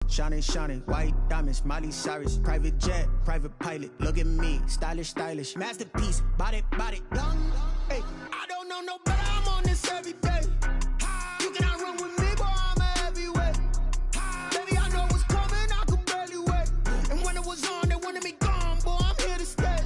Shining, shining, white diamonds, Miley Cyrus. Private jet, private pilot, look at me. Stylish, stylish, masterpiece, body, body. Young, hey, I don't know no better, I'm on this every day. You cannot run with me, boy, I'm a heavyweight. Baby, I know what's coming, I could barely wait. And when it was on, they wanted me gone, boy, I'm here to stay.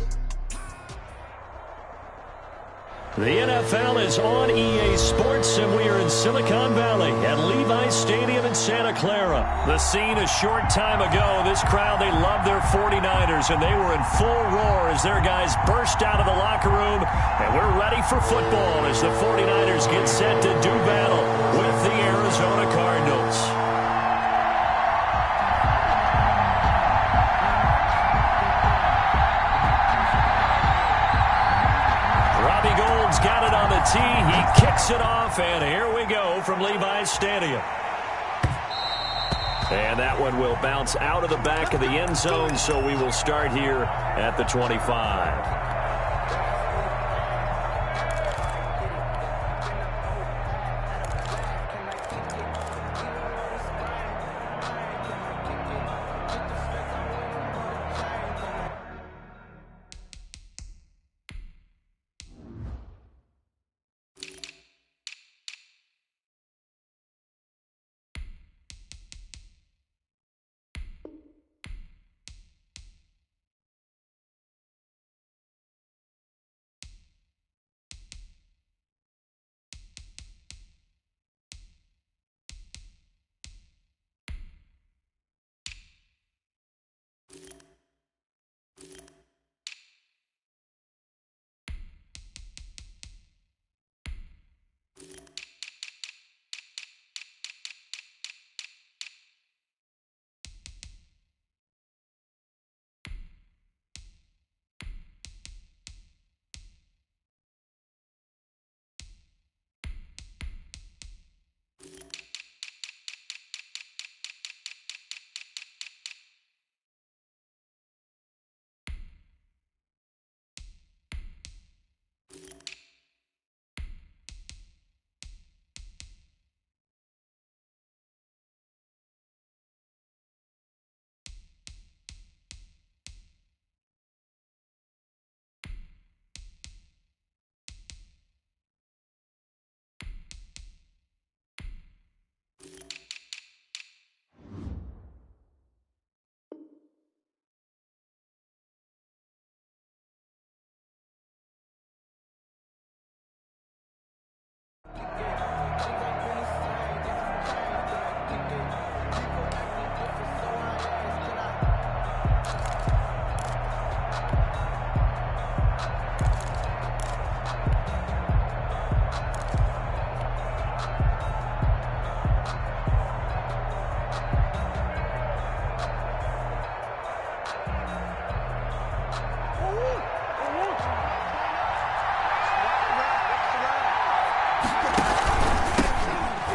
The NFL is on EA Sports, and we are in Silicon Valley at Levi's Stadium in Santa Clara. The scene a short time ago, this crowd, they loved their 49ers, and they were in full roar as their guys burst out of the locker room. And we're ready for football as the 49ers get set to do battle with the Arizona Cardinals. Got it on the tee. He kicks it off, and here we go from Levi's Stadium. And that one will bounce out of the back of the end zone, so we will start here at the 25.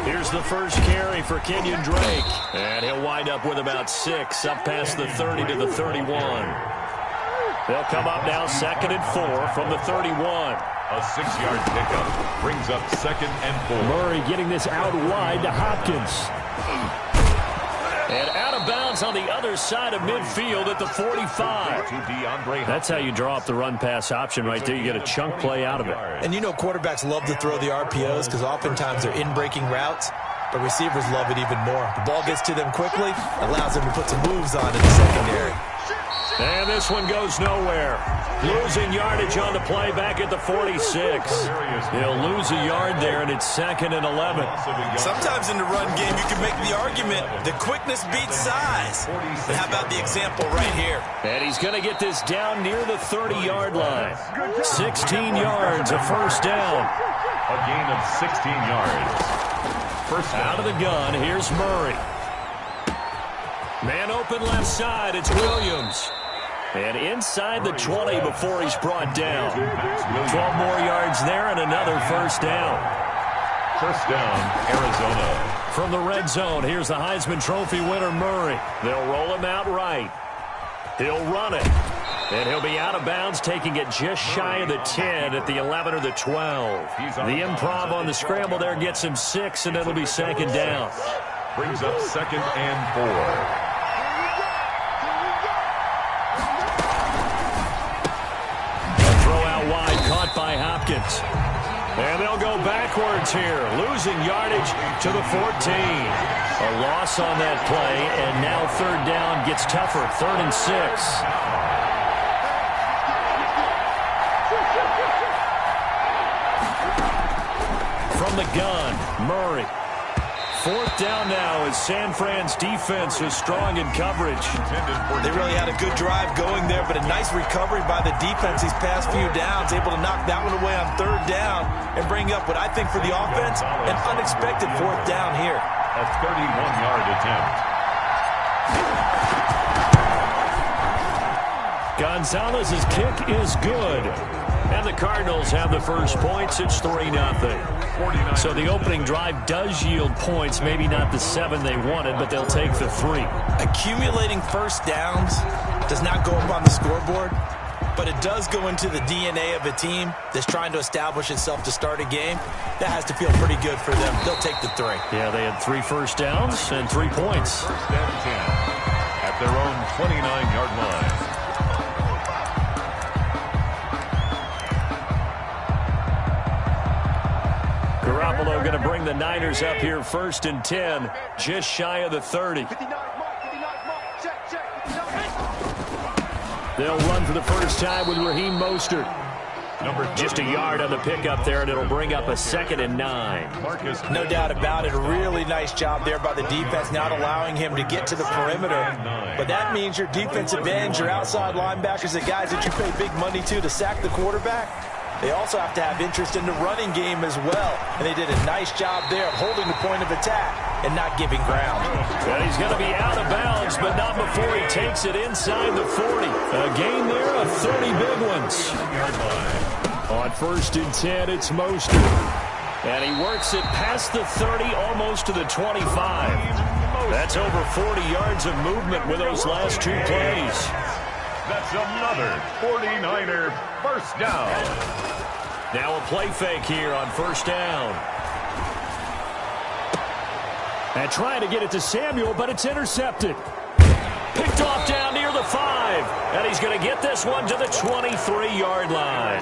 Here's the first carry for Kenyon Drake. And he'll wind up with about 6, up past the 30 to the 31. They'll come up now 2nd and 4 from the 31. A 6-yard pickup brings up 2nd and 4. Murray getting this out wide to Hopkins. And out of bounds on the other side of midfield at the 45. That's how you draw up the run-pass option right there. You get a chunk play out of it. And you know quarterbacks love to throw the RPOs because oftentimes they're in-breaking routes, but receivers love it even more. The ball gets to them quickly, allows them to put some moves on in the secondary. And this one goes nowhere. Losing yardage on the play back at the 46. He'll lose a yard there, and it's 2nd and 11. Sometimes in the run game, you can make the argument that quickness beats size. But how about the example right here? And he's going to get this down near the 30-yard line. 16 yards, a first down. A gain of 16 yards. First down. Out of the gun, here's Murray. Man open left side, it's Williams. And inside the 20 before he's brought down. 12 more yards there and another first down. First down, Arizona. From the red zone, here's the Heisman Trophy winner, Murray. They'll roll him out right. He'll run it. And he'll be out of bounds, taking it just shy of the 10 at the 11 or the 12. The improv on the scramble there gets him 6, and it'll be 2nd down. Brings up 2nd and 4. backwards here, losing yardage to the 14. A loss on that play, and now third down gets tougher, 3rd and 6. From the gun, Murray. 4th down now as San Fran's defense is strong in coverage. They really had a good drive going there, but a nice recovery by the defense these past few downs, able to knock that one away on 3rd down and bring up what I think for the offense, an unexpected 4th down here. A 31-yard attempt. Gonzalez's kick is good. And the Cardinals have the first points. It's 3-0. So the opening drive does yield points. Maybe not the 7 they wanted, but they'll take the 3. Accumulating first downs does not go up on the scoreboard, but it does go into the DNA of a team that's trying to establish itself to start a game. That has to feel pretty good for them. They'll take the 3. Yeah, they had 3 first downs and 3 points. 1st and 10 at their own 29-yard line. Garoppolo going to bring the Niners up here 1st and 10, just shy of the 30. They'll run for the first time with Raheem Mostert. Just a yard on the pickup there, and it'll bring up a 2nd and 9. No doubt about it. A really nice job there by the defense, not allowing him to get to the perimeter. But that means your defensive ends, your outside linebackers, the guys that you pay big money to sack the quarterback, they also have to have interest in the running game as well. And they did a nice job there of holding the point of attack and not giving ground. And he's going to be out of bounds, but not before he takes it inside the 40. A gain there of 30 big ones. On 1st and 10, it's Mostert. And he works it past the 30, almost to the 25. That's over 40 yards of movement with those last 2 plays. That's another 49er first down. Now a play fake here on 1st down. And trying to get it to Samuel, but it's intercepted. Picked off down near the 5. And he's going to get this one to the 23-yard line.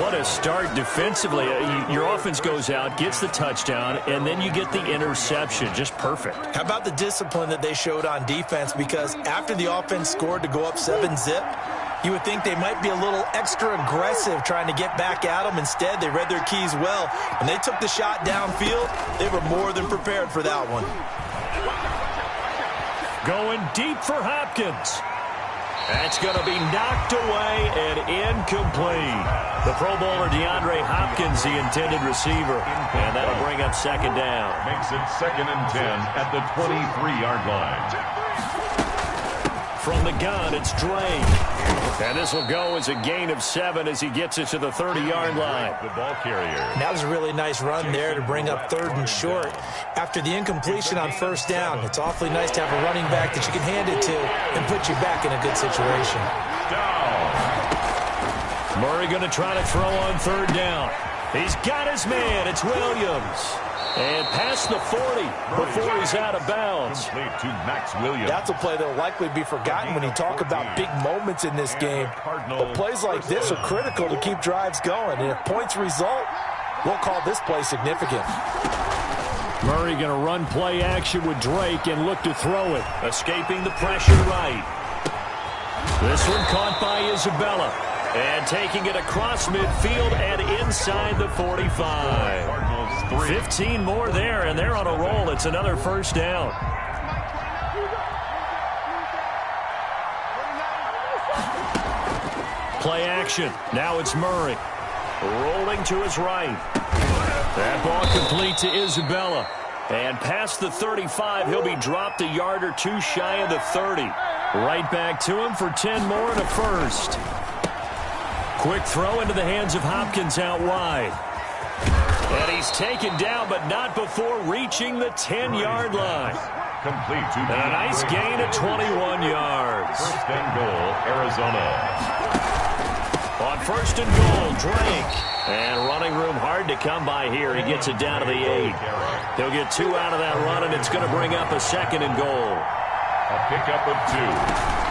What a start defensively. Your offense goes out, gets the touchdown, and then you get the interception. Just perfect. How about the discipline that they showed on defense? Because after the offense scored to go up 7-zip, you would think they might be a little extra aggressive trying to get back at them. Instead, they read their keys well. When they took the shot downfield, they were more than prepared for that one. Going deep for Hopkins. That's going to be knocked away and incomplete. The Pro Bowler DeAndre Hopkins, the intended receiver. And that'll bring up 2nd down. Makes it 2nd and 10 at the 23-yard line. From the gun, it's Drake. And this will go as a gain of 7 as he gets it to the 30-yard line. The ball carrier. That was a really nice run there to bring up 3rd and short. After the incompletion on 1st down, it's awfully nice to have a running back that you can hand it to and put you back in a good situation. Down. Murray going to try to throw on 3rd down. He's got his man. It's Williams. And past the 40 before he's out of bounds. Complete to Max Williams. That's a play that will likely be forgotten when you talk about big moments in this game. But plays like this are critical to keep drives going. And if points result, we'll call this play significant. Murray going to run play action with Drake and look to throw it. Escaping the pressure right. This one caught by Isabella. And taking it across midfield and inside the 45. 15 more there, and they're on a roll. It's another 1st down. Play action. Now it's Murray. Rolling to his right. That ball complete to Isabella. And past the 35, he'll be dropped a yard or 2 shy of the 30. Right back to him for 10 more and a 1st. Quick throw into the hands of Hopkins out wide. And he's taken down, but not before reaching the 10-yard line. Complete to and a nice gain of 21 yards. 1st and goal, Arizona. On 1st and goal, Drake. And running room hard to come by here. He gets it down to the 8. He'll get 2 out of that run, and it's going to bring up a 2nd and goal. A pick pickup of 2.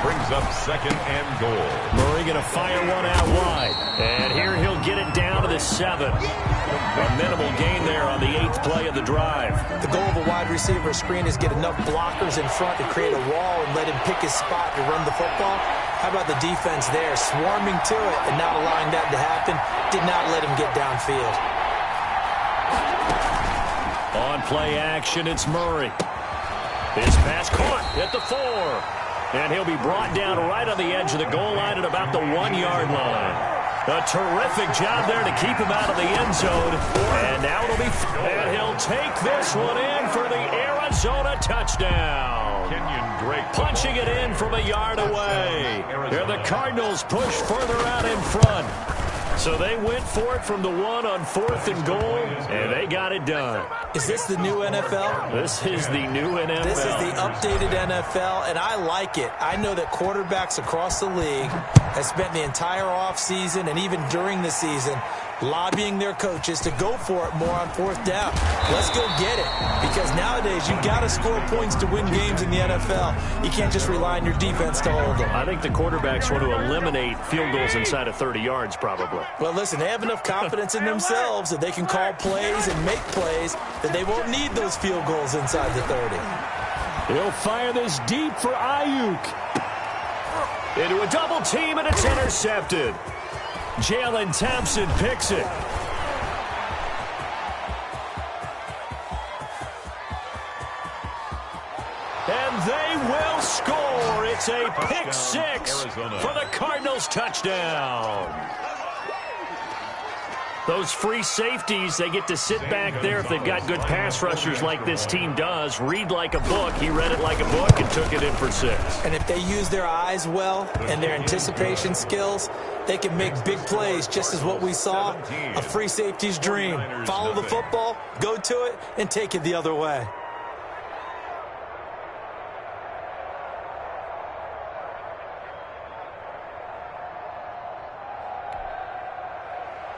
Brings up 2nd and goal. Murray going to fire one out wide. And here he'll get it down to the 7. A minimal gain there on the 8th play of the drive. The goal of a wide receiver screen is get enough blockers in front to create a wall and let him pick his spot to run the football. How about the defense there, swarming to it and not allowing that to happen? Did not let him get downfield. On play action, it's Murray. His pass caught at the 4. And he'll be brought down right on the edge of the goal line at about the 1-yard line. A terrific job there to keep him out of the end zone. And now it'll be... And he'll take this one in for the Arizona touchdown. Punching it in from a yard away. Here the Cardinals push further out in front. So they went for it from the 1 on 4th and goal, and they got it done. Is this the new NFL? This is the new NFL. This is the updated NFL, and I like it. I know that quarterbacks across the league have spent the entire offseason and even during the season lobbying their coaches to go for it more on 4th down. Let's go get it, because nowadays you got to score points to win games in the NFL. You can't just rely on your defense to hold them. I think the quarterbacks want to eliminate field goals inside of 30 yards probably. Well, listen, they have enough confidence in themselves that they can call plays and make plays that they won't need those field goals inside the 30. He'll fire this deep for Ayuk. Into a double team, and it's intercepted. Jalen Thompson picks it. And they will score. It's a pick 6 for the Cardinals touchdown. Those free safeties, they get to sit back there if they've got good pass rushers like this team does. Read like a book. He read it like a book and took it in for 6. And if they use their eyes well and their anticipation skills, they can make big plays, just as what we saw. A free safety's dream. Follow the football, go to it, and take it the other way.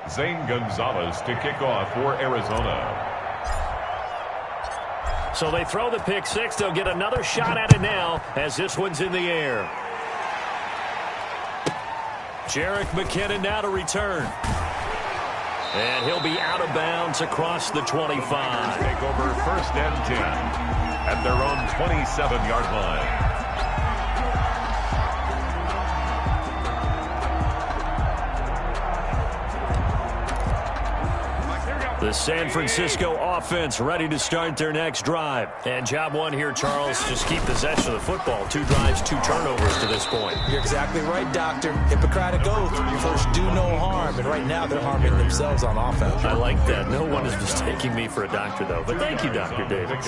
Zane Gonzalez to kick off for Arizona. So they throw the pick 6. They'll get another shot at it now as this one's in the air. Jerick McKinnon now to return. And he'll be out of bounds across the 25. Take over 1st and 10 at their own 27-yard line. The San Francisco offense ready to start their next drive. And job 1 here, Charles, just keep possession of the football. 2 drives, 2 turnovers to this point. You're exactly right, Doctor. Hippocratic oath. First, do no harm. And right now, they're harming themselves on offense. I like that. No one is mistaking me for a doctor, though. But thank you, Dr. Davis.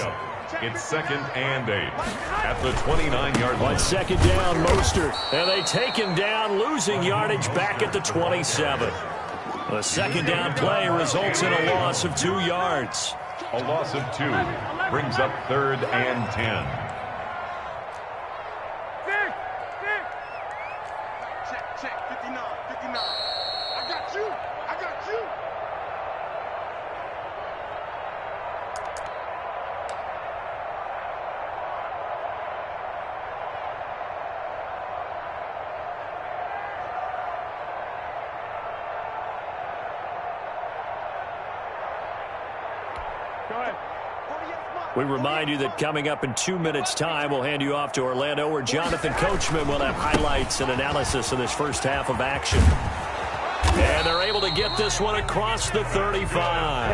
It's 2nd and 8 at the 29-yard line. On 2nd down, Mostert. And they take him down, losing yardage back at the 27. The 2nd down play results in a loss of 2 yards. A loss of 2 brings up 3rd and 10. Check, 59. I got you. We remind you that coming up in 2 minutes' time, we'll hand you off to Orlando, where Jonathan Coachman will have highlights and analysis of this first half of action. And they're able to get this one across the 35.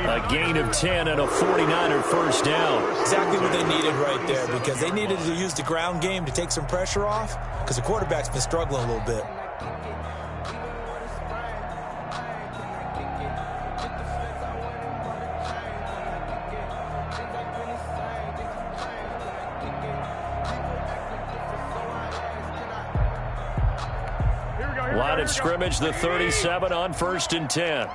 A gain of 10 and a 49er first down. Exactly what they needed right there, because they needed to use the ground game to take some pressure off, because the quarterback's been struggling a little bit. Line of scrimmage, the 37 on 1st and 10.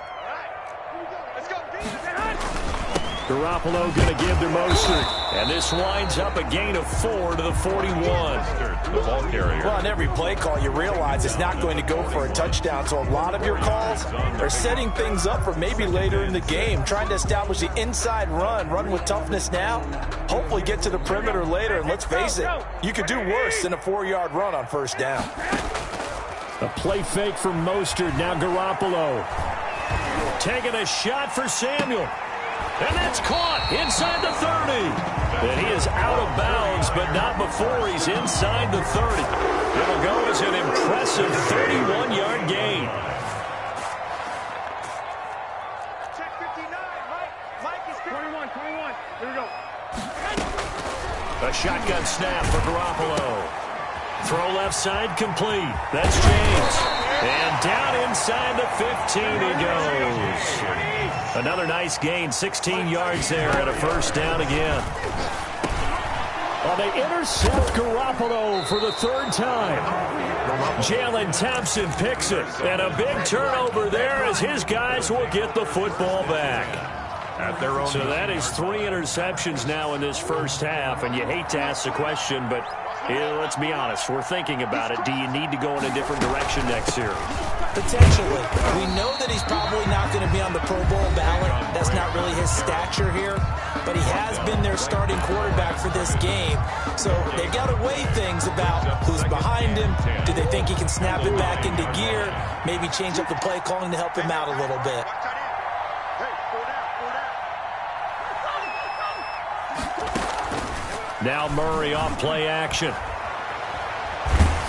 Garoppolo going to give to Mostert. And this winds up a gain of 4 to the 41. The ball carrier. Well, on every play call, you realize it's not going to go for a touchdown. So a lot of your calls are setting things up for maybe later in the game, trying to establish the inside run with toughness now, hopefully get to the perimeter later. And let's face it, you could do worse than a 4-yard run on first down. A play fake from Mostert. Now Garoppolo taking a shot for Samuel. And that's caught inside the 30. And he is out of bounds, but not before he's inside the 30. It'll go as an impressive 31-yard gain. Check 59, Mike is 21. Here we go. A shotgun snap for Garoppolo. Throw left side complete. That's James. And down inside the 15 he goes. Another nice gain, 16 yards there and a first down again. Well, they intercept Garoppolo for the 3rd time. Jalen Thompson picks it. And a big turnover there as his guys will get the football back. At their own. So that is 3 interceptions now in this first half. And you hate to ask the question, but let's be honest. We're thinking about it. Do you need to go in a different direction next year? Potentially. We know that he's probably not going to be on the Pro Bowl ballot. That's not really his stature here. But he has been their starting quarterback for this game. So they've got to weigh things about who's behind him. Do they think he can snap it back into gear? Maybe change up the play calling to help him out a little bit. Now Murray off play action.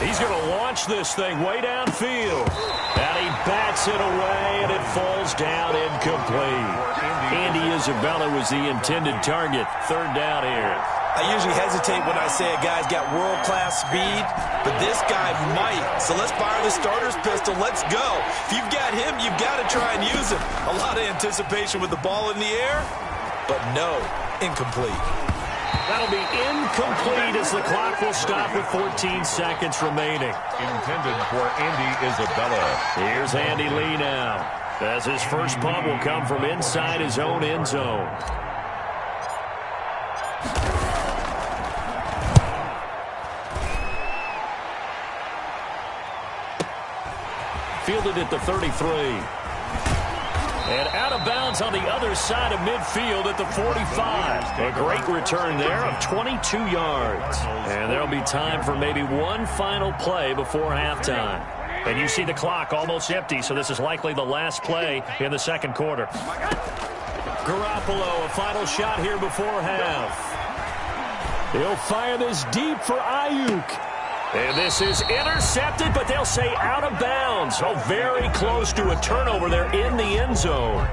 He's going to launch this thing way downfield. And he bats it away, and it falls down incomplete. Andy Isabella was the intended target. 3rd down here. I usually hesitate when I say a guy's got world-class speed, but this guy might. So let's fire the starter's pistol. Let's go. If you've got him, you've got to try and use him. A lot of anticipation with the ball in the air, but no, incomplete. That'll be incomplete as the clock will stop with 14 seconds remaining. Intended for Andy Isabella. Here's Andy Lee now, as his first punt will come from inside his own end zone. Fielded at the 33. And out of bounds on the other side of midfield at the 45. A great return there of 22 yards. And there'll be time for maybe one final play before halftime. And you see the clock almost empty, so this is likely the last play in the second quarter. Garoppolo, a final shot here before half. He'll fire this deep for Ayuk. And this is intercepted, but they'll say out of bounds. Oh, very close to a turnover there in the end zone.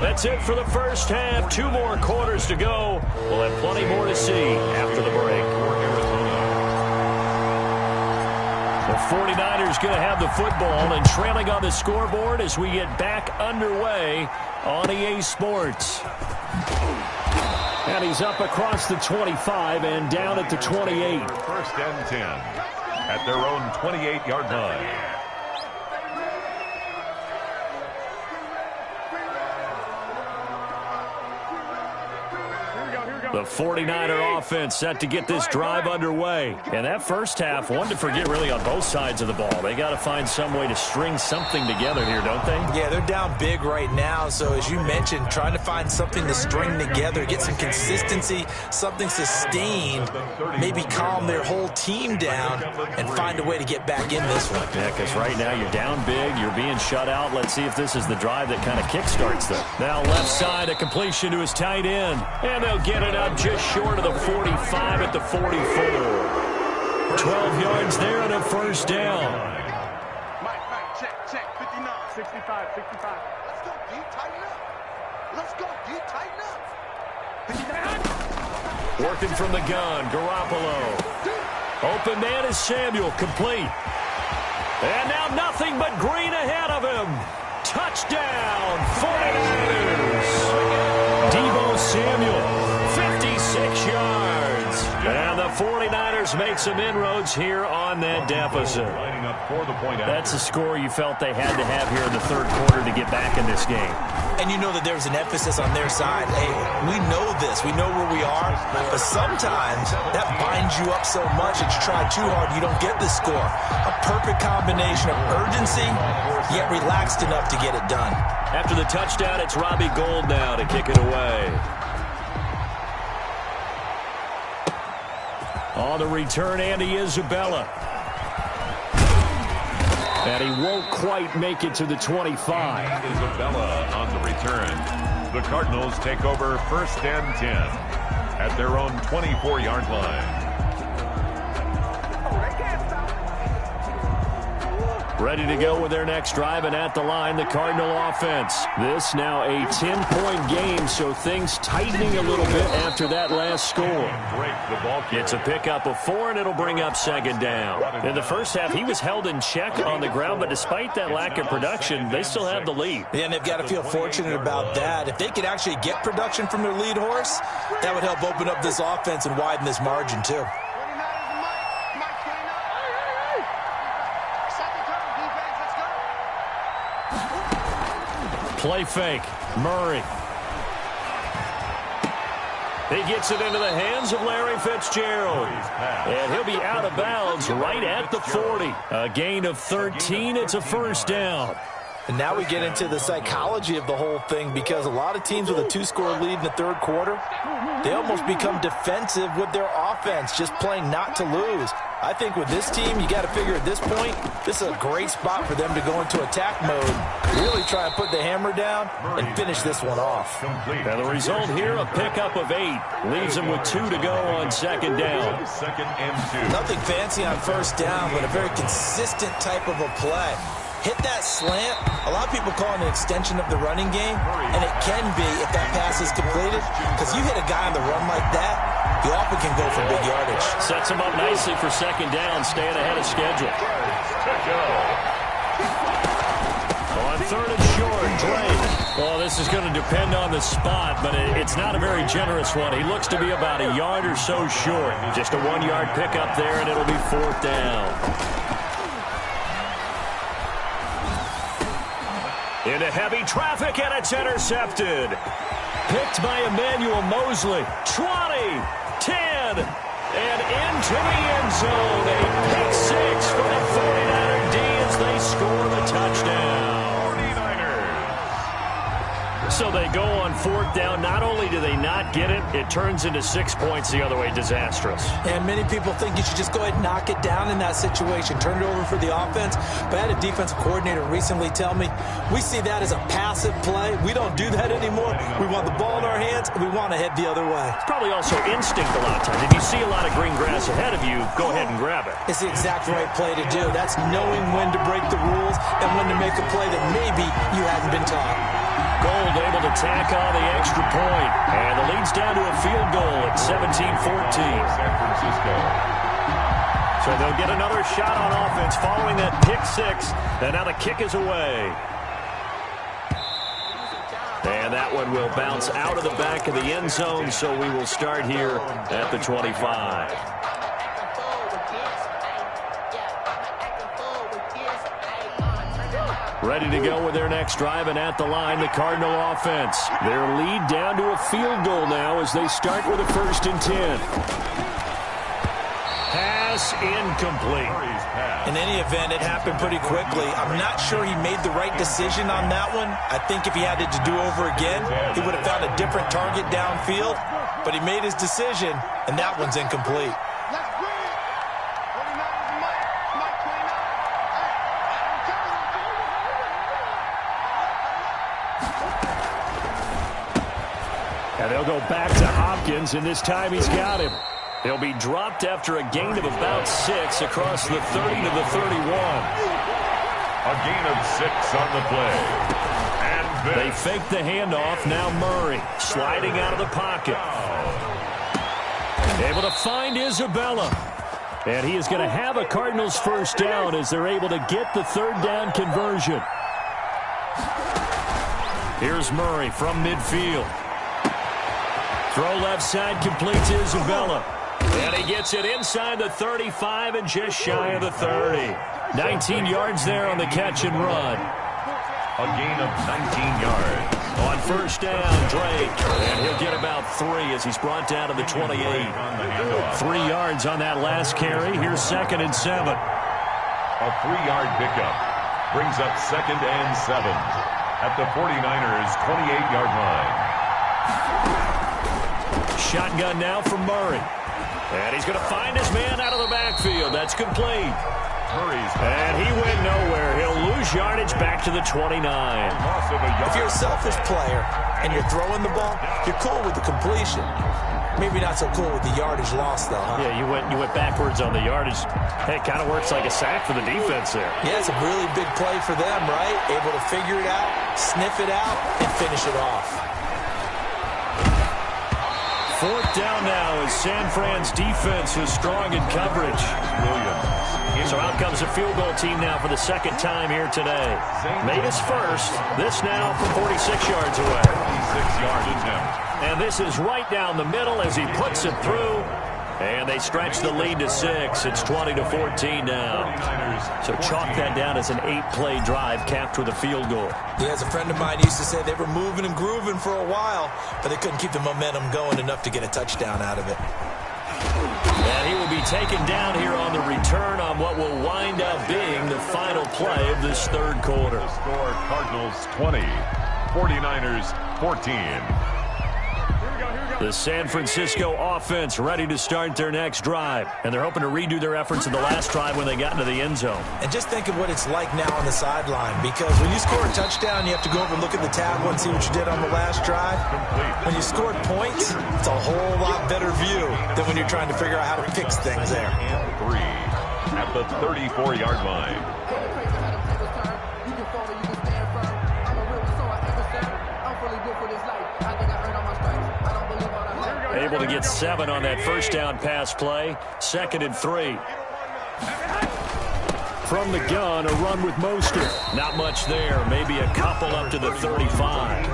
That's it for the first half. 2 more quarters to go. We'll have plenty more to see after the break. The 49ers going to have the football and trailing on the scoreboard as we get back underway on EA Sports. And he's up across the 25 and down at the 28. 1st and 10 at their own 28-yard line. The 49er offense set to get this drive underway. And that first half, one to forget really on both sides of the ball. They got to find some way to string something together here, don't they? Yeah, they're down big right now. So as you mentioned, trying to find something to string together, get some consistency, something sustained, maybe calm their whole team down and find a way to get back in this one. Yeah, because right now you're down big, you're being shut out. Let's see if this is the drive that kind of kickstarts them. Now left side, a completion to his tight end. And they'll get it up just short of the 45 at the 44. 12 yards there and a first down. Mike, check, 59. 65. Let's go, D, tighten up. Let's go, D, tighten up. Working from the gun, Garoppolo. Open man is Samuel, complete. And now nothing but green ahead of him. Touchdown, 49ers. Deebo Samuel, 56 yards. And the 49ers made some inroads here on that deficit. Lining up for the point. That's a score you felt they had to have here in the third quarter to get back in this game. and you know that there's an emphasis on their side. Hey, we know this. We know where we are. But sometimes that binds you up so much that you try too hard, you don't get the score. A perfect combination of urgency, yet relaxed enough to get it done. After the touchdown, it's Robbie Gould now to kick it away. On the return, Andy Isabella. And he won't quite make it to the 25. Isabella on the return. The Cardinals take over 1st and 10 at their own 24-yard line. Ready to go with their next drive, and at the line, the Cardinal offense. This now a 10-point game, so things tightening a little bit after that last score. It's a pickup of 4, and it'll bring up 2nd down. In the first half, he was held in check on the ground, but despite that lack of production, they still have the lead. Yeah, and they've got to feel fortunate about that. If they could actually get production from their lead horse, that would help open up this offense and widen this margin, too. Play fake. Murray. He gets it into the hands of Larry Fitzgerald. And he'll be out of bounds right at the 40. A gain of 13. It's a 1st down. And now we get into the psychology of the whole thing, because a lot of teams with a 2-score lead in the 3rd quarter, they almost become defensive with their offense, just playing not to lose. I think with this team, you got to figure at this point, this is a great spot for them to go into attack mode, really try and put the hammer down and finish this one off. Now the result here, a pickup of 8. Leaves them with 2 to go on 2nd down. 2nd and 2. Nothing fancy on 1st down, but a very consistent type of a play. Hit that slant. A lot of people call it an extension of the running game, and it can be if that pass is completed, because you hit a guy on the run like that, you often can go for big yardage. Sets him up nicely for 2nd down, staying ahead of schedule. On 3rd and short, Drake. Well, this is going to depend on the spot, but it's not a very generous one. He looks to be about a yard or so short. Just a 1-yard pickup there, and it'll be 4th down. Into heavy traffic, and it's intercepted. Picked by Emmanuel Mosley. 20, 10, and into the end zone. A pick 6 for the 49er D as they score the touchdown. 49ers. So they go on 4th down. Not only do they not get it, it turns into 6 points the other way. Disastrous. And many people think you should just go ahead and knock it down in that situation. Turn it over for the offense. But I had a defensive coordinator recently tell me, we see that as a passive play. We don't do that anymore. We want the ball in our hands, and we want to head the other way. It's probably also instinct a lot of times. If you see a lot of green grass ahead of you, go ahead and grab it. It's the exact right play to do. That's knowing when to break the rules and when to make a play that maybe you hadn't been taught. Gould able to tack on the extra point. And the lead's down to a field goal at 17-14. San Francisco. So they'll get another shot on offense following that pick 6. And now the kick is away. And that one will bounce out of the back of the end zone, so we will start here at the 25. Ready to go with their next drive, and at the line, the Cardinal offense. Their lead down to a field goal now as they start with a 1st and 10. Pass incomplete. In any event, it happened pretty quickly. I'm not sure he made the right decision on that one. I think if he had it to do over again, he would have found a different target downfield. But he made his decision, and that one's incomplete. And they'll go back to Hopkins, and this time he's got him. He'll be dropped after a gain of about 6 across the 30 to the 31. A gain of 6 on the play. And they fake the handoff. Now Murray sliding out of the pocket. Able to find Isabella. And he is going to have a Cardinals 1st down as they're able to get the 3rd down conversion. Here's Murray from midfield. Throw left side, complete to Isabella. And he gets it inside the 35 and just shy of the 30. 19 yards there on the catch and run. A gain of 19 yards. On first down, Drake. And he'll get about 3 as he's brought down to the 28. 3 yards on that last carry. Here's 2nd and 7. A 3-yard pickup brings up 2nd and 7 at the 49ers' 28-yard line. Shotgun now from Murray. And he's going to find his man out of the backfield. That's complete. And he went nowhere. He'll lose yardage back to the 29. If you're a selfish player and you're throwing the ball, you're cool with the completion. Maybe not so cool with the yardage loss, though, huh? Yeah, you went backwards on the yardage. Hey, it kind of works like a sack for the defense there. Yeah, it's a really big play for them, right? Able to figure it out, sniff it out, and finish it off. 4th down now as San Fran's defense is strong in coverage. So out comes the field goal team now for the 2nd time here today. Made his first. This now from 46 yards away. 46-yard attempt. And this is right down the middle as he puts it through. And they stretch the lead to 6. It's 20-14 now. So chalk that down as an 8-play drive capped with a field goal. Yeah, as a friend of mine used to say, they were moving and grooving for a while, but they couldn't keep the momentum going enough to get a touchdown out of it. And he will be taken down here on the return on what will wind up being the final play of this 3rd quarter. The score, Cardinals 20, 49ers 14. The San Francisco offense ready to start their next drive. And they're hoping to redo their efforts in the last drive when they got into the end zone. And just think of what it's like now on the sideline, because when you score a touchdown, you have to go over and look at the tablet and see what you did on the last drive. When you scored points, it's a whole lot better view than when you're trying to figure out how to fix things there. 3 at the 34-yard line. Able to get 7 on that first down pass play. 2nd and 3. From the gun, a run with Mostert. Not much there. Maybe a couple up to the 35.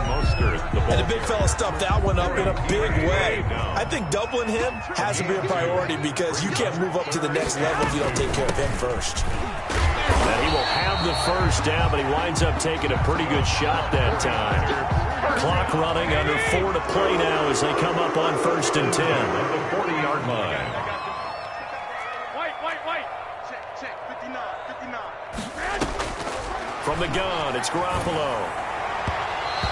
And the big fella stuffed that one up in a big way. I think doubling him has to be a priority because you can't move up to the next level if you don't take care of him first. And he will have the first down, but he winds up taking a pretty good shot that time. Clock running, under 4 to play now as they come up on 1st and 10. At the 40-yard line. White. Check. 59. From the gun, it's Garoppolo.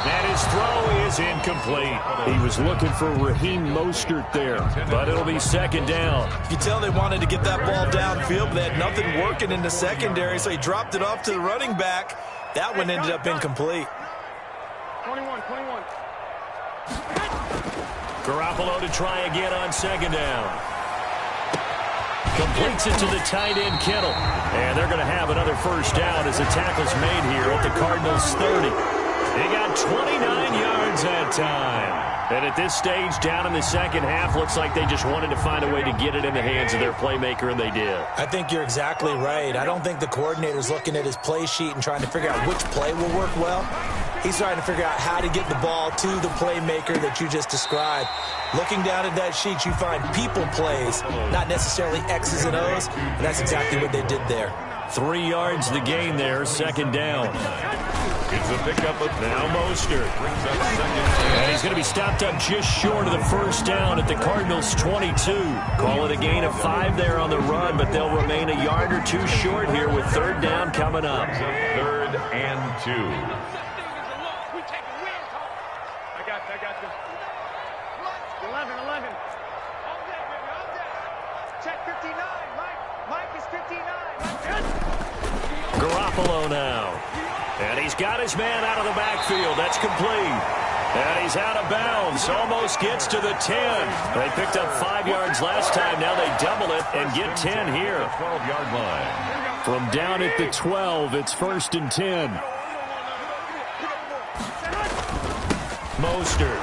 And his throw is incomplete. He was looking for Raheem Mostert there, but it'll be 2nd down. You can tell they wanted to get that ball downfield, but they had nothing working in the secondary, so he dropped it off to the running back. That one ended up incomplete. 21. Garoppolo to try again on 2nd down. Completes it to the tight end, Kittle. And they're going to have another first down as the tackle's made here at the Cardinals' 30. They got 29 yards that time. And at this stage, down in the second half, looks like they just wanted to find a way to get it in the hands of their playmaker, and they did. I think you're exactly right. I don't think the coordinator's looking at his play sheet and trying to figure out which play will work well. He's trying to figure out how to get the ball to the playmaker that you just described. Looking down at that sheet, you find people plays, not necessarily X's and O's, and that's exactly what they did there. 3 yards the gain there, 2nd down. It's a pickup of now Mostert. And he's going to be stopped up just short of the first down at the Cardinals' 22. Call it a gain of 5 there on the run, but they'll remain a yard or 2 short here with 3rd down coming up. 3rd and 2. I got this. 11. Check 59. Mike is 59. Garoppolo now. And he's got his man out of the backfield. That's complete. And he's out of bounds. Almost gets to the 10. They picked up 5 yards last time. Now they double it and get 10 here. 12-yard line. From down at the 12, it's 1st and 10. Mostert.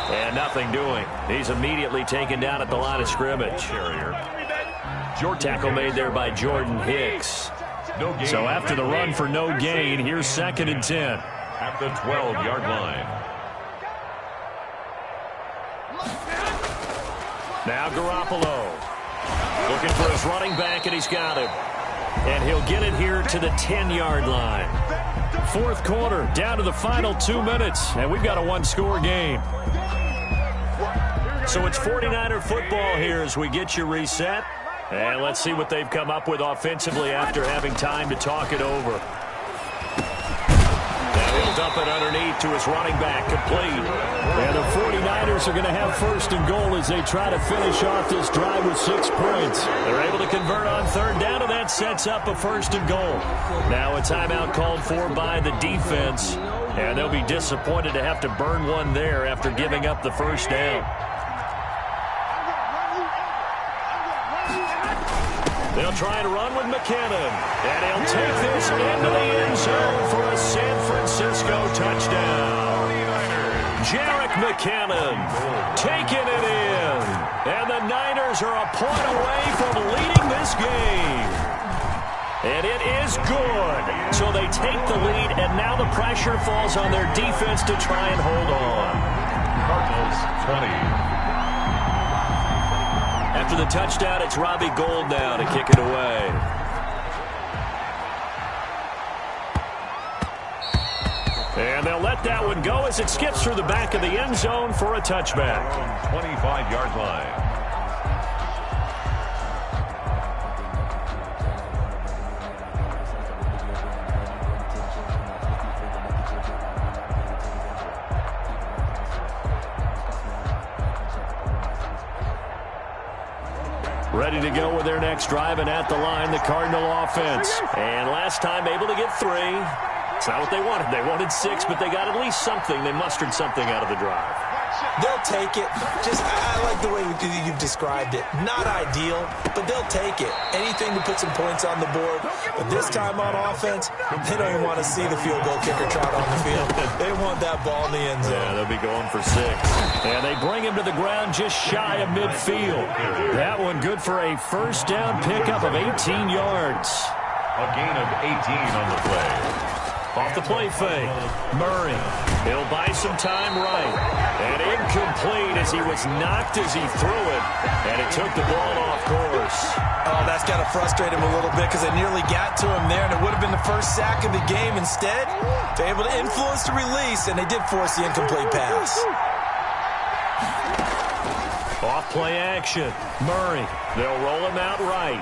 And nothing doing. He's immediately taken down at the line of scrimmage. Tackle made there by Jordan Hicks. So after the run for no gain, here's 2nd and 10. At the 12-yard line. Now Garoppolo. Looking for his running back, and he's got him. And he'll get it here to the 10-yard line. Fourth quarter, down to the final 2 minutes, and we've got a one-score game. So it's 49er football here as we get you reset. And let's see what they've come up with offensively after having time to talk it over. And he'll dump it underneath to his running back, complete. And the 49ers are going to have first and goal as they try to finish off this drive with 6 points. They're able to convert on third down, and that sets up a first and goal. Now a timeout called for by the defense, and they'll be disappointed to have to burn one there after giving up the first down. They'll try to run with McKinnon, and he'll take this into the end zone for a San Francisco touchdown. Jerick McKinnon taking it in, and the Niners are a point away from leading this game. And it is good. So they take the lead, and now the pressure falls on their defense to try and hold on. Cardinals 20. After the touchdown, it's Robbie Gould now to kick it away. And they'll let that one go as it skips through the back of the end zone for a touchback. 25-yard line. Ready to go with their next drive, and at the line, the Cardinal offense. And last time able to get 3. It's not what they wanted. They wanted 6, but they got at least something. They mustered something out of the drive. They'll take it. I like the way you've described it. Not ideal, but they'll take it. Anything to put some points on the board. But this time on offense, they don't even want to see the field goal kicker trot on the field. They want that ball in the end zone. Yeah, they'll be going for 6. And they bring him to the ground just shy of midfield. That one good for a first down pickup of 18 yards. A gain of 18 on the play. Off the play fake, Murray. He'll buy some time right. And incomplete as he was knocked as he threw it. And it took the ball off course. Oh, that's got to frustrate him a little bit because they nearly got to him there, and it would have been the first sack of the game. Instead, they're able to influence the release, and they did force the incomplete pass. Off play action, Murray. They'll roll him out right.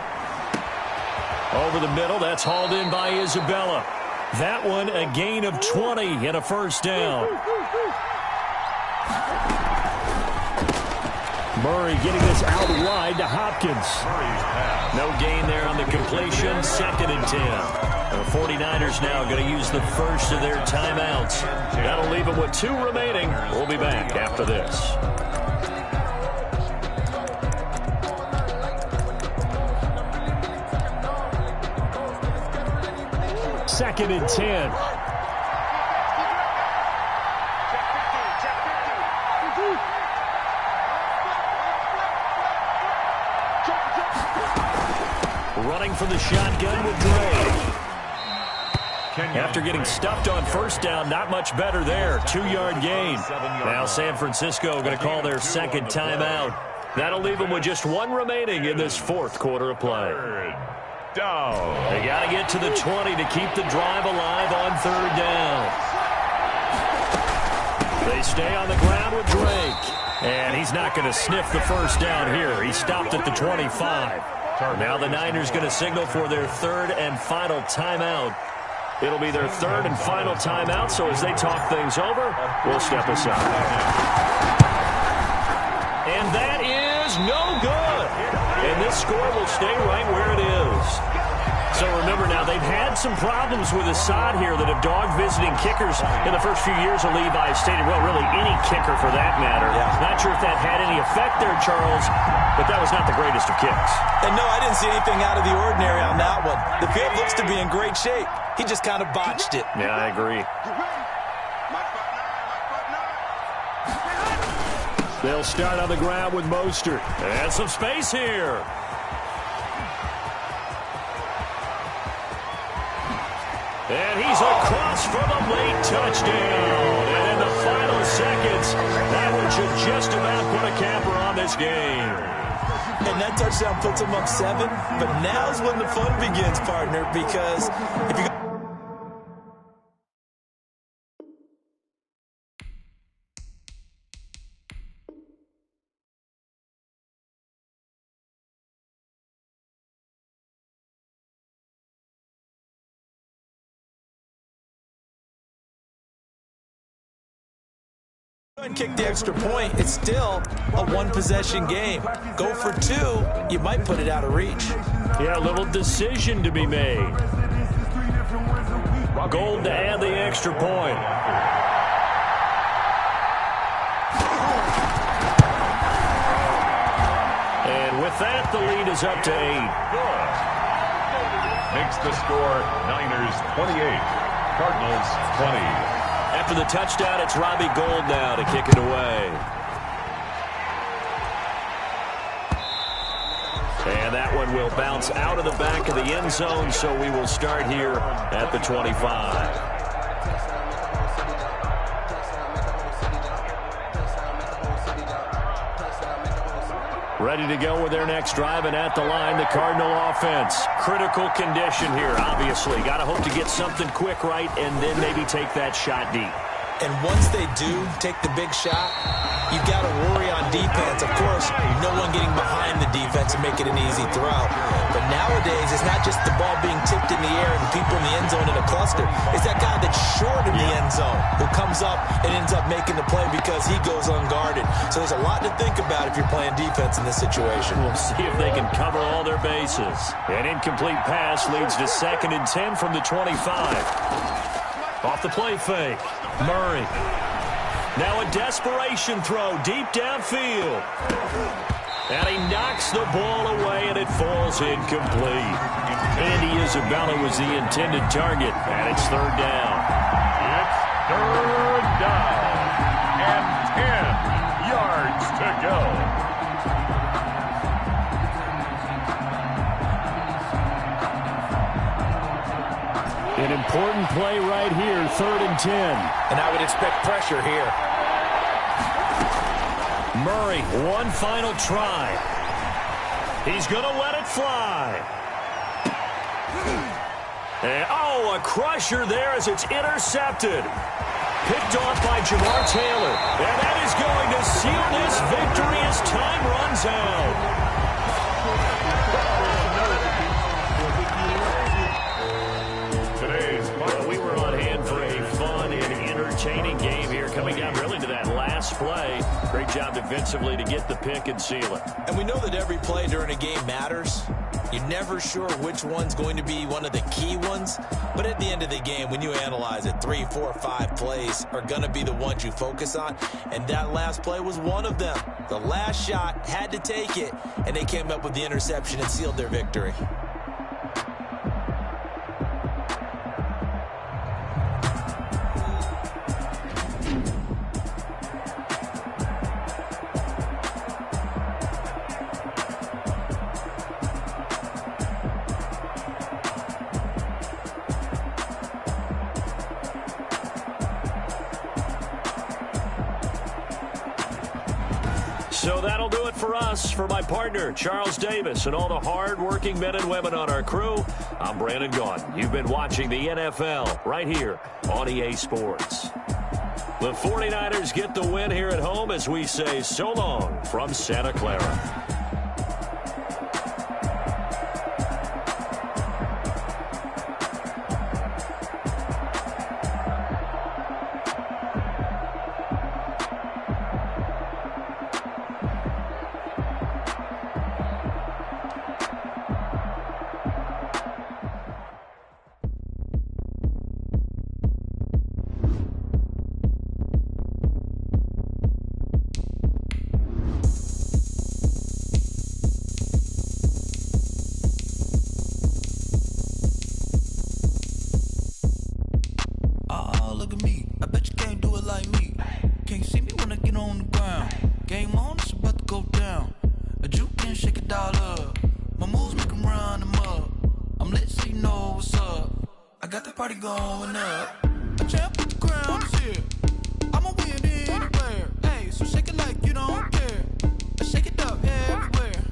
Over the middle, that's hauled in by Isabella. That one, a gain of 20 and a first down. Murray getting this out wide to Hopkins. No gain there on the completion. 2nd and 10. The 49ers now going to use the first of their timeouts. That'll leave them with 2 remaining. We'll be back after this. 2nd and 10. Running from the shotgun with Dre. After getting stuffed on first down, not much better there. 2-yard gain. Now San Francisco going to call their 2nd timeout. That'll leave them with just 1 remaining in this 4th quarter of play. Down. They got to get to the 20 to keep the drive alive on 3rd down. They stay on the ground with Drake. And he's not going to sniff the first down here. He stopped at the 25. Now the Niners going to signal for their 3rd and final timeout. It'll be their 3rd and final timeout, so as they talk things over, we'll step aside. And that is no good. And this score will stay right where it is. So remember now, they've had some problems with Assad here that have dogged visiting kickers in the first few years of Levi Stadium. Well, really any kicker for that matter. Yeah. Not sure if that had any effect there, Charles, but that was not the greatest of kicks. And no, I didn't see anything out of the ordinary on that one. The field looks to be in great shape. He just kind of botched it. Yeah, I agree. They'll start on the ground with Mostert. And some space here. And he's across for the late touchdown. And in the final seconds, that one should just about put a capper on this game. And that touchdown puts them up 7. But now's when the fun begins, partner, because if you And kick the extra point, it's still a one-possession game. Go for two, you might put it out of reach. Yeah, a little decision to be made. Gold to add the extra point. And with that, the lead is up to 8. Good. Makes the score Niners 28, Cardinals 20. After the touchdown, it's Robbie Gould now to kick it away. And that one will bounce out of the back of the end zone, so we will start here at the 25. Ready to go with their next drive, and at the line, the Cardinal offense. Critical condition here, obviously. Got to hope to get something quick right and then maybe take that shot deep. And once they do take the big shot, you got to worry on defense. Of course, no one getting behind the defense and make it an easy throw. But nowadays, it's not just the ball being tipped in the air and people in the end zone in a cluster. It's that guy that's short in the end zone who comes up and ends up making the play because he goes unguarded. So there's a lot to think about if you're playing defense in this situation. We'll see if they can cover all their bases. An incomplete pass leads to 2nd and 10 from the 25. Off the play fake. Murray. Now a desperation throw deep downfield. And he knocks the ball away, and it falls incomplete. Andy Isabella was the intended target, and it's 3rd down. It's 3rd down and 10 yards to go. An important play right here, 3rd and 10. And I would expect pressure here. Murray, one final try. He's going to let it fly. And, oh, a crusher there as it's intercepted. Picked off by Jamar Taylor. And that is going to seal this victory as time runs out. We were on hand for a fun and entertaining game here, coming down really to that last play. Great job defensively to get the pick and seal it. And we know that every play during a game matters. You're never sure which one's going to be one of the key ones. But at the end of the game, when you analyze it, 3, 4, 5 plays are going to be the ones you focus on. And that last play was one of them. The last shot had to take it, and they came up with the interception and sealed their victory. So that'll do it for us. For my partner, Charles Davis, and all the hard-working men and women on our crew, I'm Brandon Gaudin. You've been watching the NFL right here on EA Sports. The 49ers get the win here at home as we say so long from Santa Clara. Going up, a champ with the crown is here. I'ma win anywhere. Hey, so shake it like you don't care. Shake it up everywhere.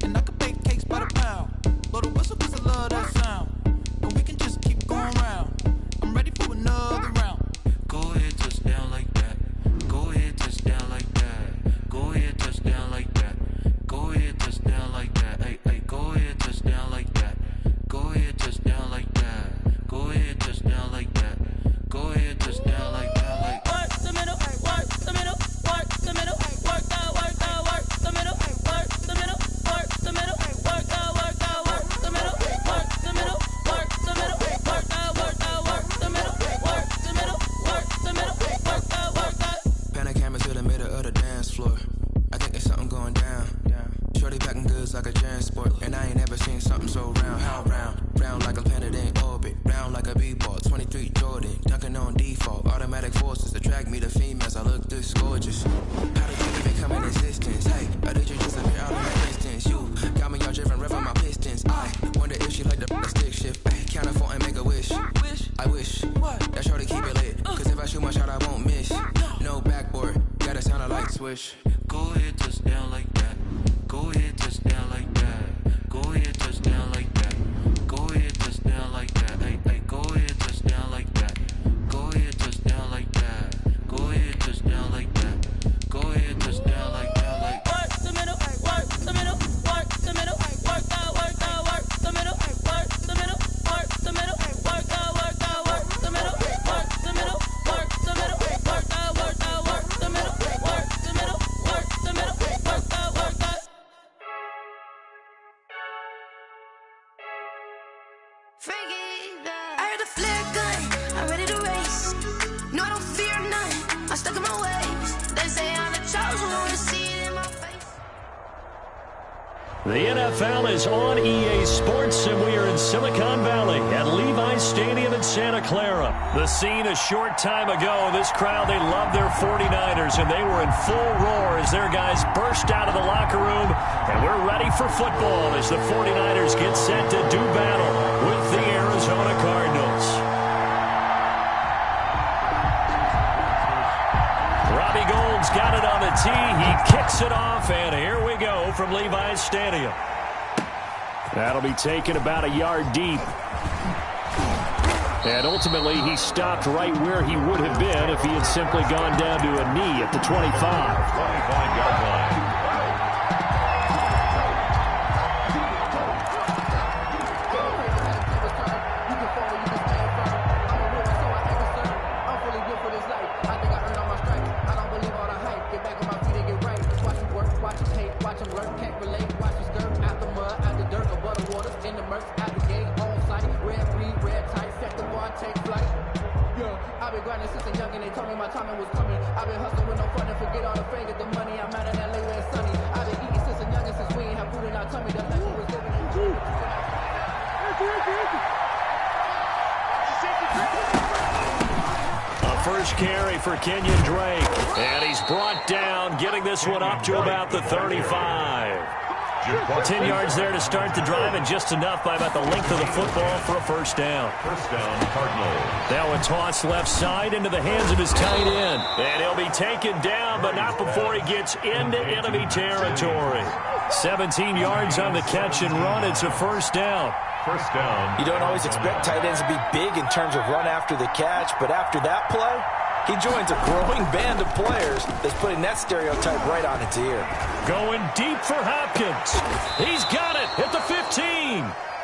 And I can bake cakes by the pound. Blow the whistle 'cause I love that sound. And we can just keep going round. I'm ready for another round. Go ahead, touch down like that. Go ahead, touch down like that. Go ahead, touch down like that. Go ahead, touch down like that. Hey, hey, go ahead, touch down like that. Go ahead, touch down like that. Go ahead, touch down like that. Go ahead, touch down like that. Like what's the middle? What's the middle? so round, how round? Round like a planet in orbit, round like a b-ball, 23 Jordan, dunking on default, automatic forces attract me to females, I look this gorgeous. How did you even come in existence? Hey, or did you disappear out of my distance? You got me all driven, revving my pistons. I wonder if she like the stick shift. Hey, count a four and make a wish. I wish that shorty keep it lit, cause if I shoot my shot I won't miss. No backboard, gotta sound a light switch. Go ahead, touch down like that. Go ahead, touch down like that. Go ahead, touch down like that. Go ahead, touch down like that. Hey, hey, go ahead, touch down like that. Go ahead, touch down like that. Go ahead, touch down like that. Go ahead, touch down like that. Like work the middle, work the middle, work the middle, work out, work the middle, work the middle, work the middle, work out, work the middle, work the middle, work the middle, work out, work the middle, work the middle, work the middle, work out, work out. I heard the flare gun, I'm ready to race. No, I don't fear none, I'm stuck in my ways. They say I'm the chosen one, see it in my face. The NFL is on EA Sports, and we are in Silicon Valley at Levi's Stadium in Santa Clara. The scene a short time ago. This crowd, they love their 49ers, and they were in full roar as their guys burst out of the locker room. And we're ready for football as the 49ers get set to do battle with the Arizona Cardinals. Robbie Gould's got it on the tee. He kicks it off, and here we go from Levi's Stadium. That'll be taken about a yard deep. And ultimately, he stopped right where he would have been if he had simply gone down to a knee at the 25. 25-yard line. First carry for Kenyon Drake, and he's brought down, getting this one up to about the 35. 10 yards there to start the drive, and just enough by about the length of the football for a first down. First down, Cardinals. Now a toss left side into the hands of his tight end, and he'll be taken down, but not before he gets into enemy territory. 17 yards on the catch and run. It's a first down. First down. You don't always expect tight ends to be big in terms of run after the catch, but after that play, he joins a growing band of players that's putting that stereotype right on its ear. Going deep for Hopkins. He's got it at the 15.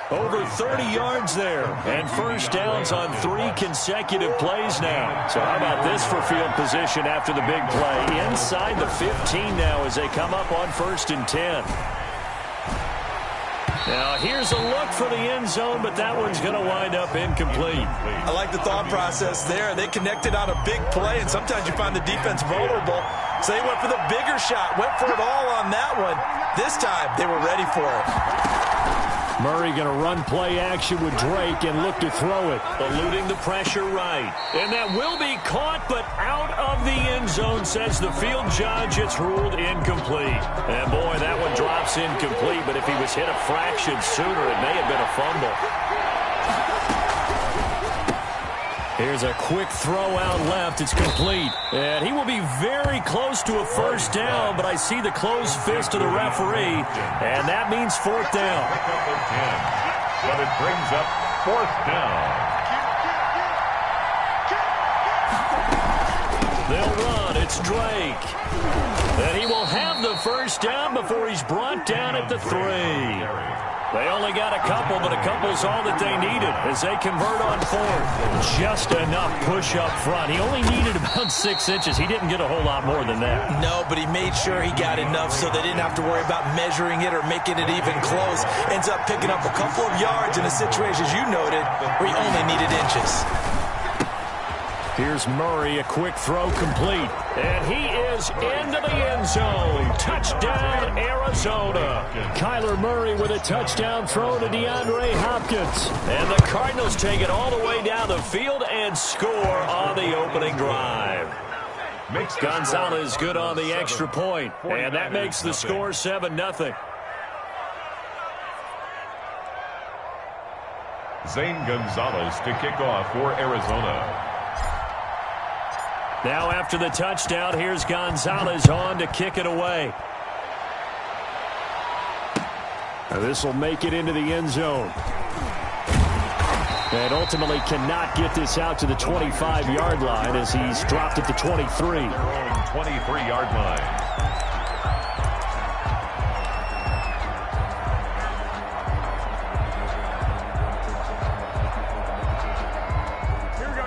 Over 30 yards there. And first downs on 3 consecutive plays now. So how about this for field position after the big play? Inside the 15 now as they come up on 1st and 10. Now, here's a look for the end zone, but that one's going to wind up incomplete. I like the thought process there. They connected on a big play, and sometimes you find the defense vulnerable. So they went for the bigger shot, went for it all on that one. This time, they were ready for it. Murray going to run play action with Drake and look to throw it. Eluding the pressure right. And that will be caught, but out of the end zone, says the field judge. It's ruled incomplete. And boy, that one drops incomplete, but if he was hit a fraction sooner, it may have been a fumble. Here's a quick throw out left. It's complete. And he will be very close to a first down, but I see the closed fist of the referee, and that means 4th down. But it brings up 4th down. They'll run. It's Drake. And he will have the first down before he's brought down at the 3. They only got a couple, but a couple's all that they needed as they convert on 4th. Just enough push up front. He only needed about 6 inches. He didn't get a whole lot more than that. No, but he made sure he got enough so they didn't have to worry about measuring it or making it even close. Ends up picking up a couple of yards in a situation, as you noted, where he only needed inches. Here's Murray, a quick throw complete. And he is into the end zone. Touchdown, Arizona. Kyler Murray with a touchdown throw to DeAndre Hopkins. And the Cardinals take it all the way down the field and score on the opening drive. Gonzalez good on the extra point, and that makes the score 7-0. Zane Gonzalez to kick off for Arizona. Now after the touchdown, here's Gonzalez on to kick it away. This will make it into the end zone. And ultimately cannot get this out to the 25-yard line as he's dropped at the 23. 23-yard line.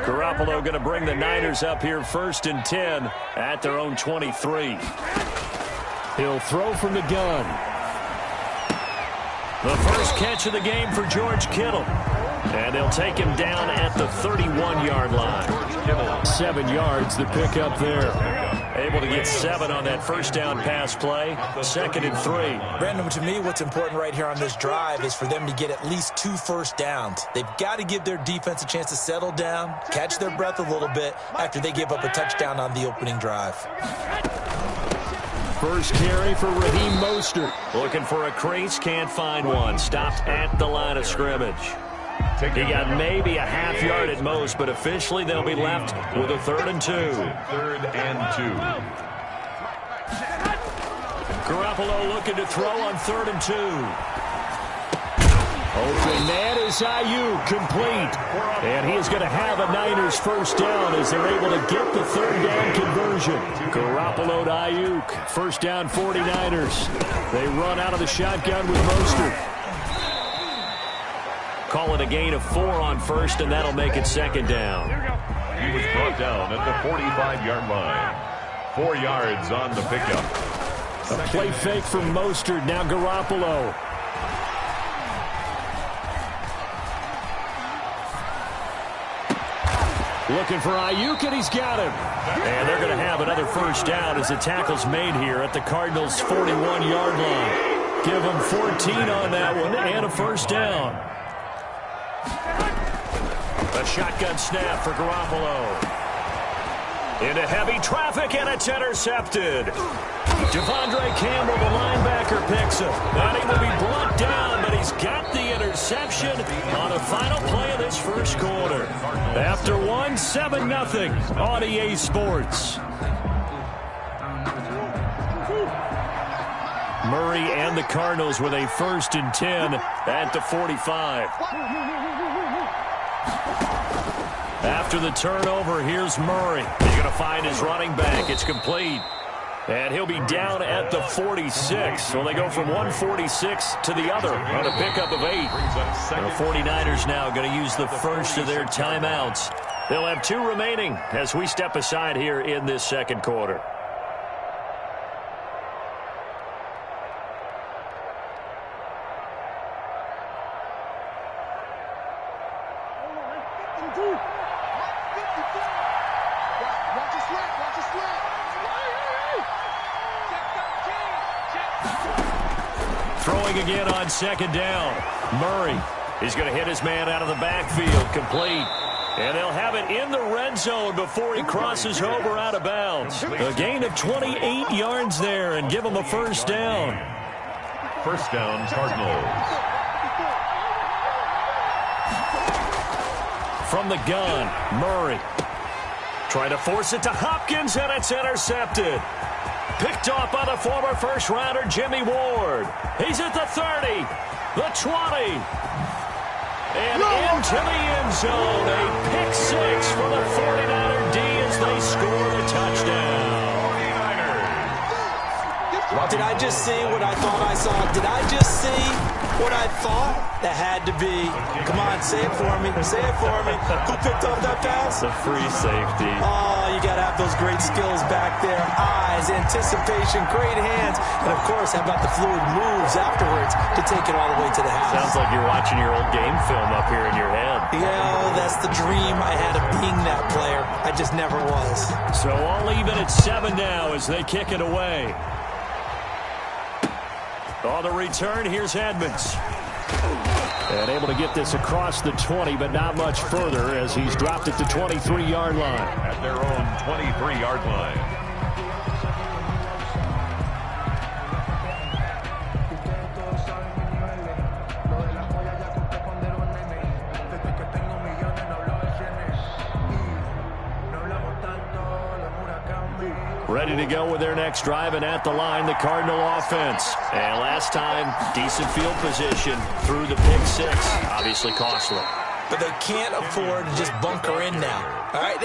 Garoppolo going to bring the Niners up here 1st and 10 at their own 23. He'll throw from the gun. The first catch of the game for George Kittle. And they'll take him down at the 31-yard line. 7 yards, the pickup there. Able to get 7 on that first down pass play. 2nd and 3. Brandon, to me, what's important right here on this drive is for them to get at least 2 first downs. They've got to give their defense a chance to settle down, catch their breath a little bit after they give up a touchdown on the opening drive. First carry for Raheem Mostert. Looking for a crease, can't find one. Stopped at the line of scrimmage. He got maybe a half yard at most, but officially they'll be left with a 3rd and 2. 3rd and 2. Garoppolo looking to throw on 3rd and 2. Open man is Ayuk, complete. And he is going to have a Niners first down as they're able to get the 3rd down conversion. Garoppolo to Ayuk. First down 49ers. They run out of the shotgun with Mostert. Call it a gain of 4 on 1st, and that'll make it 2nd down. He was brought down at the 45-yard line. 4 yards on the pickup. A play fake from Mostert. Now Garoppolo. Looking for Ayuk, and he's got him. And they're going to have another first down as the tackle's made here at the Cardinals' 41-yard line. Give them 14 on that one and a first down. A shotgun snap for Garoppolo. Into heavy traffic, and it's intercepted. Devondre Campbell, the linebacker, picks him. And he will be brought down, but he's got the interception on the final play of this first quarter. After 7-0 on EA Sports. Murray and the Cardinals with a 1st and 10 at the 45. After the turnover, here's Murray. He's going to find his running back. It's complete. And he'll be down at the 46. So they go from 146 to the other on a pickup of 8. The 49ers now going to use the first of their timeouts. They'll have 2 remaining as we step aside here in this second quarter. Throwing again on 2nd down. Murray is going to hit his man out of the backfield. Complete. And they'll have it in the red zone before he crosses over out of bounds. A gain of 28 yards there and give him a first down. First down, Cardinals. From the gun, Murray. Trying to force it to Hopkins, and it's intercepted. Picked off by the former first-rounder Jimmy Ward. He's at the 30, the 20, and into the end zone. A pick 6 for the 49er D as they score the touchdown. Did I just see what I thought I saw? Did I just see what I thought? That had to be. Come on, say it for me. Say it for me. Who picked up that pass? The free safety. Oh, you got to have those great skills back there. Eyes, anticipation, great hands. And, of course, how about the fluid moves afterwards to take it all the way to the house? Sounds like you're watching your old game film up here in your head. Yeah, that's the dream I had of being that player. I just never was. So all even at 7 now as they kick it away. On the return, here's Edmonds. And able to get this across the 20, but not much further as he's dropped at the 23-yard line. At their own 23-yard line. Ready to go with their next drive, and at the line, the Cardinal offense. And last time, decent field position through the pick six. Obviously costly. But they can't afford to just bunker in now. All right,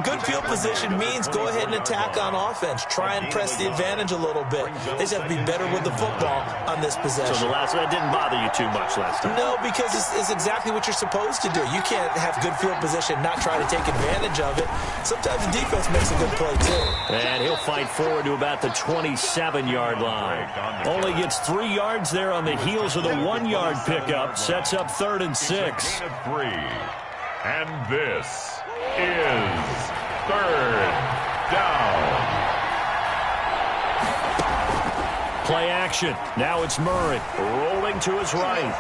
good field position means go ahead and attack on offense. Try and press the advantage a little bit. They just have to be better with the football on this possession. So that didn't bother you too much last time? No, because it's exactly what you're supposed to do. You can't have good field position, not try to take advantage of it. Sometimes the defense makes a good play, too. And he'll fight forward to about the 27-yard line. Only gets 3 yards there on the heels of the 1-yard pickup. Sets up 3rd and 6. And this is 3rd down. Play action. Now it's Murray rolling to his right.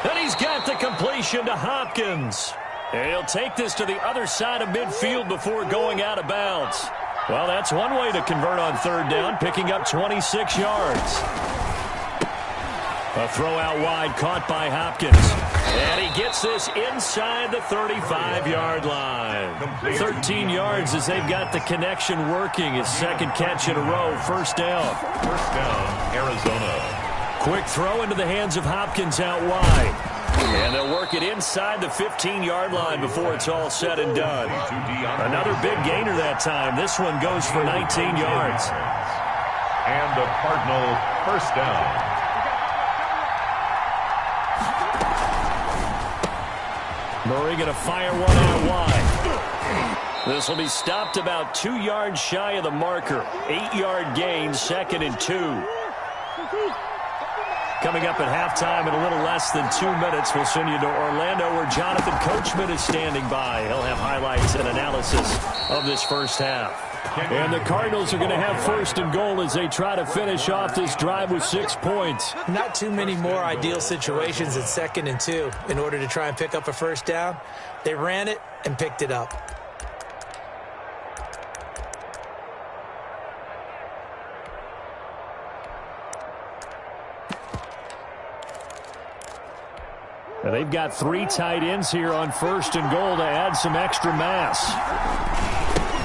And he's got the completion to Hopkins. And he'll take this to the other side of midfield before going out of bounds. Well, that's one way to convert on 3rd down, picking up 26 yards. A throw out wide caught by Hopkins. And he gets this inside the 35-yard line. 13 yards as they've got the connection working. His second catch in a row. 1st down. 1st down, Arizona. Quick throw into the hands of Hopkins out wide. And they'll work it inside the 15-yard line before it's all said and done. Another big gainer that time. This one goes for 19 yards. And the Cardinal 1st down. Murray going to fire one out wide. This will be stopped about 2 yards shy of the marker. 8-yard gain, 2nd and 2. Coming up at halftime in a little less than 2 minutes, we'll send you to Orlando where Jonathan Coachman is standing by. He'll have highlights and analysis of this first half. And the Cardinals are going to have 1st and goal as they try to finish off this drive with 6 points. Not too many more ideal situations at 2nd and 2 in order to try and pick up a 1st down. They ran it and picked it up. And they've got 3 tight ends here on 1st and goal to add some extra mass.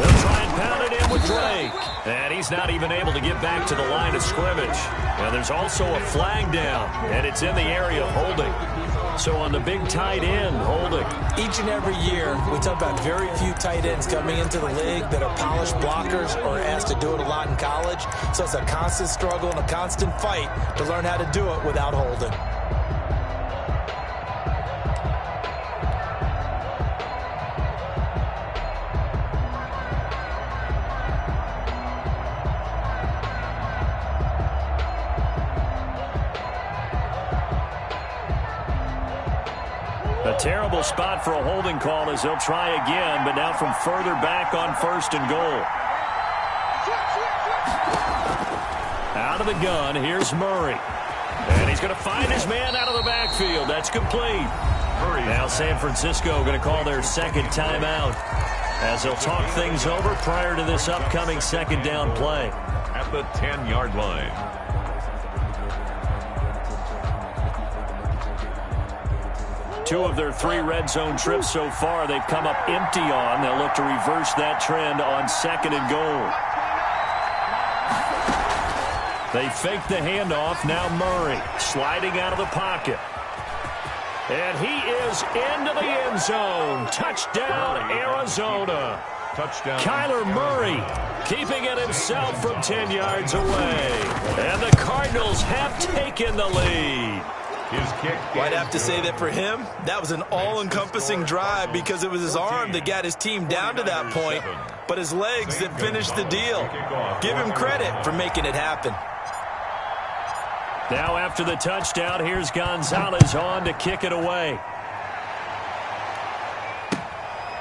They'll try and pound it in with Drake. And he's not even able to get back to the line of scrimmage. Now there's also a flag down, and it's in the area of holding. So on the big tight end, holding. Each and every year, we talk about very few tight ends coming into the league that are polished blockers or asked to do it a lot in college. So it's a constant struggle and a constant fight to learn how to do it without holding. A terrible spot for a holding call as they'll try again, but now from further back on 1st and goal. Out of the gun, here's Murray. And he's going to find his man out of the backfield. That's complete. Now San Francisco going to call their 2nd timeout as they'll talk things over prior to this upcoming 2nd down play. At the 10-yard line. 2 of their 3 red zone trips so far they've come up empty on. They'll look to reverse that trend on 2nd and goal. They fake the handoff. Now Murray sliding out of the pocket. And he is into the end zone. Touchdown, Arizona. Touchdown. Kyler Murray keeping it himself from 10 yards away. And the Cardinals have taken the lead. His kick. I'd have to say that for him, that was an all-encompassing drive because it was his arm that got his team down to that point, but his legs that finished the deal. Give him credit for making it happen. Now after the touchdown, here's Gonzalez on to kick it away.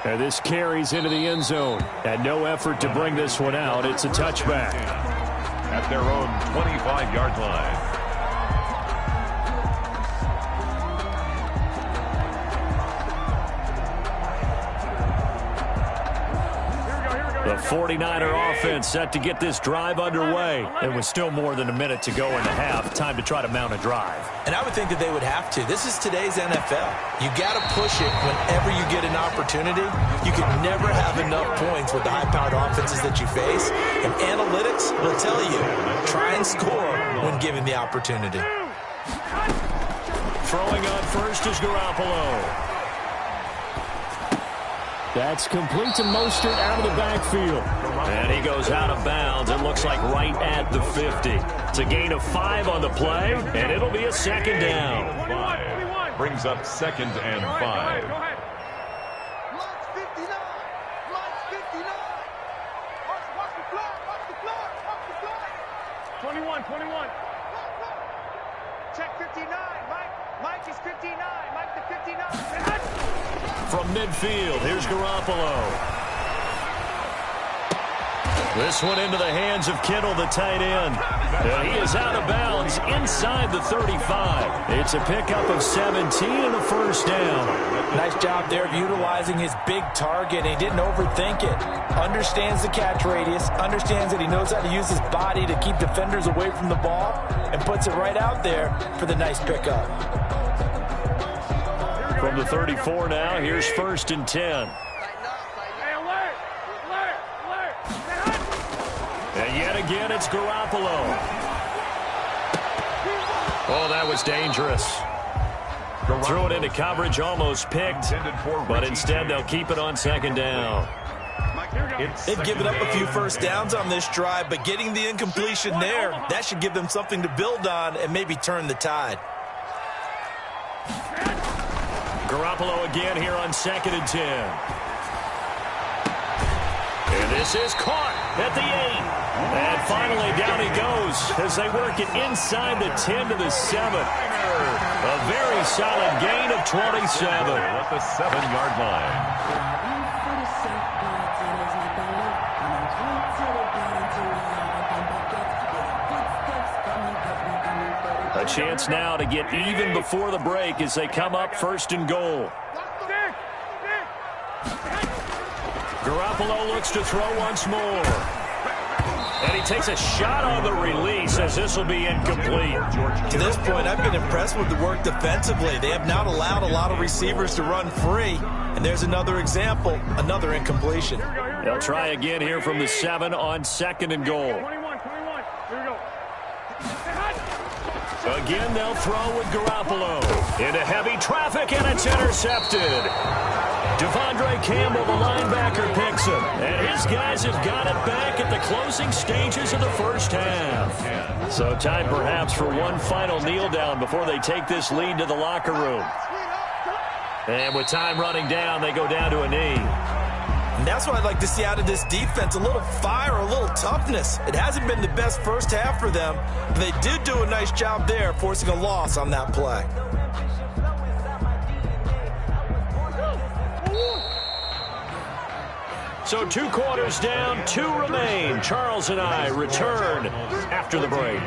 And this carries into the end zone. And no effort to bring this one out. It's a touchback. At their own 25-yard line. The 49er offense set to get this drive underway. It was still more than a minute to go in the half. Time to try to mount a drive. And I would think that they would have to. This is today's NFL. You got to push it whenever you get an opportunity. You can never have enough points with the high-powered offenses that you face. And analytics will tell you, try and score when given the opportunity. Throwing on first is Garoppolo. That's complete to Mostert out of the backfield. And he goes out of bounds. It looks like right at the 50. It's a gain of 5 on the play, and it'll be a second down. 5 brings up 2nd and 5. Go ahead. Lights 59. Lights 59. Watch the floor. Watch the floor. Watch the floor. 21. Check 59. Mike is 59. Mike the 59. From midfield, here's Garoppolo. This one into the hands of Kittle, the tight end. And he is out of bounds inside the 35. It's a pickup of 17 and a first down. Nice job there of utilizing his big target. He didn't overthink it. Understands the catch radius. Understands that he knows how to use his body to keep defenders away from the ball. And puts it right out there for the nice pickup. From the 34 now, here's 1st and 10. And yet again, it's Garoppolo. Oh, that was dangerous. Threw it into coverage, almost picked. But instead, they'll keep it on 2nd down. They've given up a few first downs on this drive, but getting the incompletion there, that should give them something to build on and maybe turn the tide. Garoppolo again here on 2nd and 10. And this is caught at the 8. And finally down he goes as they work it inside the 10 to the 7. A very solid gain of 27. At the 7-yard line. A chance now to get even before the break as they come up 1st and goal. Garoppolo looks to throw once more. And he takes a shot on the release as this will be incomplete. To this point, I've been impressed with the work defensively. They have not allowed a lot of receivers to run free. And there's another example, another incompletion. They'll try again here from the 7 on 2nd and goal. Again, they'll throw with Garoppolo. Into heavy traffic, and it's intercepted. Devondre Campbell, the linebacker, picks him. And his guys have got it back at the closing stages of the first half. So time perhaps for one final kneel down before they take this lead to the locker room. And with time running down, they go down to a knee. And that's what I'd like to see out of this defense, a little fire, a little toughness. It hasn't been the best first half for them, but they did do a nice job there, forcing a loss on that play. So 2 quarters down, 2 remain. Charles and I return after the break.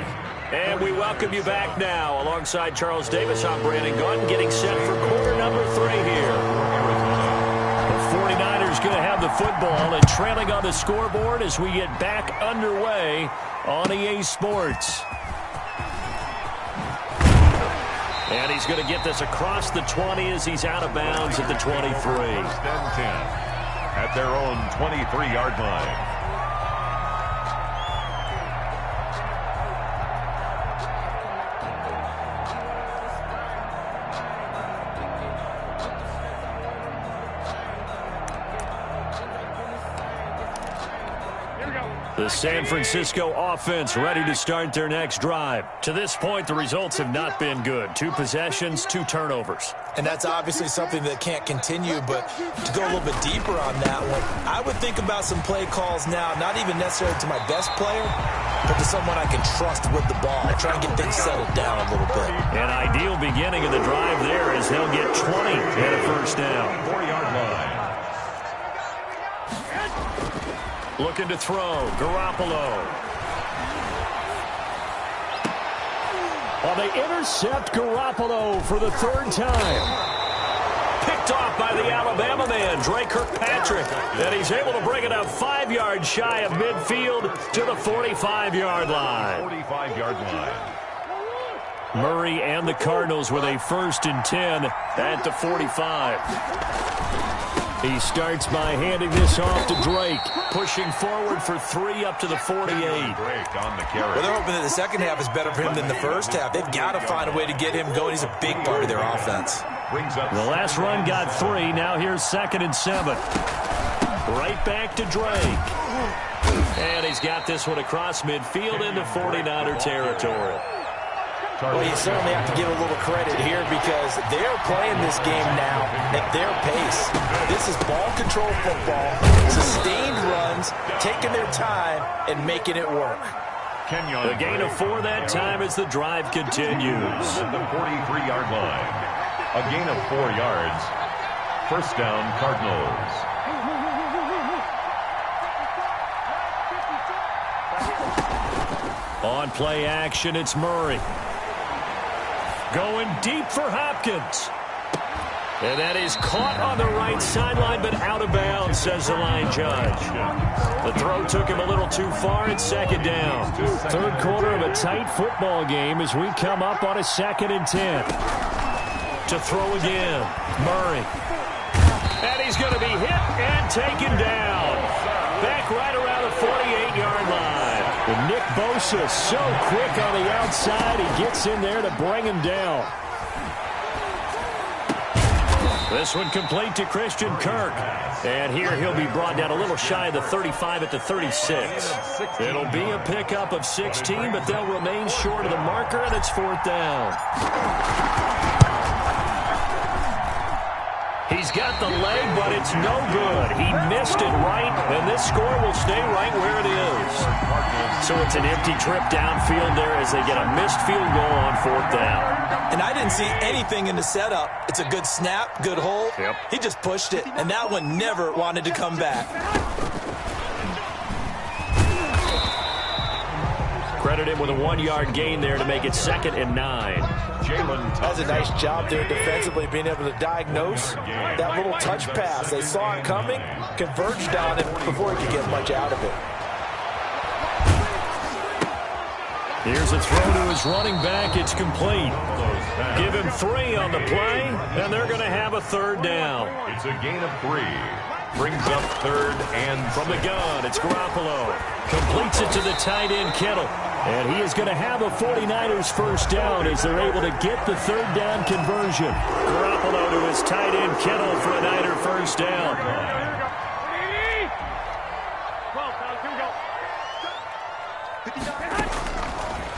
And we welcome you back now. Alongside Charles Davis, I'm Brandon Gordon, getting set for quarter number 3 here. The 49ers going to have the football and trailing on the scoreboard as we get back underway on EA Sports. And he's going to get this across the 20 as he's out of bounds at the 23. 1st and 10 at their own 23-yard line. The San Francisco offense ready to start their next drive. To this point, the results have not been good. 2 possessions, 2 turnovers. And that's obviously something that can't continue, but to go a little bit deeper on that one, I would think about some play calls now, not even necessarily to my best player, but to someone I can trust with the ball. Try and get things settled down a little bit. An ideal beginning of the drive there as they'll get 20 and a first down. 4-yard line. Looking to throw, Garoppolo. Well, they intercept Garoppolo for the 3rd time. Picked off by the Alabama man, Dre Kirkpatrick. And he's able to bring it up 5 yards shy of midfield to the 45-yard line. 45-yard line. Murray and the Cardinals with a 1st and 10 at the 45. He starts by handing this off to Drake, pushing forward for 3 up to the 48. Drake on the carry. Well, they're hoping that the second half is better for him than the first half. They've got to find a way to get him going. He's a big part of their offense. The last run got 3. Now here's 2nd and 7. Right back to Drake. And he's got this one across midfield into 49er territory. Well, you certainly have to give a little credit here because they're playing this game now at their pace. This is ball control football, sustained runs, taking their time, and making it work. The gain of 4 that time as the drive continues. At the 43-yard line. A gain of 4 yards. First down, Cardinals. On play action, it's Murray. Going deep for Hopkins. And that is caught on the right sideline, but out of bounds, says the line judge. The throw took him a little too far. It's 2nd down. 3rd quarter of a tight football game as we come up on a 2nd and 10. To throw again, Murray. And he's going to be hit and taken down. Back right around the 48-yard line. And Nick Bosa so quick on the outside, he gets in there to bring him down. This one complete to Christian Kirk. And here he'll be brought down a little shy of the 35 at the 36. It'll be a pickup of 16, but they'll remain short of the marker, and it's 4th down. He's got the leg, but it's no good. He missed it right, and this score will stay right where it is. So it's an empty trip downfield there as they get a missed field goal on 4th down. And I didn't see anything in the setup. It's a good snap, good hold. Yep. He just pushed it, and that one never wanted to come back. Credit him with a 1-yard gain there to make it 2nd and 9. That's a nice job there defensively, being able to diagnose that little touch pass. They saw it coming, converged on it before he could get much out of it. Here's a throw to his running back. It's complete. Give him 3 on the play, and they're going to have a 3rd down. It's a gain of 3. Brings up 3rd and from the gun, it's Garoppolo. Completes it to the tight end, Kittle. And he is going to have a 49ers first down as they're able to get the 3rd down conversion. Garoppolo to his tight end, Kittle, for a Niner first down.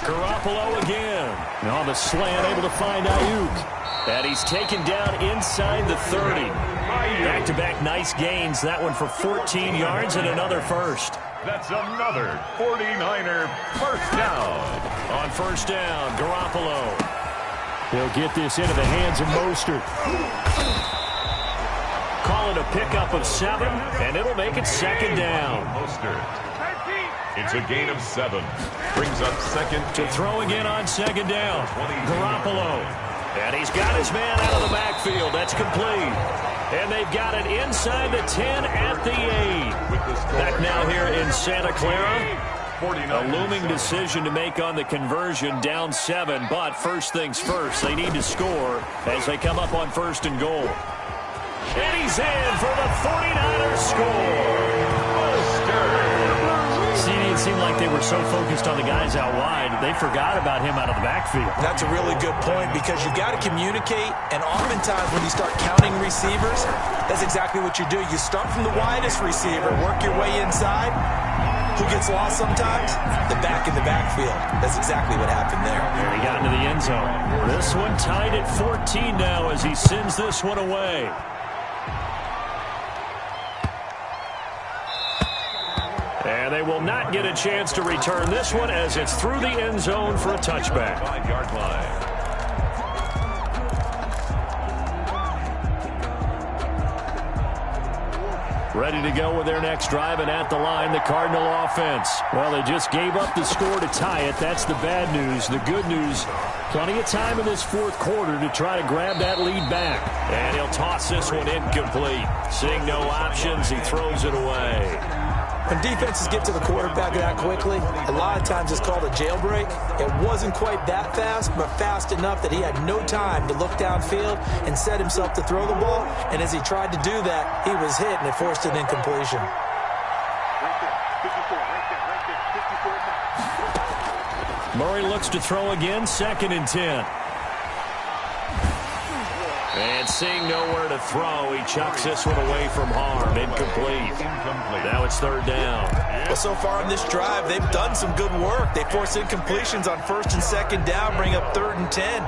Garoppolo again. And on the slant, able to find Ayuk. And he's taken down inside the 30. Back-to-back nice gains. That one for 14 yards and another first. That's another 49er first down. On first down, Garoppolo. He'll get this into the hands of Mostert. Call it a pickup of 7, and it'll make it 2nd down. Mostert. It's a gain of 7. Brings up 2nd. To throw again on 2nd down. Garoppolo. And he's got his man out of the backfield. That's complete. And they've got it inside the 10 at the 8. Back now here in Santa Clara. A looming decision to make on the conversion, down 7. But first things first, they need to score as they come up on 1st and goal. And he's in for the 49ers score. It seemed like they were so focused on the guys out wide, they forgot about him out of the backfield. That's a really good point because you've got to communicate, and oftentimes when you start counting receivers, that's exactly what you do. You start from the widest receiver, work your way inside, who gets lost sometimes? The back in the backfield. That's exactly what happened there. And he got into the end zone. This one tied at 14 now as he sends this one away. And they will not get a chance to return this one as it's through the end zone for a touchback. 5-yard line. Ready to go with their next drive, and at the line, the Cardinal offense. Well, they just gave up the score to tie it. That's the bad news. The good news, plenty of time in this fourth quarter to try to grab that lead back. And he'll toss this one incomplete. Seeing no options, he throws it away. When defenses get to the quarterback that quickly, a lot of times it's called a jailbreak. It wasn't quite that fast, but fast enough that he had no time to look downfield and set himself to throw the ball. And as he tried to do that, he was hit, and it forced an incompletion. Murray looks to throw again, 2nd and 10. And seeing nowhere to throw, he chucks this one away from harm. Incomplete. Now it's 3rd down. Well, so far in this drive, they've done some good work. They force incompletions on 1st and 2nd down, bring up 3rd and 10.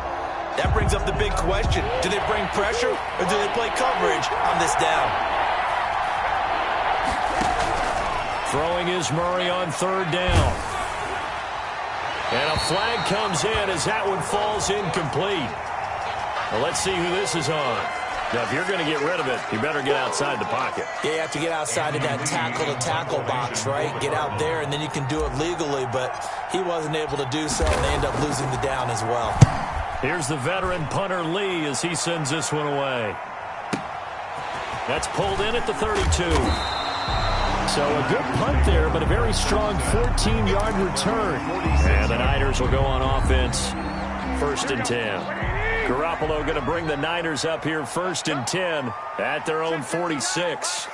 That brings up the big question. Do they bring pressure or do they play coverage on this down? Throwing is Murray on 3rd down. And a flag comes in as that one falls incomplete. Well, let's see who this is on. Now, if you're going to get rid of it, you better get outside the pocket. Yeah, you have to get outside of that tackle-to-tackle box, right? Get out there, and then you can do it legally, but he wasn't able to do so, and they end up losing the down as well. Here's the veteran punter Lee as he sends this one away. That's pulled in at the 32. So a good punt there, but a very strong 14-yard return. And the Niners will go on offense, 1st and 10. Garoppolo going to bring the Niners up here 1st and 10 at their own 46.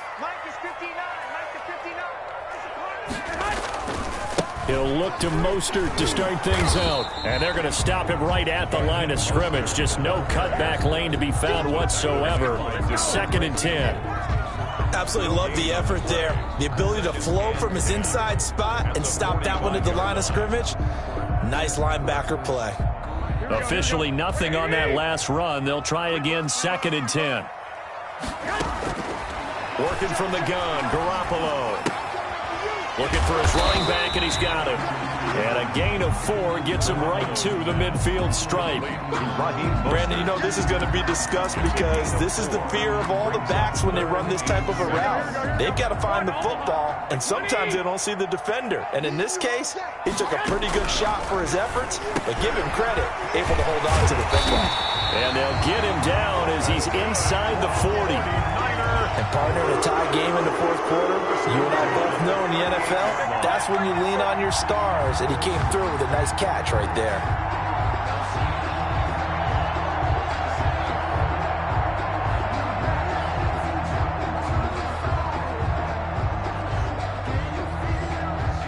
He'll look to Mostert to start things out. And they're going to stop him right at the line of scrimmage. Just no cutback lane to be found whatsoever. 2nd and 10. Absolutely love the effort there. The ability to flow from his inside spot and stop that one at the line of scrimmage. Nice linebacker play. Officially nothing on that last run. They'll try again, 2nd and 10. Working from the gun, Garoppolo. Looking for his running back, and he's got him. And a gain of 4 gets him right to the midfield stripe. Brandon, you know this is going to be discussed because this is the fear of all the backs when they run this type of a route. They've got to find the football, and sometimes they don't see the defender. And in this case, he took a pretty good shot for his efforts, but give him credit, able to hold on to the football. And they'll get him down as he's inside the 40. And partner, in a tie game in the fourth quarter, you and I both know in the NFL, that's when you lean on your stars, and he came through with a nice catch right there.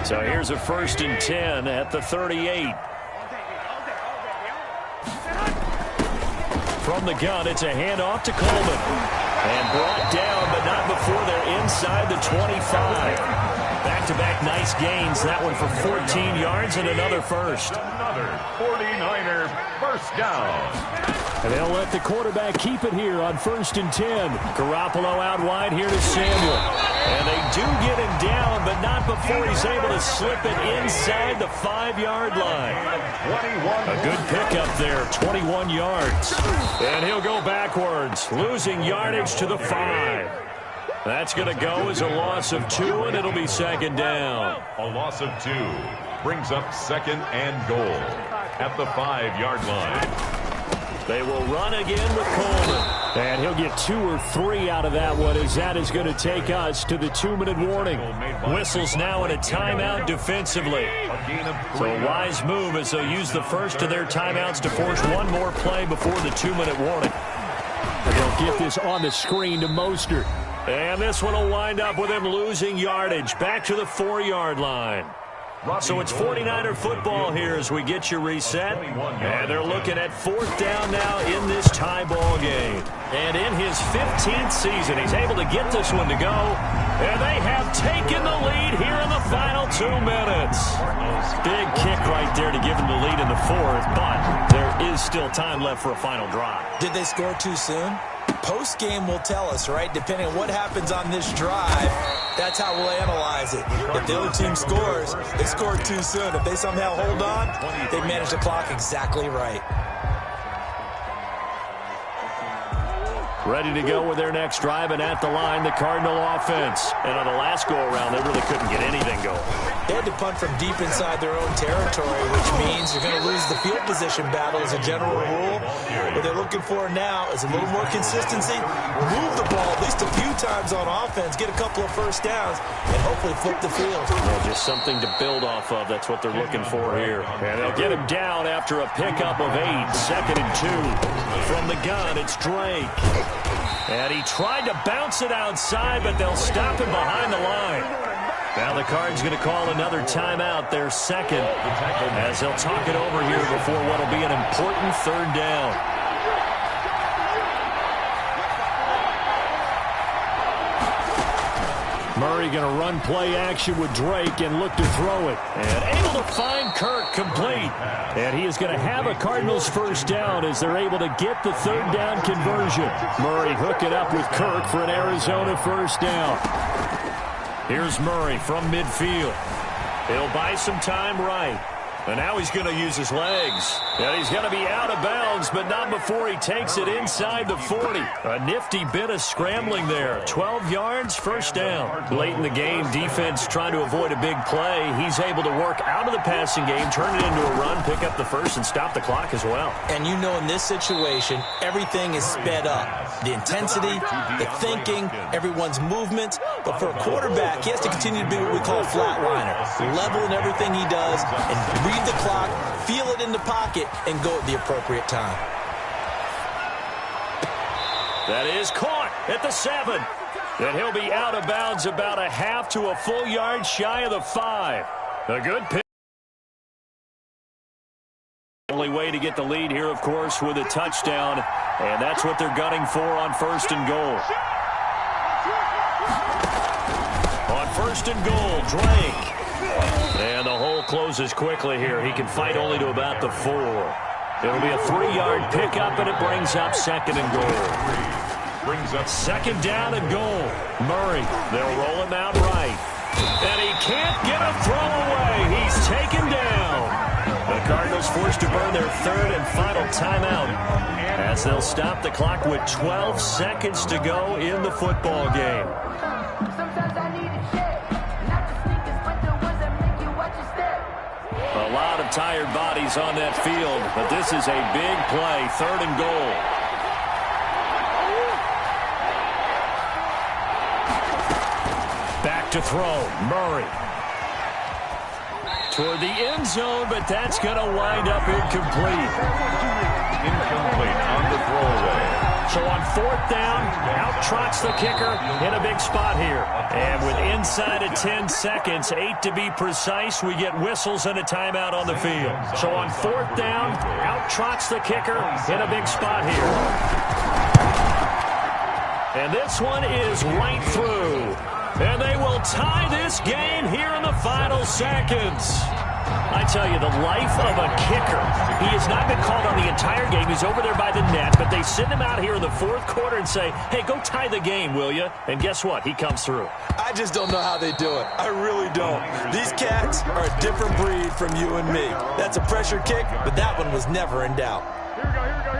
So here's a 1st and 10 at the 38. From the gun, it's a handoff to Coleman. And brought down, but not before they're inside the 25. Back-to-back nice gains. That one for 14 yards and another first. Another 49er first down. And they'll let the quarterback keep it here on 1st and 10. Garoppolo out wide here to Samuel. And they do get him down, but not before he's able to slip it inside the 5-yard line. A good pickup there, 21 yards. And he'll go backwards, losing yardage to the 5. That's going to go as a loss of 2, and it'll be 2nd down. A loss of 2 brings up 2nd and goal at the 5-yard line. They will run again with Coleman. And he'll get 2 or 3 out of that one, as that is going to take us to the 2-minute warning. Whistles now in a timeout defensively. So a wise move as they'll use the first of their timeouts to force one more play before the 2-minute warning. And they'll get this on the screen to Mostert. And this one will wind up with him losing yardage back to the 4-yard line. So it's 49er football here as we get you reset. And they're looking at 4th down now in this tie ball game. And in his 15th season. He's able to get this one to go. And they have taken the lead here in the final 2 minutes. Big kick right there to give them the lead in the fourth, but there is still time left for a final drive. Did they score too soon? Post-game will tell us, right? Depending on what happens on this drive, that's how we'll analyze it. If the other team scores, they scored too soon. If they somehow hold on, they manage the clock exactly right. Ready to go with their next drive, and at the line, the Cardinal offense. And on the last go-around, they really couldn't get anything going. They had to punt from deep inside their own territory, which means you're going to lose the field position battle as a general rule. What they're looking for now is a little more consistency, move the ball at least a few times on offense, get a couple of first downs, and hopefully flip the field. Yeah, just something to build off of. That's what they're looking for here. And they'll get him down after a pickup of 8. 2nd and 2. From the gun, it's Drake. And he tried to bounce it outside, but they'll stop him behind the line. Now the Cards going to call another timeout, their second, as they'll talk it over here before what will be an important 3rd down. Murray going to run play action with Drake and look to throw it. And able to find Kirk complete. And he is going to have a Cardinals first down as they're able to get the 3rd down conversion. Murray hooking up with Kirk for an Arizona first down. Here's Murray from midfield. He'll buy some time right. And now he's going to use his legs. And he's going to be out of bounds, but not before he takes it inside the 40. A nifty bit of scrambling there. 12 yards, first down. Late in the game, defense trying to avoid a big play. He's able to work out of the passing game, turn it into a run, pick up the first, and stop the clock as well. And you know in this situation, everything is sped up. The intensity, the thinking, everyone's movement. But for a quarterback, he has to continue to be what we call a flatliner. Level in everything he does and read the clock, feel it in the pocket, and go at the appropriate time. That is caught at the 7. And he'll be out of bounds about a half to a full yard shy of the 5. A good pick. Only way to get the lead here, of course, with a touchdown. And that's what they're gunning for on 1st and goal. On 1st and goal, Drake. And the hole closes quickly here. He can fight only to about the 4. It'll be a 3-yard pickup, and it brings up 2nd and goal. Brings up 2nd down and goal. Murray, they'll roll him out right. And he can't get a throw away. He's taken down. The Cardinals forced to burn their 3rd and final timeout as they'll stop the clock with 12 seconds to go in the football game. A lot of tired bodies on that field, but this is a big play, 3rd and goal. Back to throw, Murray. Toward the end zone, but that's going to wind up incomplete. incomplete on the throwaway. So on 4th down, out trots the kicker in a big spot here. And with inside of 10 seconds, 8 to be precise, we get whistles and a timeout on the field. So on 4th down, out trots the kicker in a big spot here. And this one is right through. And they will tie this game here in the final seconds. I tell you, the life of a kicker. He has not been called on the entire game. He's over there by the net, but they send him out here in the 4th quarter and say, hey, go tie the game, will you? And guess what? He comes through. I just don't know how they do it. I really don't. These cats are a different breed from you and me. That's a pressure kick, but that one was never in doubt.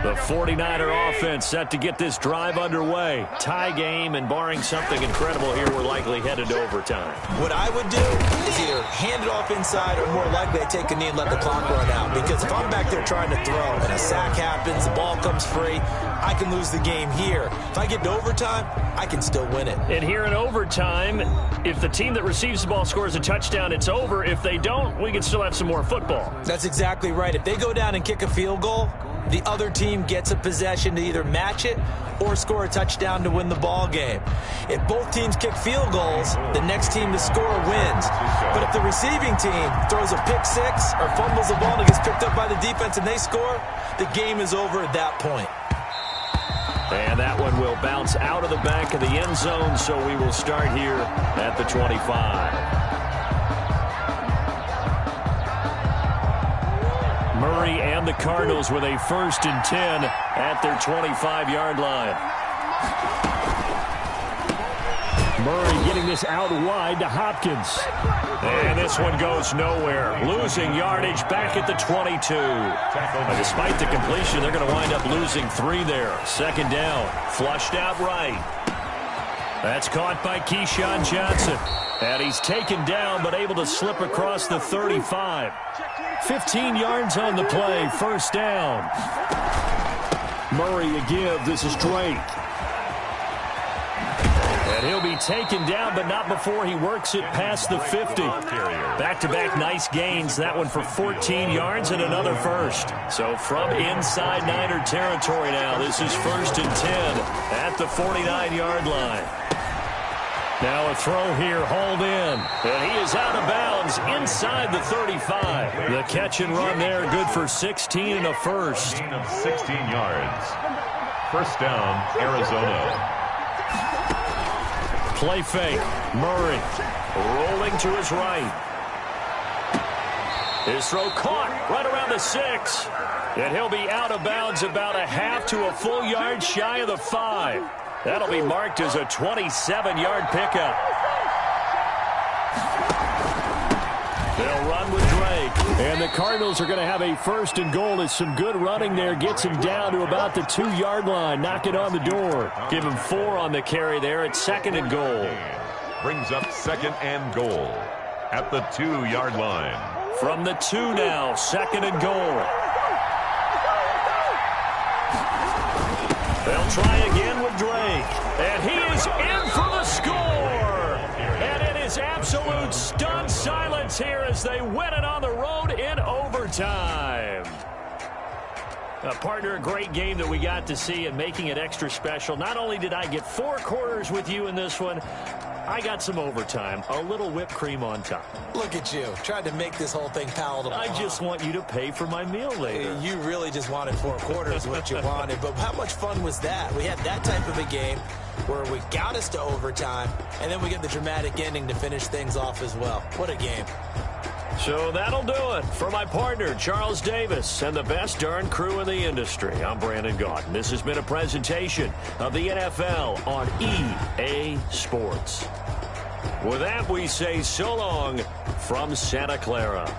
The 49er offense set to get this drive underway. Tie game, and barring something incredible here, we're likely headed to overtime. What I would do is either hand it off inside or more likely I take a knee and let the clock run out. Because if I'm back there trying to throw and a sack happens, the ball comes free, I can lose the game here. If I get to overtime, I can still win it. And here in overtime, if the team that receives the ball scores a touchdown, it's over. If they don't, we can still have some more football. That's exactly right. If they go down and kick a field goal, the other team gets a possession to either match it or score a touchdown to win the ball game. If both teams kick field goals, the next team to score wins. But if the receiving team throws a pick six or fumbles the ball and it gets picked up by the defense and they score, the game is over at that point. And that one will bounce out of the back of the end zone, so we will start here at the 25. Murray and the Cardinals with a 1st and 10 at their 25-yard line. Murray getting this out wide to Hopkins. And this one goes nowhere. Losing yardage back at the 22. Despite the completion, they're going to wind up losing 3 there. 2nd down. Flushed out right. That's caught by Keyshawn Johnson. And he's taken down but able to slip across the 35. 15 yards on the play. 1st down. Murray a give. This is Drake. And he'll be taken down, but not before he works it past the 50. Back-to-back nice gains. That one for 14 yards and another 1st. So from inside Niner territory now, this is 1st and 10 at the 49-yard line. Now a throw here, hauled in. And he is out of bounds inside the 35. The catch and run there, good for 16 and a 1st. Gain of 16 yards. 1st down, Arizona. Play fake. Murray rolling to his right. His throw caught right around the 6. And he'll be out of bounds about a half to a full yard shy of the 5. That'll be marked as a 27-yard pickup. They'll run with Drake. And the Cardinals are going to have a 1st and goal as some good running there gets him down to about the 2-yard line. Knock it on the door. Give him 4 on the carry there at 2nd and goal. Brings up 2nd and goal at the 2-yard line. From the 2 now, 2nd and goal. They'll try again with Drake. And he is in for the score. And it is absolute stunned silence here as they win it on the road in overtime. Partner, a great game that we got to see and making it extra special. Not only did I get 4 quarters with you in this one, I got some overtime. A little whipped cream on top. Look at you. Tried to make this whole thing palatable. I just want you to pay for my meal later. You really just wanted 4 quarters what you wanted. But how much fun was that? We had that type of a game where we got us to overtime, and then we get the dramatic ending to finish things off as well. What a game. So that'll do it for my partner, Charles Davis, and the best darn crew in the industry. I'm Brandon Gaudin. This has been a presentation of the NFL on EA Sports. With that, we say so long from Santa Clara.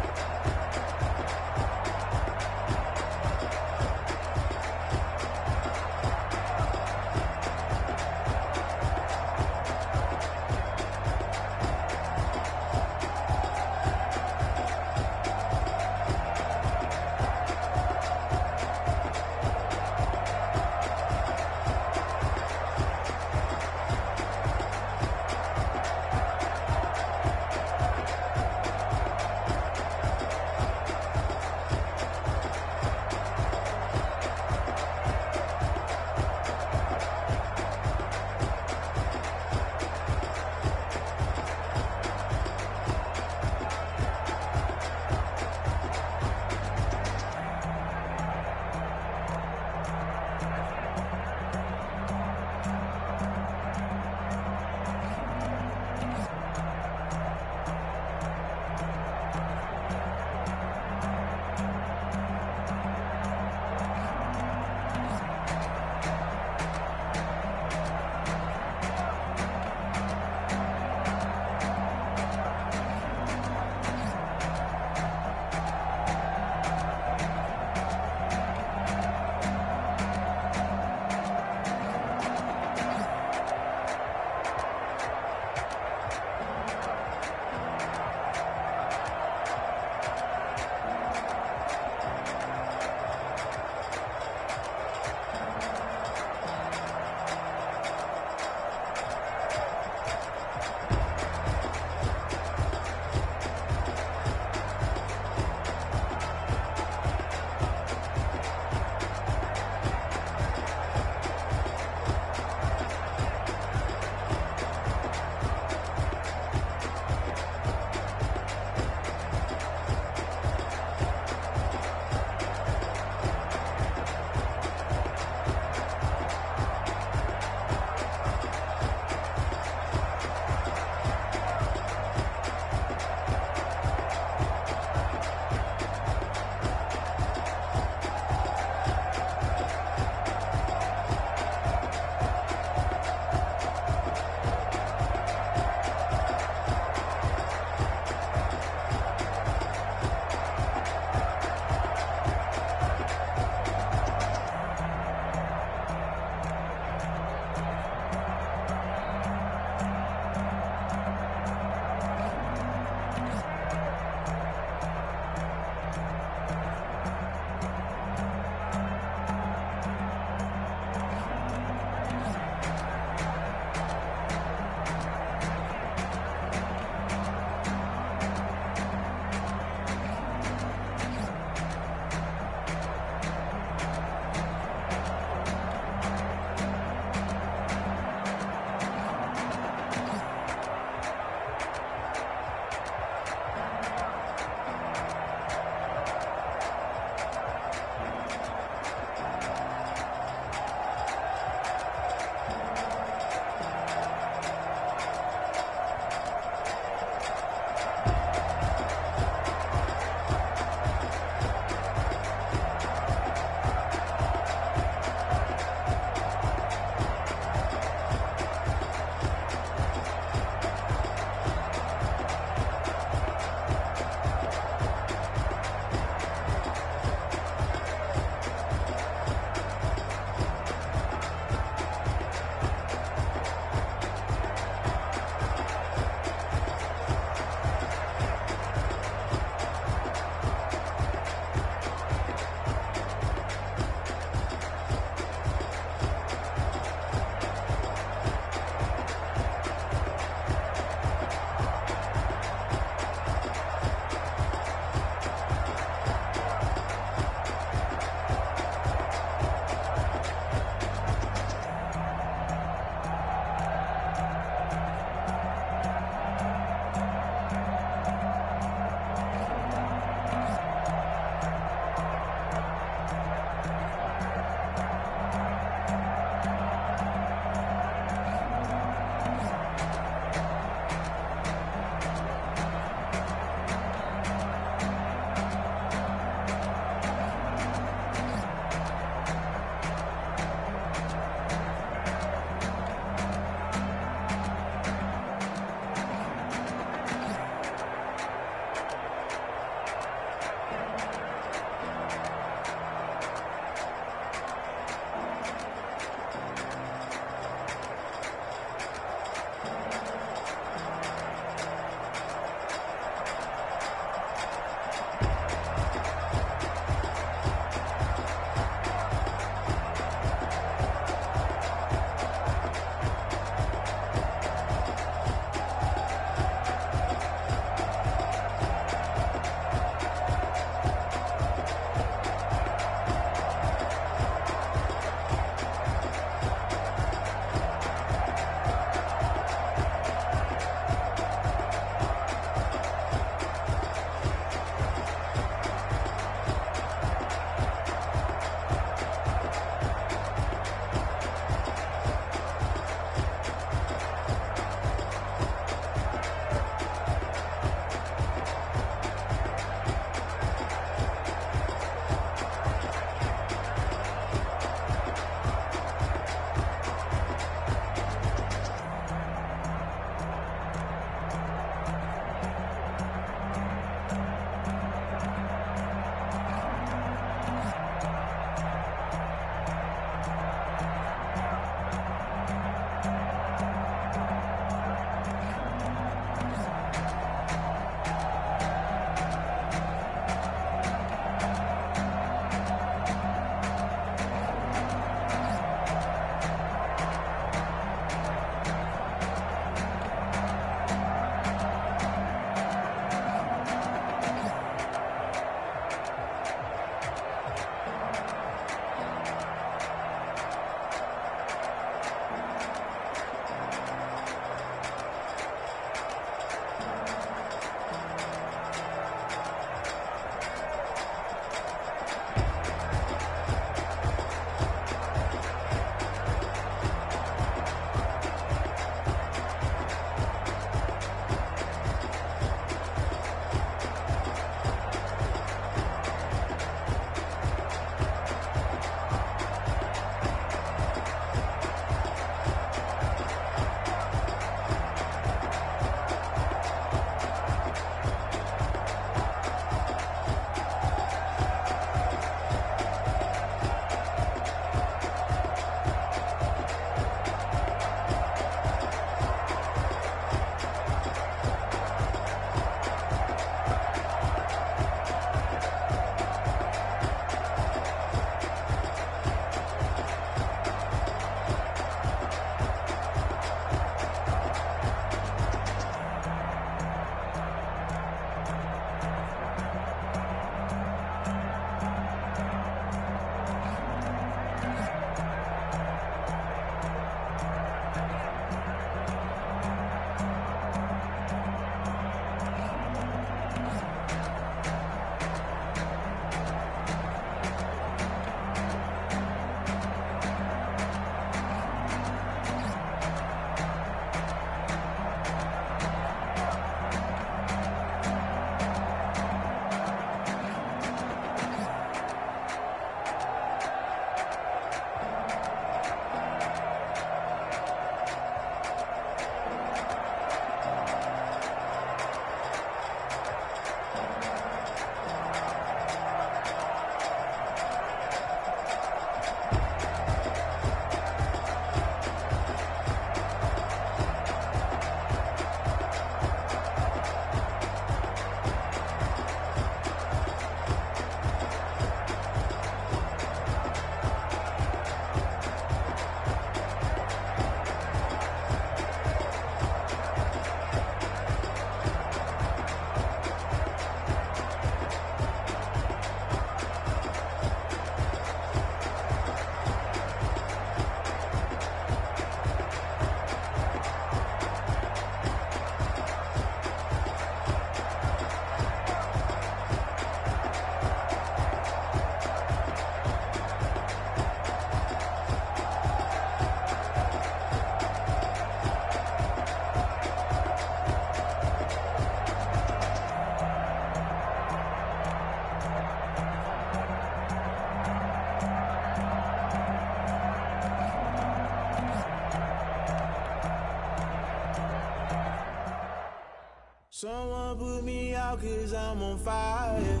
out 'cause I'm on fire.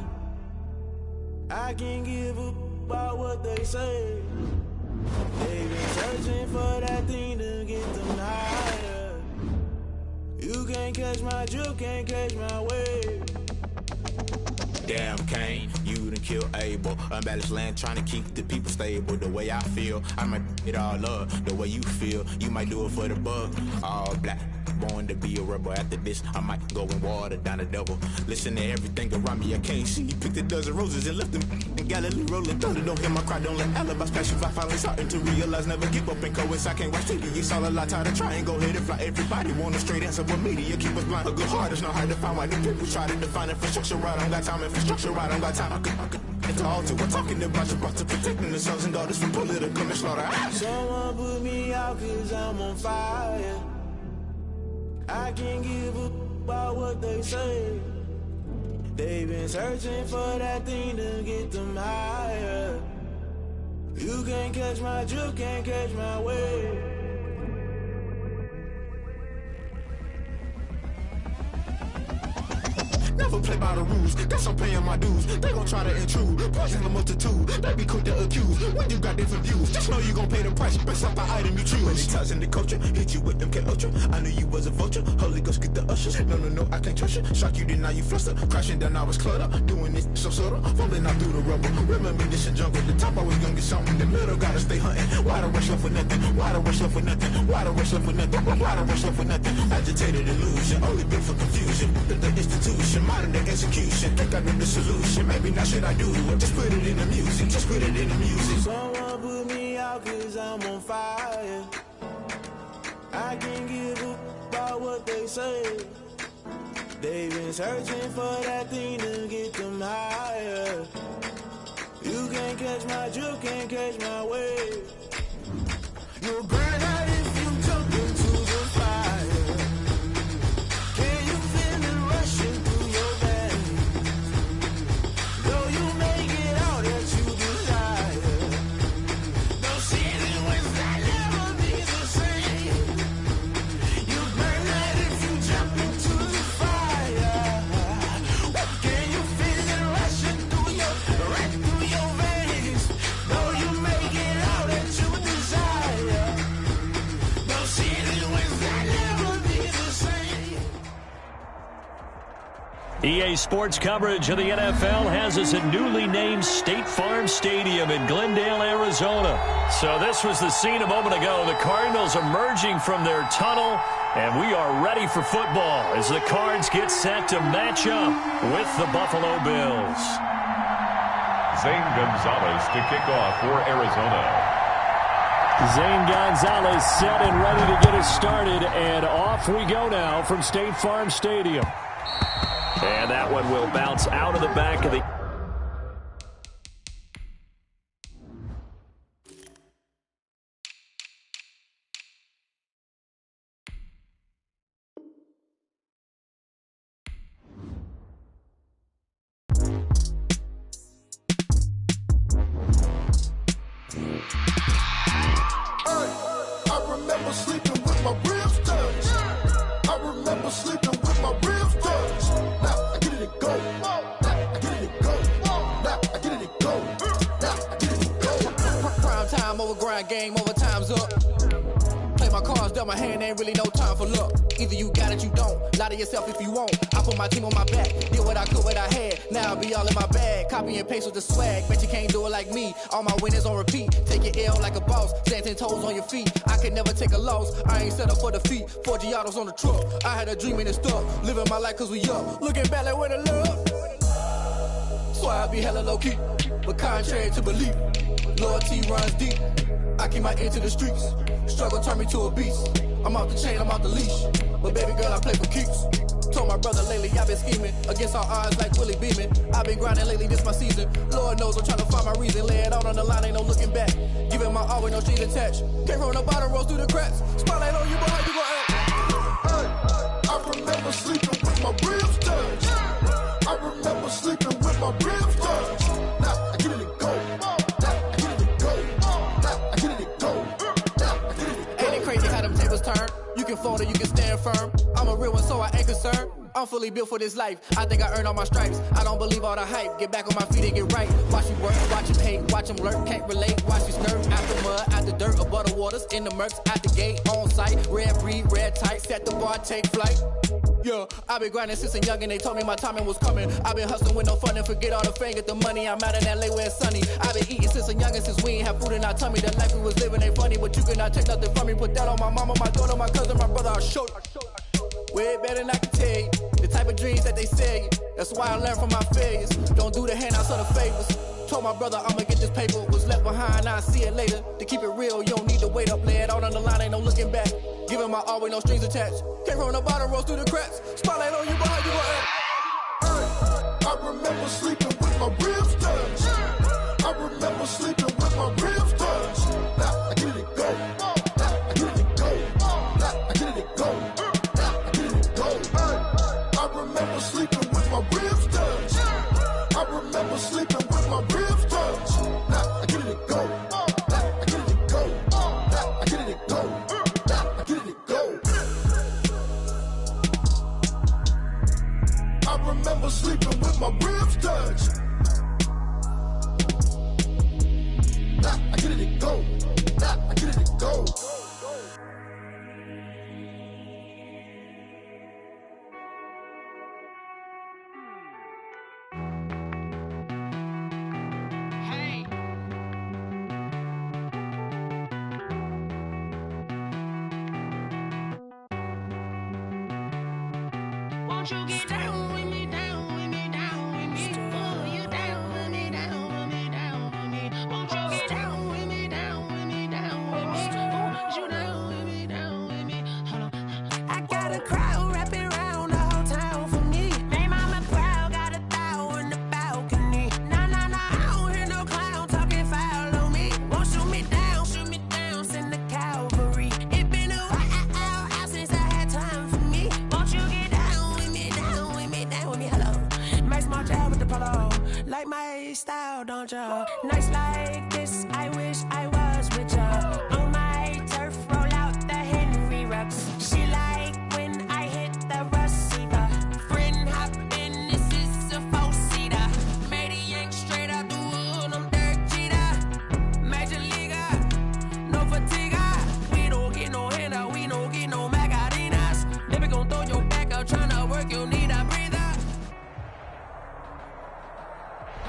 I can't give up about what they say. They've been searching for that thing to get them higher. You can't catch my drift, can't catch my wave. Damn, Kane, you done killed Abel. Unbalanced land, trying to keep the people stable. The way I feel, I might it all up. The way you feel, you might do it for the bug. All black, born to be a rebel. After this, I might go and water down the devil. Listen to everything around me, I can't see. Picked a dozen roses and left them in Galilee rolling thunder. Don't hear my cry, don't let alibis pass you. I finally starting to realize, never give up and coincide. I can't watch TV, it's all a lot. Time to try and go ahead and fly. Everybody want a straight answer, but media keep us blind. A good heart is not hard to find. Why the people try to define infrastructure right? I don't got time. Infrastructure right, I don't got time. I could it's all to we're talking about you, about to protecting the sons and daughters from political and slaughter. Someone put me out 'cause I'm on fire. I can't give up about what they say. They've been searching for that thing to get them higher. You can't catch my drift, can't catch my wave. Never play by the rules, guess I'm paying my dues. They gon' try to intrude, poison the multitude. They be quick to accuse, when you got different views. Just know you gon' pay the price, based off the item you choose. Many times in the culture, hit you with MK Ultra. I knew you was a vulture, Holy Ghost get the ushers. No, I can't trust you. Shock you, then now you fluster. Crashing down, I was cluttered. Doing this so subtle, falling out through the rubble. Remember this a jungle, the top always gonna get something. The middle gotta stay hunting. Why the rush left for nothing? Why the rush left for nothing? Why the rush left for nothing? Why the rush left for nothing? Agitated illusion, only built for confusion. The institution, modern day execution. Think I know the solution. Maybe not should I do it? Just put it in the music. Just put it in the music. Someone put me out 'cause I'm on fire. I can't give up about what they say. They've been searching for that thing to get them higher. You can't catch my drift, can't catch my wave. You'll burn out if you jump into the fire. Can you feel it rushing through your veins? Though you make it out that you desire. Those feelings will never be the same. You burn out if you jump into the fire. Can you feel it rushing through your veins? Though you make it out that you desire. Those feelings will never be the same. EA Sports coverage of the NFL has us at newly named State Farm Stadium in Glendale, Arizona. So this was the scene a moment ago. The Cardinals emerging from their tunnel, and we are ready for football as the Cards get set to match up with the Buffalo Bills. Zane Gonzalez to kick off for Arizona. Zane Gonzalez set and ready to get us started, and off we go now from State Farm Stadium. And that one will bounce out of the back of the... I remember sleeping with my ribs touched. I remember sleeping with my ribs touched. Now I get it and go. Now I get it and go. Now I get it and go. Now I get it and go. Prime time over grind game, over time's up. Play my cards, dealt my hand, ain't really no time for luck. Either you got it, you don't. Lie to yourself if you won't. I put my team on my back, did what I could, what I had. Now I be all in my bag, copy and paste with the swag. Bet you can't do it like me. All my winners on repeat. Take your L like a boss, stand 10 toes on your feet. I can never take a loss. I ain't set up for defeat. 4 Giottos on the truck. I had a dream and it stuck. Living my life 'cause we up. Looking back like where the love. So I be hella low key, but contrary to belief, loyalty runs deep. I keep my ear to the streets. Struggle turned me to a beast. I'm off the chain, I'm off the leash. But baby girl, I play for keeps. Told my brother lately, I've been scheming against all odds like Willie Beeman. I've been grinding lately, this my season. Lord knows I'm trying to find my reason. Lay it out on the line, ain't no looking back. Giving my all with no strings attached. Came from the bottom, rose through the cracks. Spotlight on you, but how you gon' act? Hey, I remember sleeping with my ribs touched. I remember sleeping with my ribs touched. Now I get it and go. Now I get it and go. Now I get it and go. Now I get it and go. Ain't it crazy how them tables turn? You can fold or you can stand firm. I'm a real one, so I ain't concerned. I'm fully built for this life. I think I earned all my stripes. I don't believe all the hype. Get back on my feet and get right. Watch you work, watch him hate, watch him lurk. Can't relate, watch you skirt. Out the mud, out the dirt, above the waters, in the murks, out the gate, on site. Red breed, red tight, set the bar, take flight. Yeah, I been grinding since a young and they told me my timing was coming. I been hustling with no fun and forget all the fame, get the money. I'm out in LA where it's sunny. I been eating since a young and since we ain't have food in our tummy. The life we was living ain't funny, but you cannot take nothing from me. Put that on my mama, my daughter, my cousin, my brother, I'll show you. Way better than I can tell you. The type of dreams that they sell you. That's why I learned from my failures. Don't do the handouts or the favors. Told my brother I'ma get this paper. Was left behind, I'll see it later. To keep it real, you don't need to wait up. Lay it out on the line, ain't no looking back. Giving my all with no strings attached. Came from the bottom, rose through the cracks. Spotlight on you, but how you gon' act? I remember sleeping with my ribs touched. I remember sleeping with my ribs touched. Now I get it go. Now I get it go. Now I get it go. Now I get it go. I remember sleeping with my ribs touched. I remember sleeping with my ribs touched. Now I get it go. Now I get it go. Now I get it go. Now I get it go. I remember sleeping with my ribs touched. Now I get it go. Now I get it go. Won't you get down with me, down with me, down with me? Oh, you down with me, down with me, down with me. Won't you get down with me, down with me, down with me? Oh, you down with me, down with me? Hold on. I got a crowd wrapping around the whole town for me. Name I'm a crowd, got a thou in the balcony. Nah, I don't hear no clown talking foul on me. Won't shoot me down, send the cavalry. It been a while since I had time for me. Won't you get down with me, down with me, down with me? Hello. Max my job with the polo. Like my style, don't you? Nights like this, I wish I was with you. On my turf, roll out the Henry Rux. She like when I hit the receiver. Friend hop in, this is a four-seater. Made a yank straight out the wood, I'm Derek Jeter. Major leaguer, no fatigue. We don't get no handout, we don't get no Macarinas. Never gon' throw your back out, tryna work, you need a breather.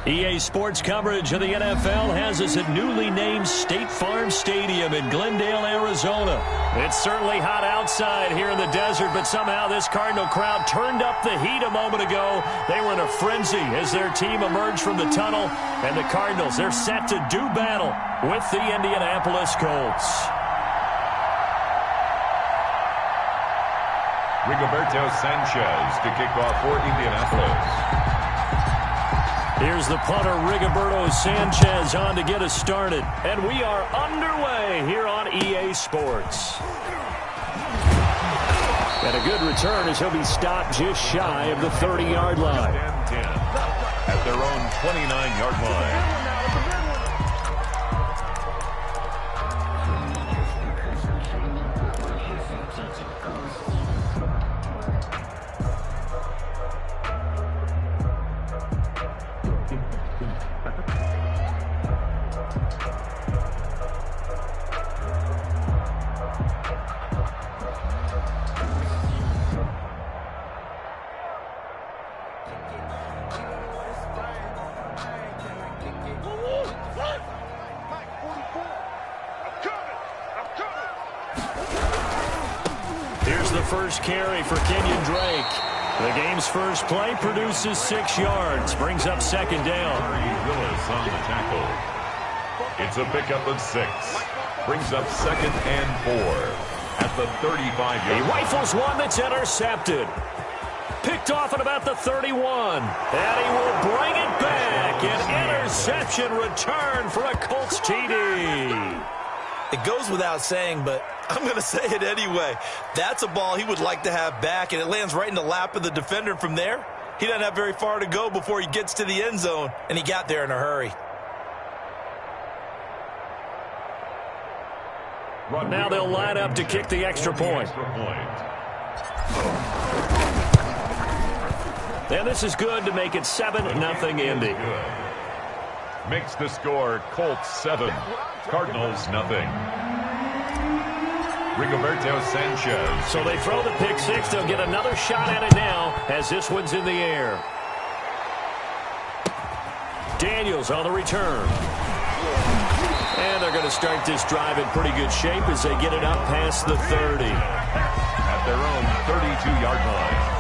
EA Sports coverage of the NFL has us at newly named State Farm Stadium in Glendale, Arizona. It's certainly hot outside here in the desert, but somehow this Cardinal crowd turned up the heat a moment ago. They were in a frenzy as their team emerged from the tunnel, and the Cardinals, they're set to do battle with the Indianapolis Colts. Rigoberto Sanchez to kick off for Indianapolis. Here's the punter, Rigoberto Sanchez, on to get us started. And we are underway here on EA Sports. And a good return as he'll be stopped just shy of the 30-yard line. At their own 29-yard line. First carry for Kenyon Drake. The game's first play produces 6 yards, brings up second down. Willis on the tackle. It's a pickup of 6. Brings up second and 4 at the 35-yard line. He rifles one that's intercepted. Picked off at about the 31. And he will bring it back. An interception return for a Colts TD. It goes without saying, but I'm going to say it anyway. That's a ball he would like to have back, and it lands right in the lap of the defender. From there, he doesn't have very far to go before he gets to the end zone, and he got there in a hurry. Now they'll line up to kick the extra point. And this is good to make it 7-0 Indy. Makes the score Colts 7, Cardinals nothing. Rigoberto Sanchez. So they throw the pick six. They'll get another shot at it now as this one's in the air. Daniels on the return. And they're going to start this drive in pretty good shape as they get it up past the 30. At their own 32-yard line.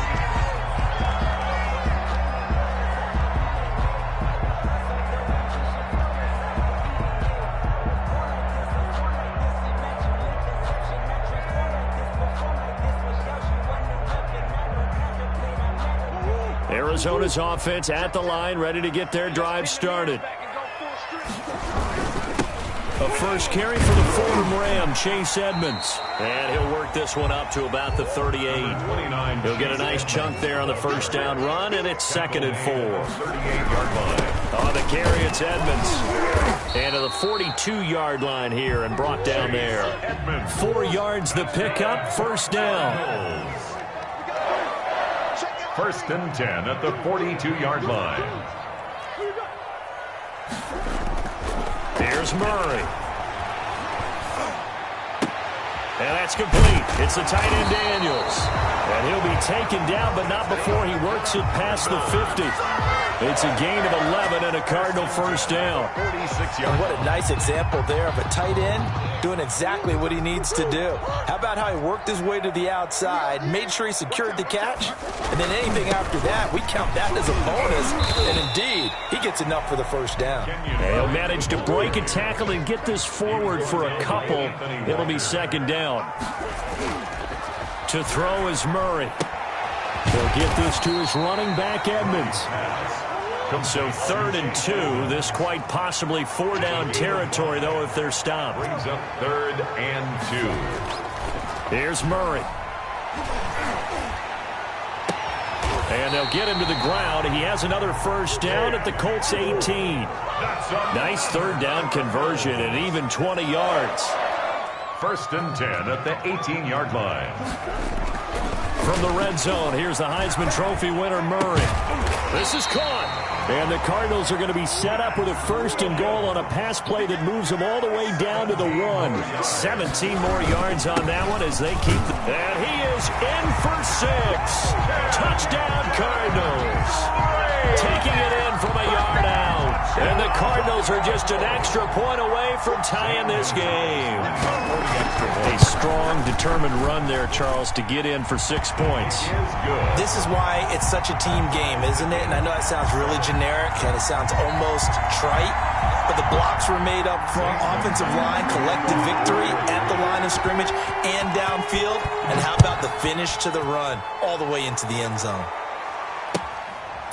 Arizona's offense at the line, ready to get their drive started. A first carry for the Fordham Ram, Chase Edmonds. And he'll work this one up to about the 38. He'll get a nice chunk there on the first down run, and it's 2nd and 4. 38-yard line. On the carry, it's Edmonds. And to the 42-yard line here and brought down there. 4 yards the pickup, first down. 1st and 10 at the 42-yard line. Here's Murray. And that's complete. It's the tight end Daniels. And he'll be taken down, but not before he works it past the 50. It's a gain of 11 and a Cardinal first down. 46 yards. And what a nice example there of a tight end doing exactly what he needs to do. How about how he worked his way to the outside, made sure he secured the catch, and then anything after that, we count that as a bonus. And indeed, he gets enough for the first down. And he'll manage to break a tackle and get this forward for a couple. It'll be 2nd down. To throw is Murray. He'll get this to his running back, Edmonds. So 3rd and 2. This quite possibly 4-down territory, though, if they're stopped. Brings up 3rd and 2. Here's Murray. And they'll get him to the ground. He has another first down at the Colts 18. Nice 3rd down conversion and even 20 yards. 1st and 10 at the 18-yard line. From the red zone, here's the Heisman Trophy winner, Murray. This is caught. And the Cardinals are going to be set up with a 1st and goal on a pass play that moves them all the way down to the 1. 17 more yards on that one as they keep the... And he is in for 6. Touchdown, Cardinals. Taking it in from a yard out. And the Cardinals are just an extra point away from tying this game. A strong, determined run there, Charles, to get in for 6 points. This is why it's such a team game, isn't it? And I know that sounds really generic and it sounds almost trite, but the blocks were made up front, offensive line, collected victory at the line of scrimmage and downfield. And how about the finish to the run all the way into the end zone?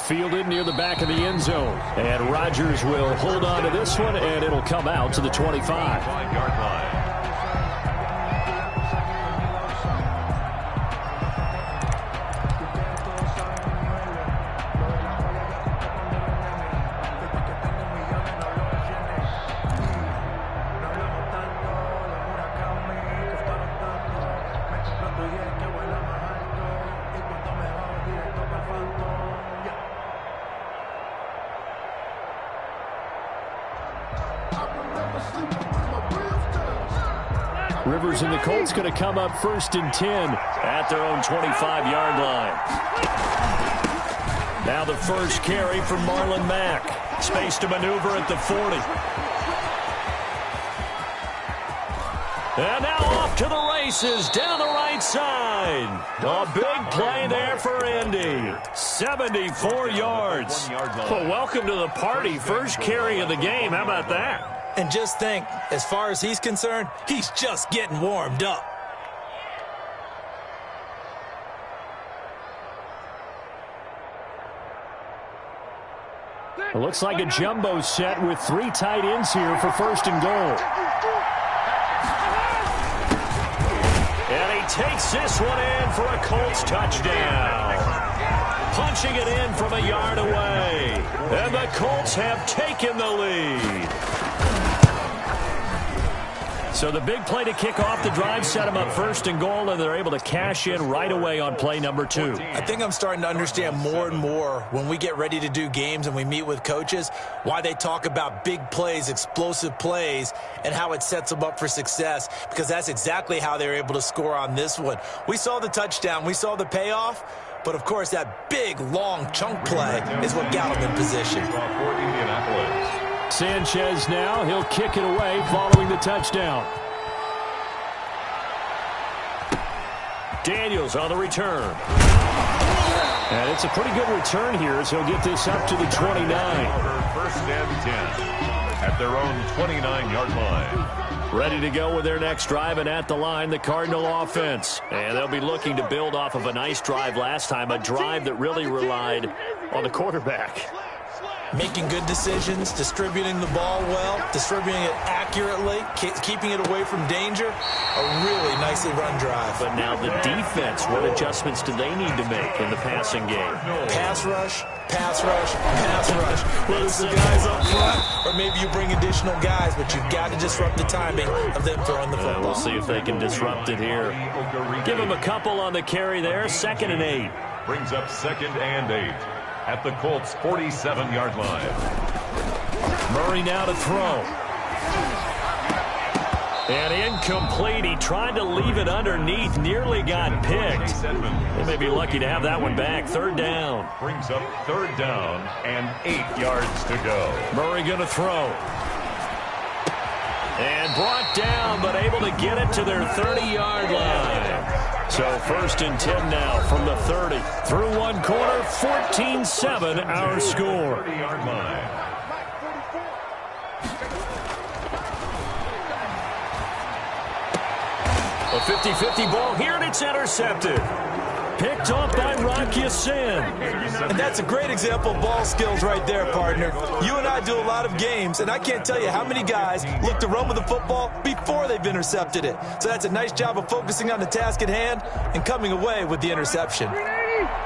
Fielded near the back of the end zone. And Rodgers will hold on to this one, and it'll come out to the 25. 5-yard line. Rivers and the Colts going to come up 1st and 10 at their own 25-yard line. Now the first carry from Marlon Mack. Space to maneuver at the 40. And now off to the races down the right side. A big play there for Indy. 74 yards. Well, welcome to the party. First carry of the game. How about that? And just think, as far as he's concerned, he's just getting warmed up. It looks like a jumbo set with 3 tight ends here for 1st and goal. And he takes this one in for a Colts touchdown. Punching it in from a yard away. And the Colts have taken the lead. So the big play to kick off the drive set them up first and goal, and they're able to cash in right away on play number 2. I think I'm starting to understand more and more when we get ready to do games and we meet with coaches why they talk about big plays, explosive plays, and how it sets them up for success, because that's exactly how they were able to score on this one. We saw the touchdown. We saw the payoff. But, of course, that big, long chunk play is what got him in position. Sanchez now. He'll kick it away following the touchdown. Daniels on the return. And it's a pretty good return here as he'll get this up to the 29. First and 10 at their own 29-yard line. Ready to go with their next drive, and at the line, the Cardinal offense. And they'll be looking to build off of a nice drive last time, a drive that really relied on the quarterback. Making good decisions, distributing the ball well, distributing it accurately, keeping it away from danger. A really nicely run drive. But now the defense, what adjustments do they need to make in the passing game? Pass rush, pass rush, pass rush. Whether it's the guys up front or maybe you bring additional guys, but you've got to disrupt the timing of them throwing the football. We'll see if they can disrupt it here. Give them a couple on the carry there, 2nd and 8. Brings up 2nd and 8. At the Colts' 47-yard line. Murray now to throw. And incomplete. He tried to leave it underneath. Nearly got picked. They may be lucky to have that one back. 3rd down. Brings up 3rd down and 8 yards to go. Murray going to throw. And brought down, but able to get it to their 30-yard line. So 1st and 10 now from the 30. Through one quarter, 14-7 our score. 30-yard line. A 50-50 ball here, and it's intercepted. Picked off by Rock Ya-Sin. And that's a great example of ball skills right there, partner. You and I do a lot of games, and I can't tell you how many guys look to run with the football before they've intercepted it. So that's a nice job of focusing on the task at hand and coming away with the interception.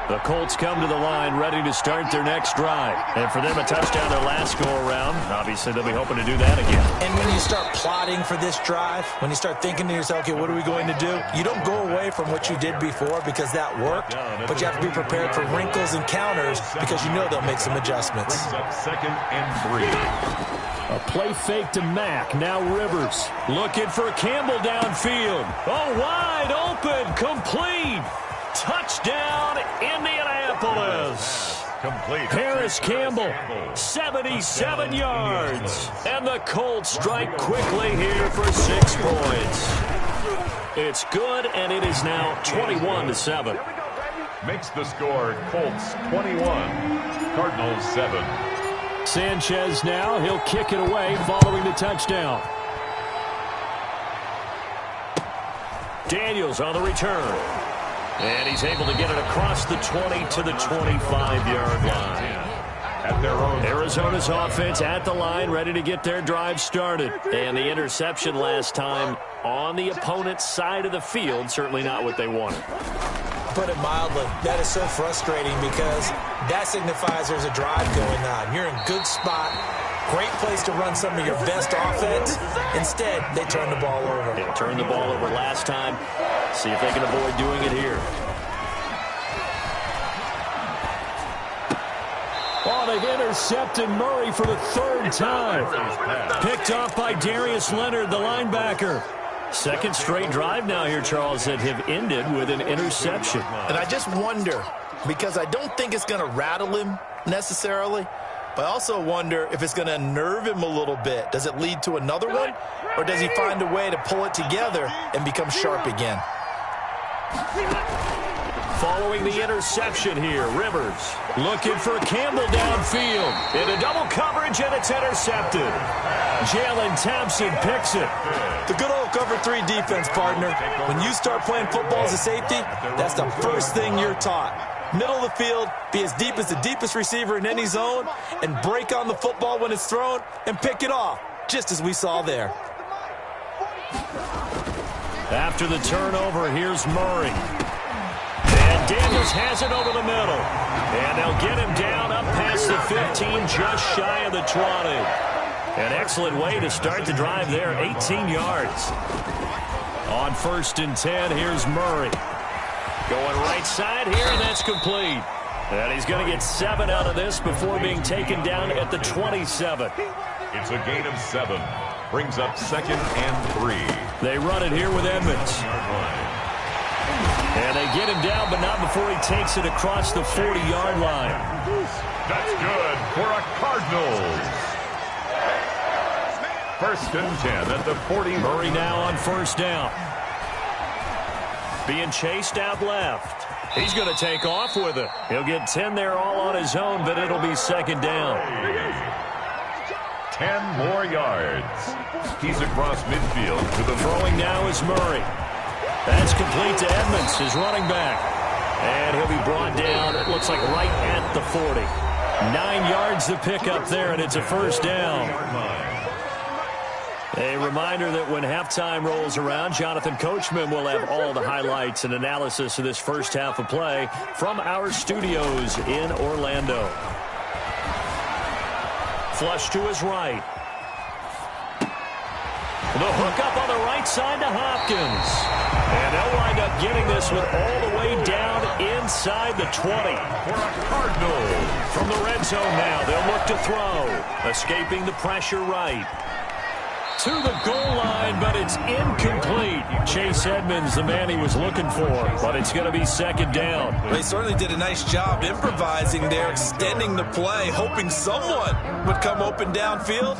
The Colts come to the line ready to start their next drive. And for them, a touchdown their last go-around. Obviously, they'll be hoping to do that again. And when you start plotting for this drive, when you start thinking to yourself, okay, what are we going to do? You don't go away from what you did before because that worked, but you have to be prepared for wrinkles and counters because you know they'll make some adjustments. 2nd and 3. A play fake to Mack. Now Rivers looking for Campbell downfield. Oh, wide open. Complete. Touchdown, Indianapolis. Complete. Harris Campbell, 77 yards. And the Colts strike quickly here for 6 points. It's good, and it is now 21-7. Makes the score Colts 21, Cardinals 7. Sanchez now. He'll kick it away following the touchdown. Daniels on the return. And he's able to get it across the 20 to the 25-yard line. At their own Arizona's offense at the line, ready to get their drive started. And the interception last time on the opponent's side of the field, certainly not what they wanted. Put it mildly, that is so frustrating because that signifies there's a drive going on. You're in a good spot. Great place to run some of your best offense. Instead, they turn the ball over. They turned the ball over last time. See if they can avoid doing it here. Oh, they've intercepted Murray for the 3rd time. Picked off by Darius Leonard, the linebacker. 2nd straight drive now here, Charles, that have ended with an interception. And I just wonder, because I don't think it's going to rattle him necessarily, but I also wonder if it's going to unnerve him a little bit. Does it lead to another one, or does he find a way to pull it together and become sharp again? Following the interception here, Rivers looking for Campbell downfield. Into double coverage, and it's intercepted. Jalen Thompson picks it. The good old cover 3 defense, partner. When you start playing football as a safety, that's the first thing you're taught. Middle of the field, be as deep as the deepest receiver in any zone, and break on the football when it's thrown and pick it off, just as we saw there. After the turnover, here's Murray. And Daniels has it over the middle. And they'll get him down up past the 15, just shy of the 20. An excellent way to start the drive there, 18 yards. On 1st and 10, here's Murray. Going right side here, and that's complete. And he's going to get 7 out of this before being taken down at the 27. It's a gain of 7. Brings up 2nd and 3. They run it here with Edmonds. And they get him down, but not before he takes it across the 40-yard line. That's good for a Cardinals. 1st and 10 at the 40. Murray now on 1st down. Being chased out left. He's going to take off with it. He'll get 10 there all on his own, but it'll be 2nd down. 10 more yards. He's across midfield to the throwing now is Murray. That's complete to Edmonds, his running back. And he'll be brought down, it looks like right at the 40. 9 yards to pick up there, and it's a 1st down. A reminder that when halftime rolls around, Jonathan Coachman will have all the highlights and analysis of this first half of play from our studios in Orlando. Flush to his right. The hook up on the right side to Hopkins. And they'll wind up getting this one all the way down inside the 20. For a Cardinal. From the red zone now, they'll look to throw. Escaping the pressure right. To the goal line, but it's incomplete. Chase Edmonds, the man he was looking for, but it's going to be 2nd down. They certainly did a nice job improvising there, extending the play, hoping someone would come open downfield,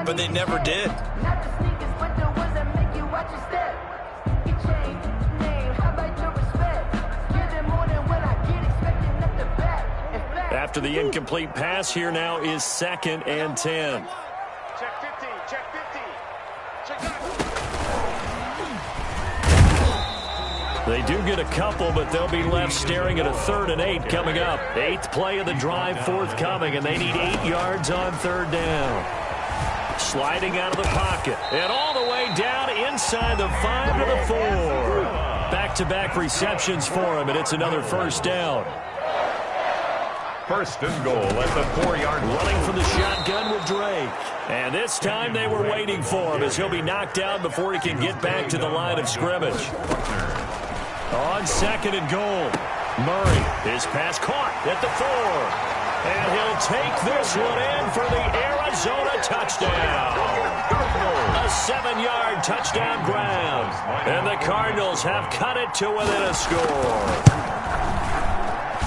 but they never did. After the incomplete pass, here now is 2nd and 10. Check 50, check 50. They do get a couple, but they'll be left staring at a 3rd and 8 coming up. 8th play of the drive forthcoming, and they need 8 yards on 3rd down. Sliding out of the pocket, and all the way down inside the 5 to the 4. Back-to-back receptions for him, and it's another 1st down. 1st and goal at the 4-yard line. Running from the shotgun with Drake. And this time they were waiting for him as he'll be knocked down before he can get back to the line of scrimmage. On 2nd and goal. Murray, his pass caught at the 4. And he'll take this one in for the Arizona touchdown. A 7-yard touchdown grab. And the Cardinals have cut it to within a score.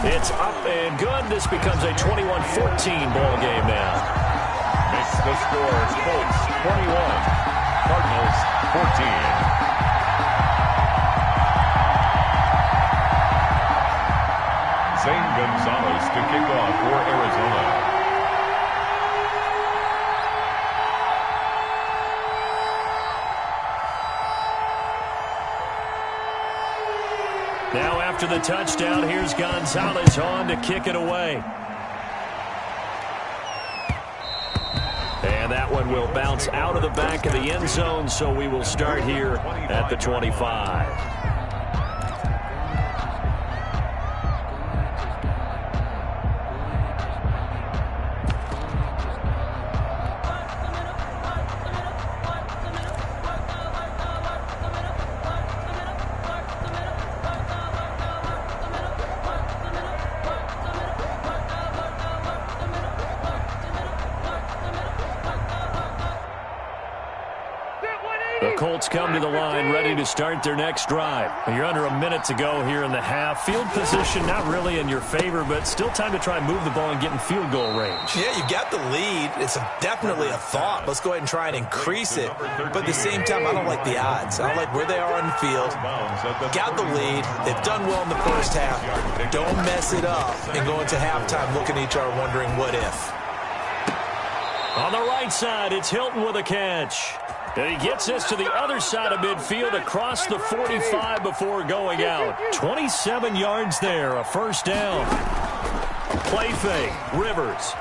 It's up and good. This becomes a 21-14 ball game now. Makes the score Colts 21, Cardinals 14. Zane Gonzalez to kick off for Arizona. Now after the touchdown, here's Gonzalez on to kick it away. And that one will bounce out of the back of the end zone, so we will start here at the 25. The Colts come to the line ready to start their next drive. You're under a minute to go here in the half. Field position not really in your favor, but still time to try and move the ball and get in field goal range. Yeah, you got the lead. It's definitely a thought. Let's go ahead and try and increase it. But at the same time, I don't like the odds. I don't like where they are on the field. Got the lead. They've done well in the first half. Don't mess it up and go into halftime looking at each other wondering what if. On the right side, it's Hilton with a catch. And he gets this to the other side of midfield across the 45 before going out. 27 yards there, a first down. Play fake, Rivers.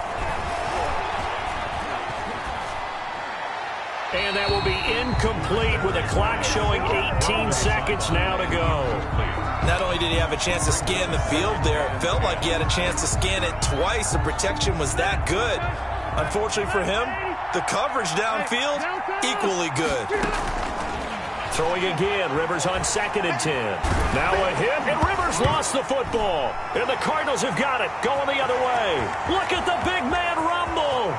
And that will be incomplete with the clock showing 18 seconds now to go. Not only did he have a chance to scan the field there, it felt like he had a chance to scan it twice. The protection was that good. Unfortunately for him, The coverage downfield, equally good. Throwing again, Rivers on 2nd and 10. Now a hit, and Rivers lost the football. And the Cardinals have got it, going the other way. Look at the big man rumble.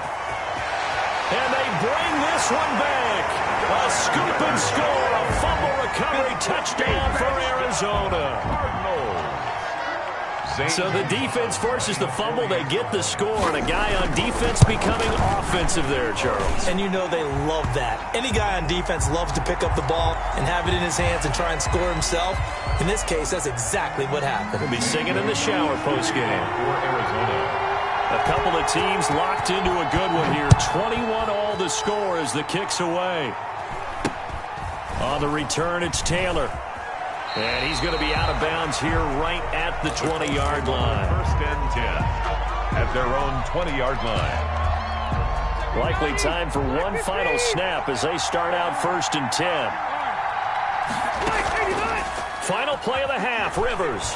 And they bring this one back. A scoop and score, a fumble recovery touchdown for Arizona. So the defense forces the fumble, they get the score, and a guy on defense becoming offensive there, Charles. And you know they love that. Any guy on defense loves to pick up the ball and have it in his hands and try and score himself. In this case, that's exactly what happened. He'll be singing in the shower postgame for Arizona. A couple of teams locked into a good one here. 21 all the score as the kick's away. On the return, it's Taylor. And he's going to be out of bounds here right at the 20-yard line. 1st and 10 at their own 20-yard line. Likely time for one final snap as they start out 1st and 10. Final play of the half, Rivers.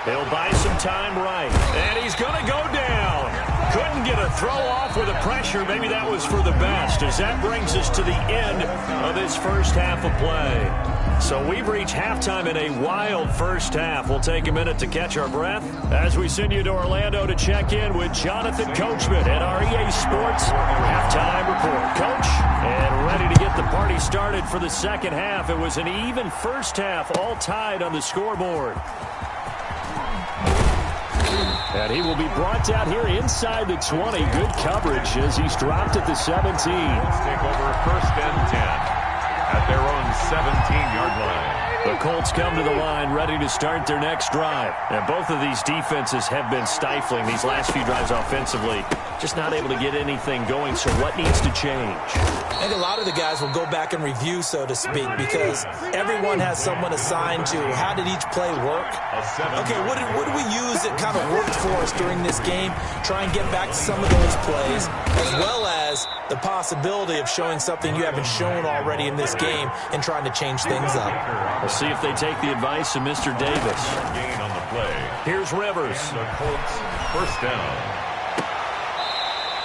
He'll buy some time right. And he's going to go down. Couldn't get a throw off with the pressure. Maybe that was for the best, as that brings us to the end of this first half of play. So we've reached halftime in a wild first half. We'll take a minute to catch our breath as we send you to Orlando to check in with Jonathan Coachman at our EA Sports Halftime Report. Coach, and ready to get the party started for the second half. It was an even first half, all tied on the scoreboard. And he will be brought down here inside the 20. Good coverage as he's dropped at the 17. Let's take over 1st and 10 at their own 17-yard line. The Colts come to the line ready to start their next drive. And both of these defenses have been stifling these last few drives offensively. Just not able to get anything going, so what needs to change? I think a lot of the guys will go back and review, so to speak, because everyone has someone assigned to how did each play work. Okay, what did we use that kind of worked for us during this game? Try and get back to some of those plays, as well as the possibility of showing something you haven't shown already in this game and trying to change things up. We'll see if they take the advice of Mr. Davis. Gain on the play. Here's Rivers. And the Colts 1st down.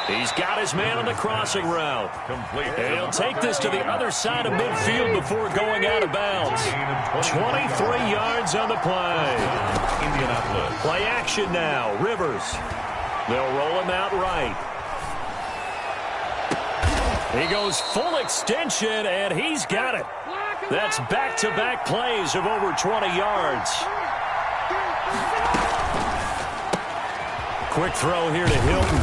He's got his man on the crossing route. Complete. And he'll take this to the other side of midfield before going out of bounds. 23 yards on the play. Indianapolis. Play action now. Rivers. They'll roll him out right. He goes full extension, and he's got it. That's back-to-back plays of over 20 yards. Quick throw here to Hilton.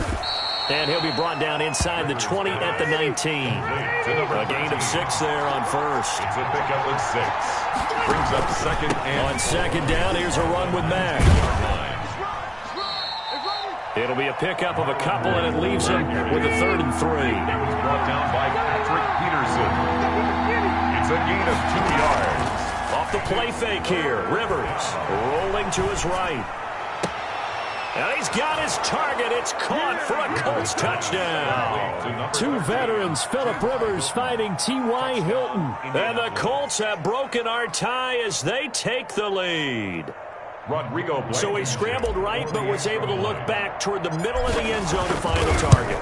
And he'll be brought down inside the 20 at the 19. A gain of 6 there on first. It's a pickup of 6. Brings up 2nd and... On 2nd down, here's a run with Mack. It'll be a pickup of a couple, and it leaves him with a 3rd and 3. It was brought down by Patrick Peterson. It's a gain of 2 yards. Off the play fake here. Rivers rolling to his right. And he's got his target. It's caught for a Colts touchdown. 2 veterans, Phillip Rivers fighting T.Y. Hilton. And the Colts have broken our tie as they take the lead. Rodrigo. So he scrambled right, but was able to look back toward the middle of the end zone to find the target.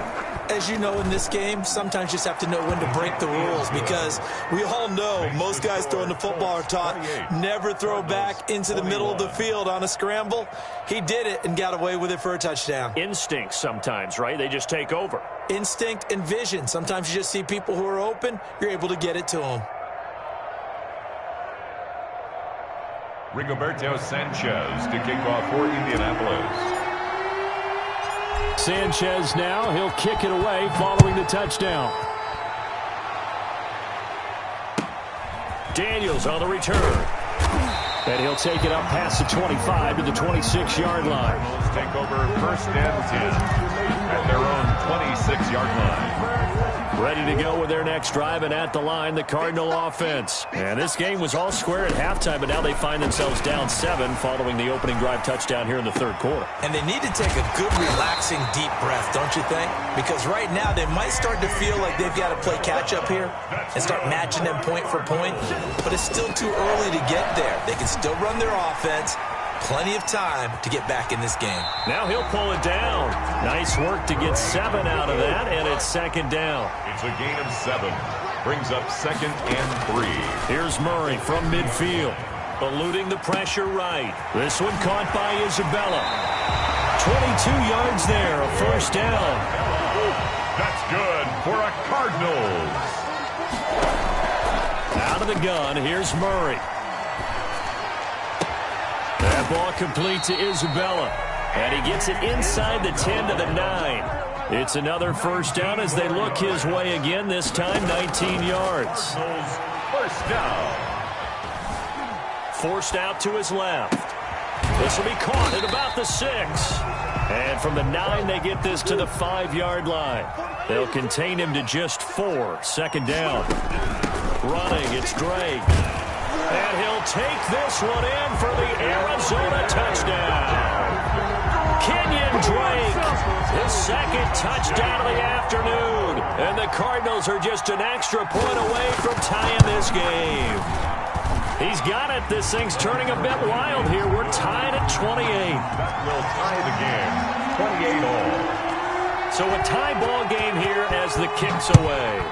As you know, in this game, sometimes you just have to know when to break the rules, because we all know most guys throwing the football are taught never throw back into the middle of the field on a scramble. He did it and got away with it for a touchdown. Instinct sometimes, right? They just take over. Instinct and vision. Sometimes you just see people who are open, you're able to get it to them. Rigoberto Sanchez to kick off for Indianapolis. Sanchez now, he'll kick it away following the touchdown. Daniels on the return. And he'll take it up past the 25 to the 26-yard line. Cardinals take over 1st and 10 at their own 26-yard line. Ready to go with their next drive, and at the line, the Cardinal offense. And this game was all square at halftime, but now they find themselves down 7 following the opening drive touchdown here in the 3rd quarter. And they need to take a good, relaxing, deep breath, don't you think? Because right now they might start to feel like they've got to play catch-up here and start matching them point for point, but it's still too early to get there. They can still run their offense, plenty of time to get back in this game. Now he'll pull it down. Nice work to get 7 out of that, and it's second down. It's a gain of 7. Brings up 2nd and 3. Here's Murray from midfield. Eluding the pressure right. This one caught by Isabella. 22 yards there, a first down. That's good for a Cardinals. Out of the gun, here's Murray. That ball complete to Isabella. And he gets it inside the 10 to the 9. It's another first down as they look his way again, this time 19 yards. First down. Forced out to his left. This will be caught at about the 6. And from the 9, they get this to the 5-yard line. They'll contain him to just 4. Second down. Running, it's Drake. And he'll take this one in for the Arizona touchdown. Kenyon Drake, his second touchdown of the afternoon. And the Cardinals are just an extra point away from tying this game. He's got it. This thing's turning a bit wild here. We're tied at 28. That will tie the game. 28 all. So a tie ball game here as the kick's away.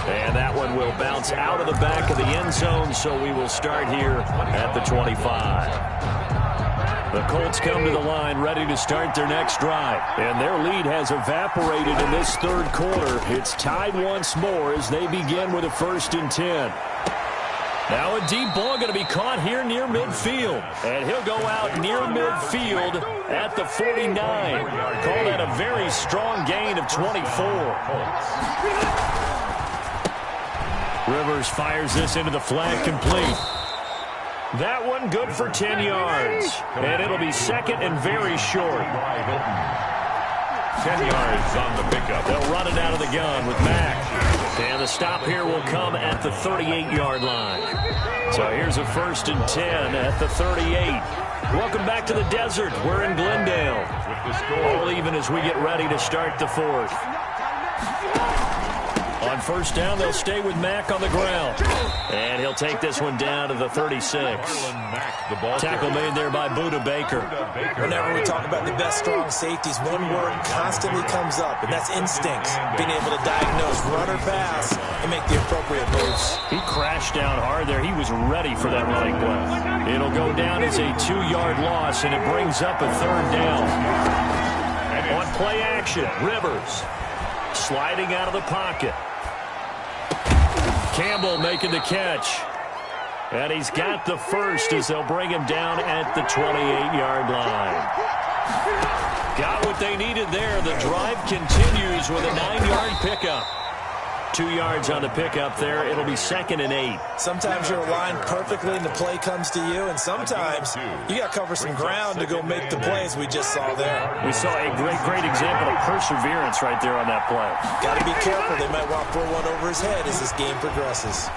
And that one will bounce out of the back of the end zone, so we will start here at the 25. The Colts come to the line ready to start their next drive. And their lead has evaporated in this third quarter. It's tied once more as they begin with a 1st and 10. Now a deep ball going to be caught here near midfield. And he'll go out near midfield at the 49. Call that a very strong gain of 24. Rivers fires this into the flat complete. That one good for 10 yards. And it'll be second and very short. 10 yards on the pickup. They'll run it out of the gun with Mack. And the stop here will come at the 38-yard line. So here's a 1st and 10 at the 38. Welcome back to the desert. We're in Glendale. All even as we get ready to start the 4th. On first down, they'll stay with Mack on the ground. And he'll take this one down to the 36. Tackle made there by Budda Baker. Whenever we talk about the best strong safeties, one word constantly comes up, and that's instincts. Being able to diagnose run or pass and make the appropriate moves. He crashed down hard there. He was ready for that running play. It'll go down as a 2-yard loss, and it brings up a 3rd down. On play action, Rivers sliding out of the pocket. Campbell making the catch. And he's got the first as they'll bring him down at the 28-yard line. Got what they needed there. The drive continues with a 9-yard pickup. 2 yards on the pickup there. It'll be 2nd and 8. Sometimes you're aligned perfectly and the play comes to you, and sometimes you got to cover some ground to go make the plays we just saw there. We saw a great example of perseverance right there on that play. Got to be careful. They might want to throw one over his head as this game progresses.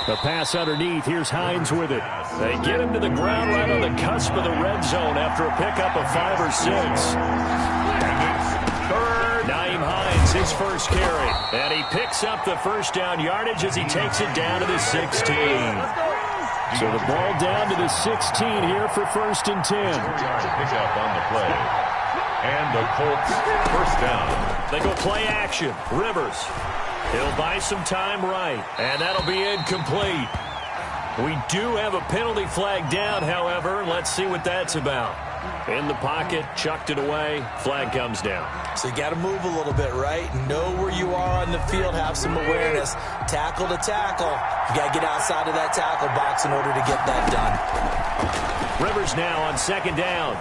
The pass underneath. Here's Hines with it. They get him to the ground right on the cusp of the red zone after a pickup of 5 or 6. Nyheim Hines, his first carry. And he picks up the first down yardage as he takes it down to the 16. So the ball down to the 16 here for 1st and 10. Pick up on the play. And the Colts first down. They go play action. Rivers. He'll buy some time right. And that'll be incomplete. We do have a penalty flag down, however. Let's see what that's about. In the pocket, chucked it away, flag comes down. So you got to move a little bit, right? Know where you are on the field, have some awareness. Tackle to tackle. You got to get outside of that tackle box in order to get that done. Rivers now on 2nd down.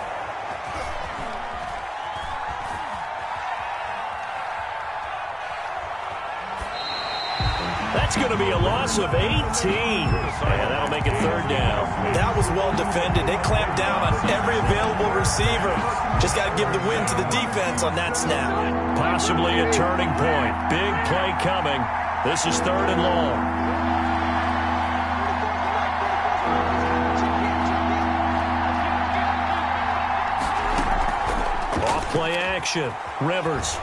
That's going to be a loss of 18. And that'll make it 3rd down. That was well defended. They clamped down on every available receiver. Just got to give the win to the defense on that snap. Possibly a turning point. Big play coming. This is 3rd and long. Off play action. Rivers.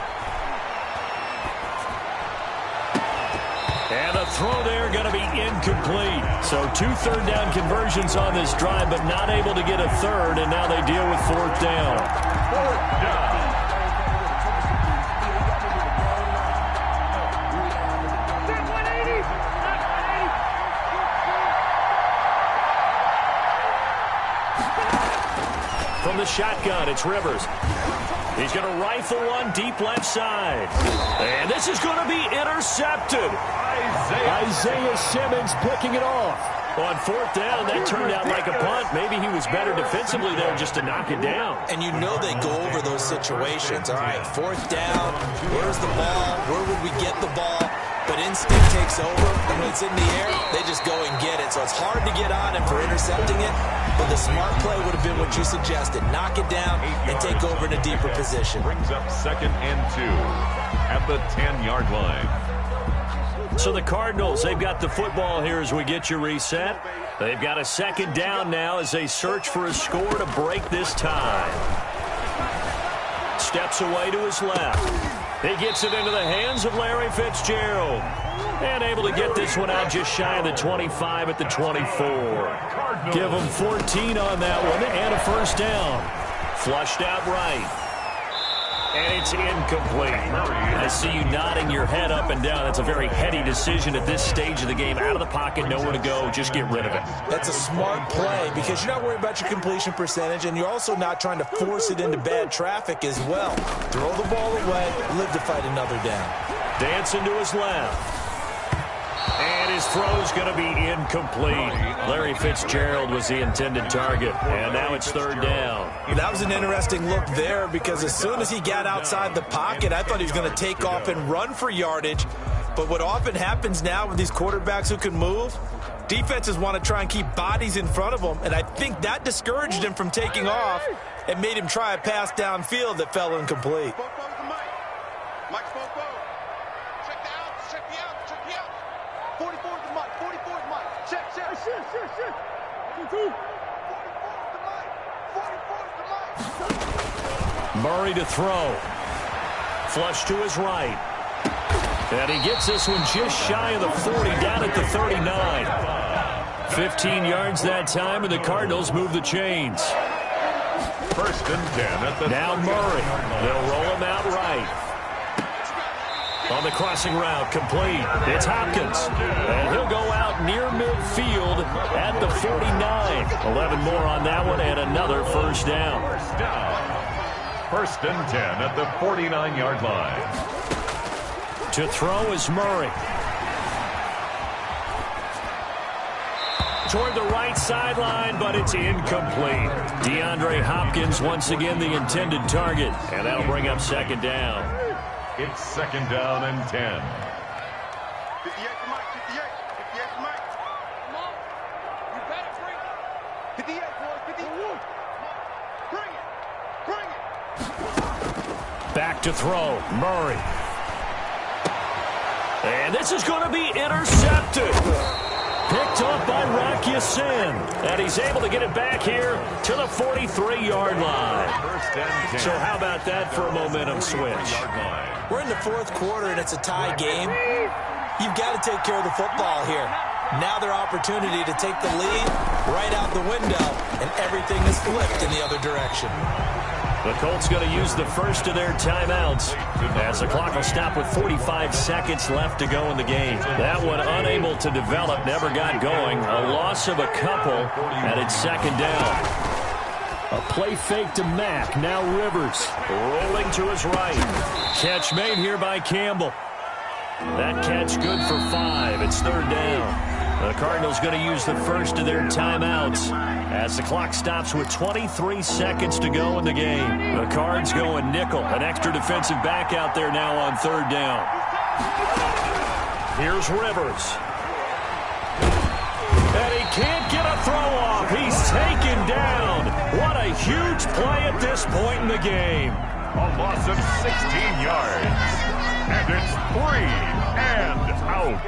And the throw there going to be incomplete. So 2 third-down conversions on this drive, but not able to get a third, and now they deal with 4th down. 4th down. From the shotgun, it's Rivers. He's going to rifle one deep left side. And this is going to be intercepted. Isaiah Simmons picking it off. On 4th down, that turned out like a punt. Maybe he was better defensively there just to knock it down. And you know they go over those situations. All right, 4th down, where's the ball? Where would we get the ball? But instinct takes over, and when it's in the air, they just go and get it. So it's hard to get on him for intercepting it, but the smart play would have been what you suggested. Knock it down and take over in a deeper position. Brings up 2nd and 2 at the 10-yard line. So the Cardinals, they've got the football here as we get you reset. They've got a 2nd down now as they search for a score to break this tie. Steps away to his left. He gets it into the hands of Larry Fitzgerald. And able to get this one out just shy of the 25 at the 24. Give him 14 on that one and a 1st down. Flushed out right. And it's incomplete. I see you nodding your head up and down. That's a very heady decision at this stage of the game. Out of the pocket, nowhere to go. Just get rid of it. That's a smart play because you're not worried about your completion percentage, and you're also not trying to force it into bad traffic as well. Throw the ball away, live to fight another down. Dancing to his left. And his throw's going to be incomplete. Larry Fitzgerald was the intended target. And now it's 3rd down. That was an interesting look there because as soon as he got outside the pocket, I thought he was going to take off and run for yardage. But what often happens now with these quarterbacks who can move, defenses want to try and keep bodies in front of them. And I think that discouraged him from taking off and made him try a pass downfield that fell incomplete. Murray to throw. Flush to his right. And he gets this one just shy of the 40, down at the 39. 15 yards that time, and the Cardinals move the chains. 1st and 10 at the now Murray. They'll roll him out right. On the crossing route, complete. It's Hopkins. And he'll go out near midfield at the 49. 11 more on that one, and another 1st down. 1st and 10 at the 49-yard line. To throw is Murray. Toward the right sideline, but it's incomplete. DeAndre Hopkins once again the intended target, and that'll bring up 2nd down. It's 2nd down and 10. 58 to Mike, 58 to Mike. Come on. You better bring it. 58, boys, 58. Bring it. Back to throw, Murray. And this is going to be intercepted. Picked up by Rock Ya-Sin. And he's able to get it back here to the 43-yard line. 1st and 10. So how about that for a momentum switch? We're in the 4th quarter, and it's a tie game. You've got to take care of the football here. Now their opportunity to take the lead right out the window, and everything is flipped in the other direction. The Colts going to use the first of their timeouts as the clock will stop with 45 seconds left to go in the game. That one unable to develop, never got going. A loss of a couple, and it's 2nd down. A play fake to Mack. Now Rivers rolling to his right. Catch made here by Campbell. That catch good for 5. It's 3rd down. The Cardinals going to use the first of their timeouts as the clock stops with 23 seconds to go in the game. The Cards going nickel. An extra defensive back out there now on 3rd down. Here's Rivers. And he can't get a throw off. He's taken down. What a huge play at this point in the game. A loss of 16 yards. And it's 3 and out.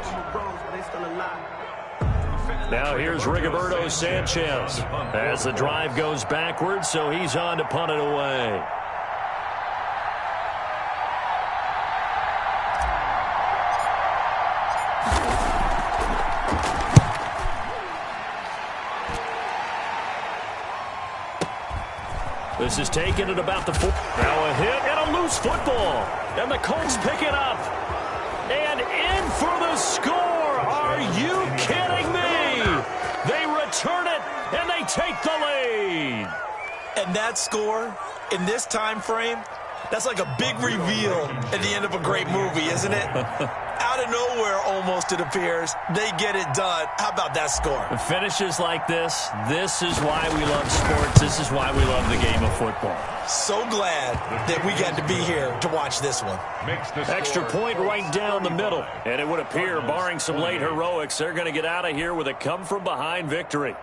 Now here's Rigoberto Sanchez as the drive goes backwards, so he's on to punt it away. This is taken at about the 4. Now a hit and a loose football. And the Colts pick it up. And in for the score. Are you kidding me? They return it, and they take the lead. And that score, in this time frame, that's like a big reveal at the end of a great movie, isn't it? Out of nowhere, almost, it appears. They get it done. How about that score? Finishes like this is why we love sports. This is why we love the game of football. So glad that we got to be here to watch this one. Extra point right down the middle. And it would appear, barring some late heroics, they're going to get out of here with a come-from-behind victory.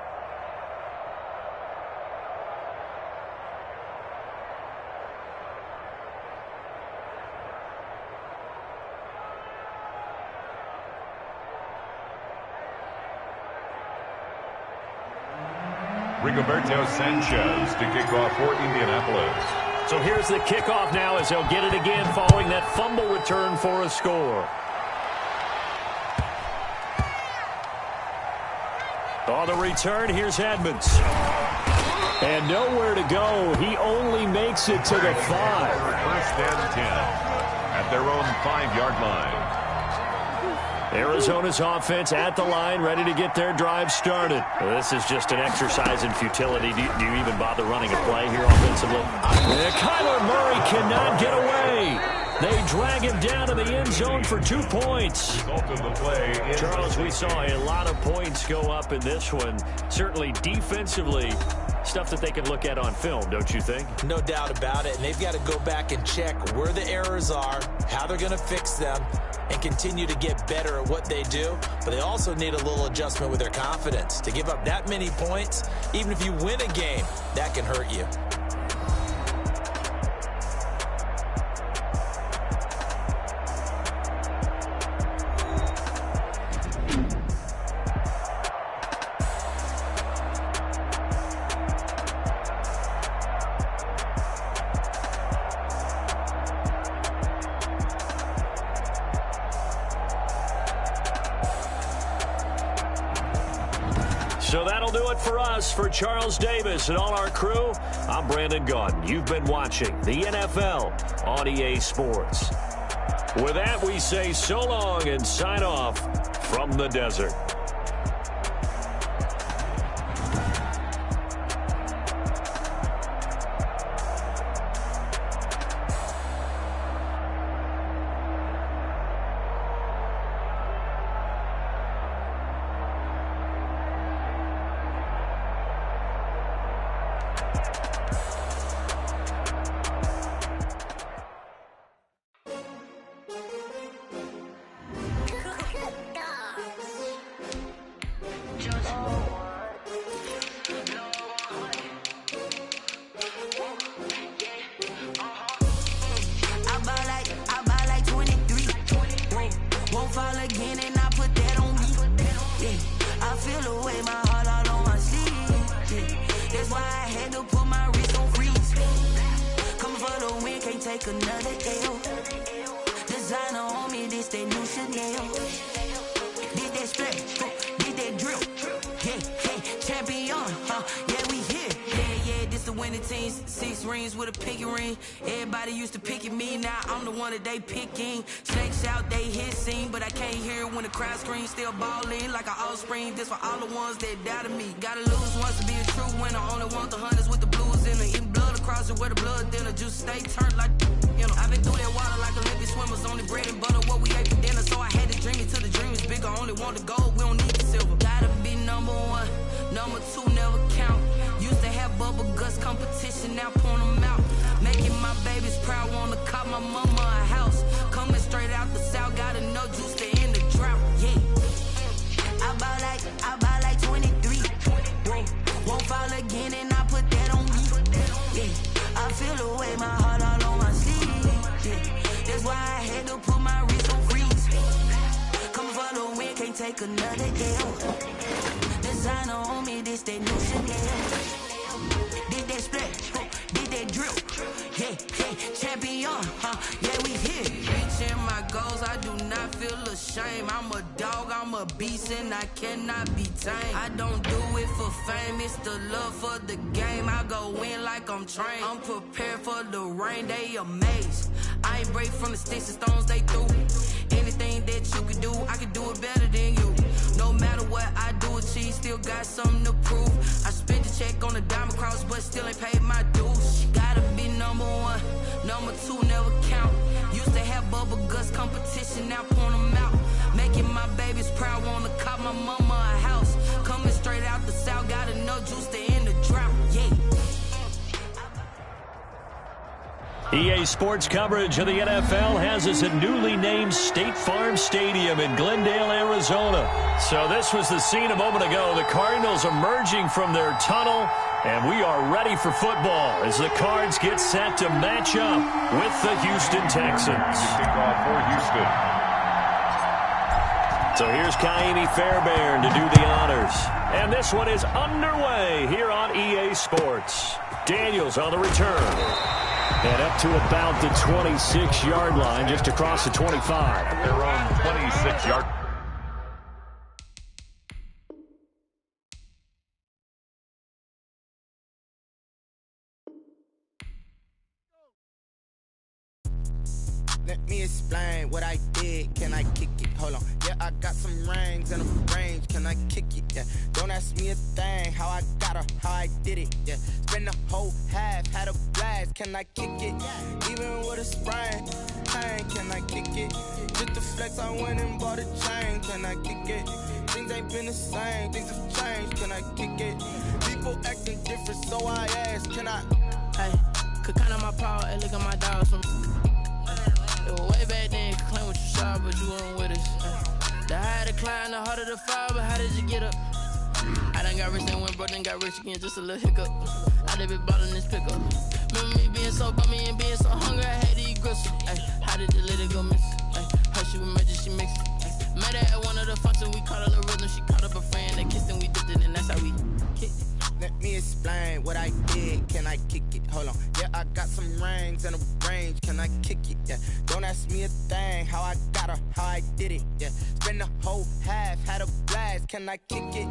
Rigoberto Sanchez to kick off for Indianapolis. So here's the kickoff now as they'll get it again following that fumble return for a score. On the return, here's Edmonds. And nowhere to go. He only makes it to the 5. First and 10 at their own 5-yard line. Arizona's offense at the line, ready to get their drive started. Well, this is just an exercise in futility. Do you even bother running a play here offensively? Kyler Murray cannot get away. They drag him down to the end zone for 2 points. Charles, we saw a lot of points go up in this one. Certainly defensively, stuff that they can look at on film, don't you think? No doubt about it. And they've got to go back and check where the errors are, how they're going to fix them, and continue to get better at what they do. But they also need a little adjustment with their confidence. To give up that many points, even if you win a game, that can hurt you. So that'll do it for us. For Charles Davis and all our crew, I'm Brandon Gaudin. You've been watching the NFL on EA Sports. With that, we say so long and sign off from the desert. Another L. Designer on me, this that new Chanel. Did that strap, did that drill. Yeah, champion, yeah, we here. Yeah, this the winning team. 6 rings with a pinky ring. Everybody used to pick at me, now I'm the one that they picking. Snakes out, they hissing, but I can't hear when the crowd screams. Still balling like an offspring. This for all the ones that doubted me. Gotta lose once to be a true winner. Only want the hunters with the blues in it. Eating blood across it where the blood dinner. Juice stay turned like, you know. I've been through that water like Olympic swimmers. Only bread and butter, what we ate for dinner. So I had to dream it till the dream is bigger. Only want the gold, we don't need the silver. Gotta be number 1, number 2 never count. Used to have bubble guts competition, now point them out. Making my babies proud, wanna cop my mama a house. Coming straight out the south, gotta know juice to end the drought. Yeah, I buy like 23. Won't fall again, and I put that on me. Yeah, I feel the way, my heart all on my sleeve. Yeah, that's why I had to put my wrist on freeze. Coming for the win, can't take another L. Designer on me, this that new Chanel. Did that split, did that drill. Yeah, champion, yeah, we here. Reaching my goals, I do not feel ashamed. shame. I'm a dog, I'm a beast, and I cannot be tamed. I don't do it for fame, it's the love for the game. I go in like I'm trained. I'm prepared for the rain, they amazed. I ain't break from the sticks and stones they threw. Anything that you can do, I can do it better than you. No matter what I do, achieve, still got something to prove. I spent the check on the diamond cross, but still ain't paid my dues. Gotta be number one, number two never count. Used to have bubble guts competition, now point them out. Making my babies proud, wanna cop my mama a house. Coming straight out the south, got enough juice to end the drought, yeah. EA Sports coverage of the NFL has us at newly named State Farm Stadium in Glendale, Arizona. So this was the scene a moment ago. The Cardinals emerging from their tunnel, and we are ready for football as the Cards get set to match up with the Houston Texans. Kickoff for Houston. So here's Kaimi Fairbairn to do the honors. And this one is underway here on EA Sports. Daniels on the return. And up to about the 26-yard line, just across the 25. Their own 26-yard. Let me explain what I did. Can I kick it? Hold on. Yeah, I got some rings and a range. Can I kick it? Yeah. Don't ask me a thing. How I got her, how I did it. Yeah. Spend the whole half, had a blast. Can I kick it? Even with a sprain. Pain, can I kick it? Just the flex, I went and bought a chain. Can I kick it? Things ain't been the same. Things have changed. Can I kick it? People acting different, so I ask. Can I? Hey, could count on my power and look at my dogs from. It was way back then, you could claim what you saw, but you weren't with us. The higher the climb, the harder the fall, but how did you get up? I done got rich and went broke, then got rich again, just a little hiccup. I done been bought in this pickup. Remember me being so bummy and being so hungry, I had to eat gristle. Ay, how did the little go miss? Ay, her she was magic, she mixed it. Met her at one of the functions, we caught a little rhythm, she caught up a friend, they kissed and we dipped it, and that's how we kicked it. Let me explain what I did. Can I kick it? Hold on. Yeah, I got some rings and a range. Can I kick it? Yeah. Don't ask me a thing. How I got her, how I did it. Yeah. Spend the whole half, had a blast. Can I kick it?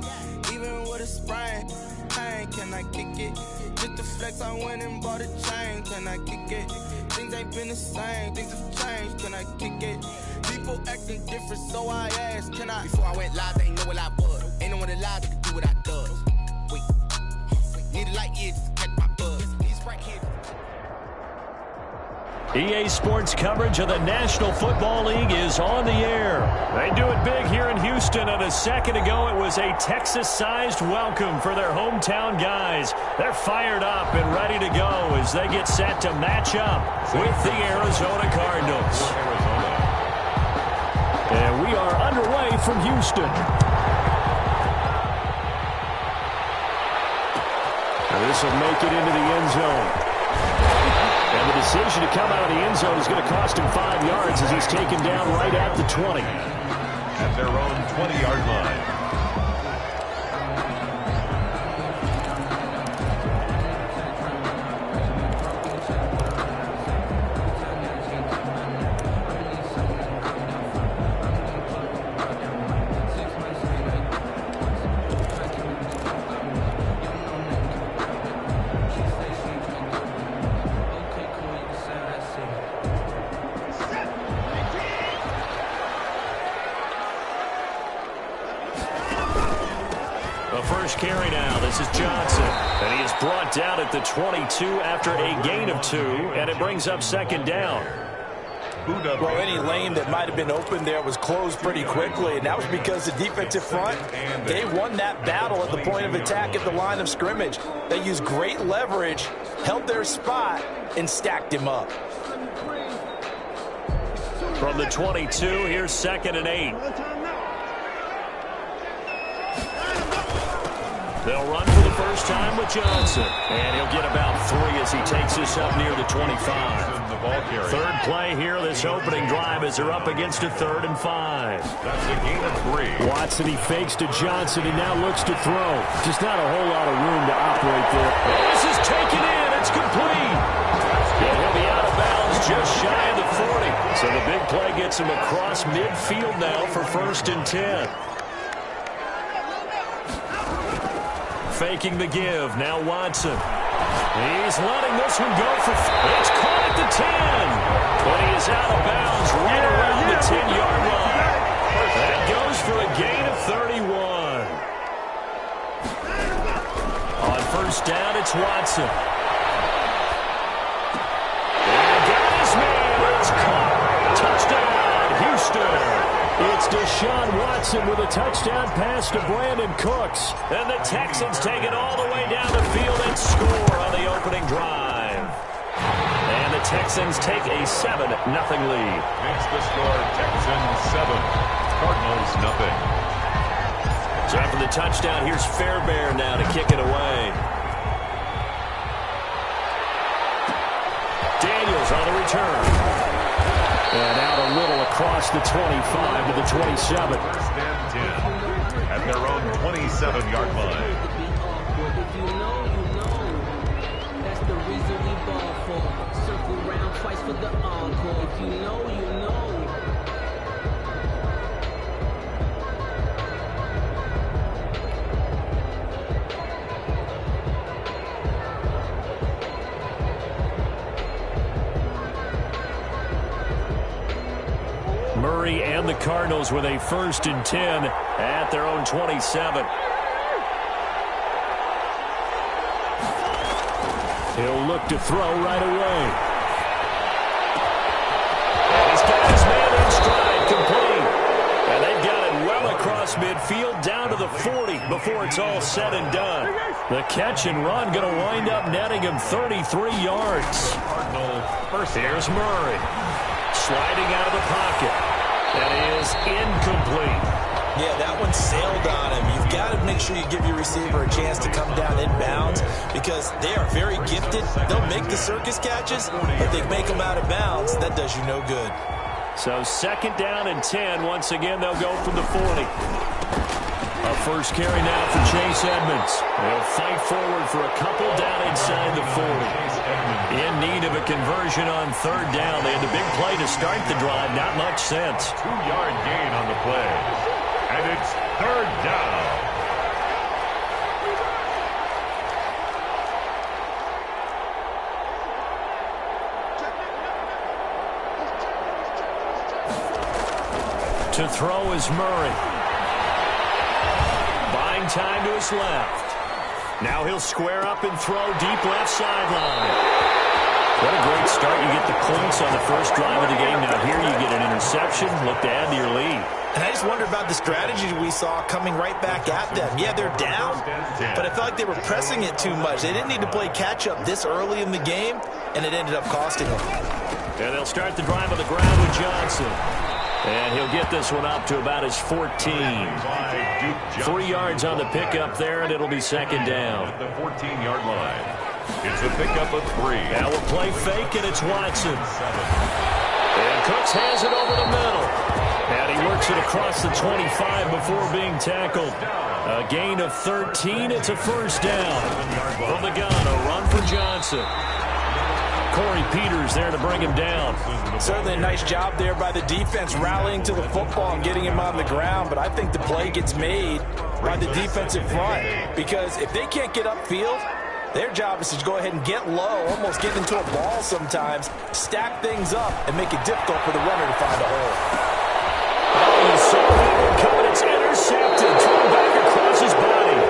Even with a sprain. Pain, can I kick it? Just the flex, I went and bought a chain. Can I kick it? Things ain't been the same. Things have changed. Can I kick it? People acting different, so I asked. Can I? Before I went live, they ain't know what I was. Ain't no one alive that could do what I does. Wait. Need a light year just to catch my buzz. These right here. EA Sports coverage of the National Football League is on the air. They do it big here in Houston, and a second ago it was a Texas-sized welcome for their hometown guys. They're fired up and ready to go as they get set to match up with the Arizona Cardinals. And we are underway from Houston. This will make it into the end zone. And the decision to come out of the end zone is going to cost him 5 yards as he's taken down right at the 20. At their own 20-yard line. Carry now. This is Johnson. And he is brought down at the 22 after a gain of 2, and it brings up second down. Well, any lane that might have been open there was closed pretty quickly, and that was because the defensive front, they won that battle at the point of attack at the line of scrimmage. They used great leverage, held their spot, and stacked him up. From the 22, here's 2nd and 8. They'll run for the first time with Johnson. And he'll get about 3 as he takes this up near the 25. Third play here, this opening drive as they're up against a 3rd and 5. That's a gain of 3. Watson, he fakes to Johnson. He now looks to throw. Just not a whole lot of room to operate there. This is taken in. It's complete. And he'll be out of bounds just shy of the 40. So the big play gets him across midfield now for 1st and 10. Faking the give. Now Watson. He's letting this one go for... It's caught at the 10. But he is out of bounds right around the 10-yard line. That goes for a gain of 31. On 1st down, it's Watson. And got his man. It's caught. Touchdown, Houston. It's Deshaun Watson with a touchdown pass to Brandon Cooks. And the Texans take it all the way down the field and score on the opening drive. And the Texans take a 7-0 lead. Makes the score Texans 7, Cardinals nothing. So after the touchdown, here's Fairbairn now to kick it away. Daniels on the return. And out a little across the 25 to the 27. 1st and 10 at their own 27-yard line. If you know, you know. That's the reason we ball for. Circle round twice for the encore. If you know, you know. Murray and the Cardinals with a 1st and 10 at their own 27. He'll look to throw right away. And he's got his man in stride, complete. And they've got it well across midfield down to the 40 before it's all said and done. The catch and run going to wind up netting him 33 yards. Here's Murray. Sliding out of the pocket. That is incomplete. Yeah, that one sailed on him. You've got to make sure you give your receiver a chance to come down inbounds because they are very gifted. They'll make the circus catches, but they make them out of bounds. That does you no good. So 2nd down and 10. Once again, they'll go from the 40. A first carry now for Chase Edmonds. They'll fight forward for a couple down inside the 40. In need of a conversion on 3rd down. They had the big play to start the drive. Not much sense. 2-yard gain on the play. And it's 3rd down. To throw is Murray. Buying time to his left. Now he'll square up and throw deep left sideline. What a great start. You get the points on the first drive of the game. Now here you get an interception. Look to add to your lead. And I just wonder about the strategy we saw coming right back at them. Yeah, they're down, but I felt like they were pressing it too much. They didn't need to play catch-up this early in the game, and it ended up costing them. And they'll start the drive on the ground with Johnson. And he'll get this one up to about his 14. 3 yards on the pickup there, and it'll be 2nd down. At the 14-yard line. It's a pickup of 3. Now we'll play fake, and it's Watson. And Cooks has it over the middle. And he works it across the 25 before being tackled. A gain of 13. It's a 1st down. From the gun, a run for Johnson. Corey Peters there to bring him down. Certainly a nice job there by the defense rallying to the football and getting him on the ground, but I think the play gets made by the defensive front because if they can't get upfield, their job is to go ahead and get low, almost get into a ball sometimes, stack things up, and make it difficult for the runner to find a hole. Oh, you saw that one coming. It's intercepted. Thrown back across his body.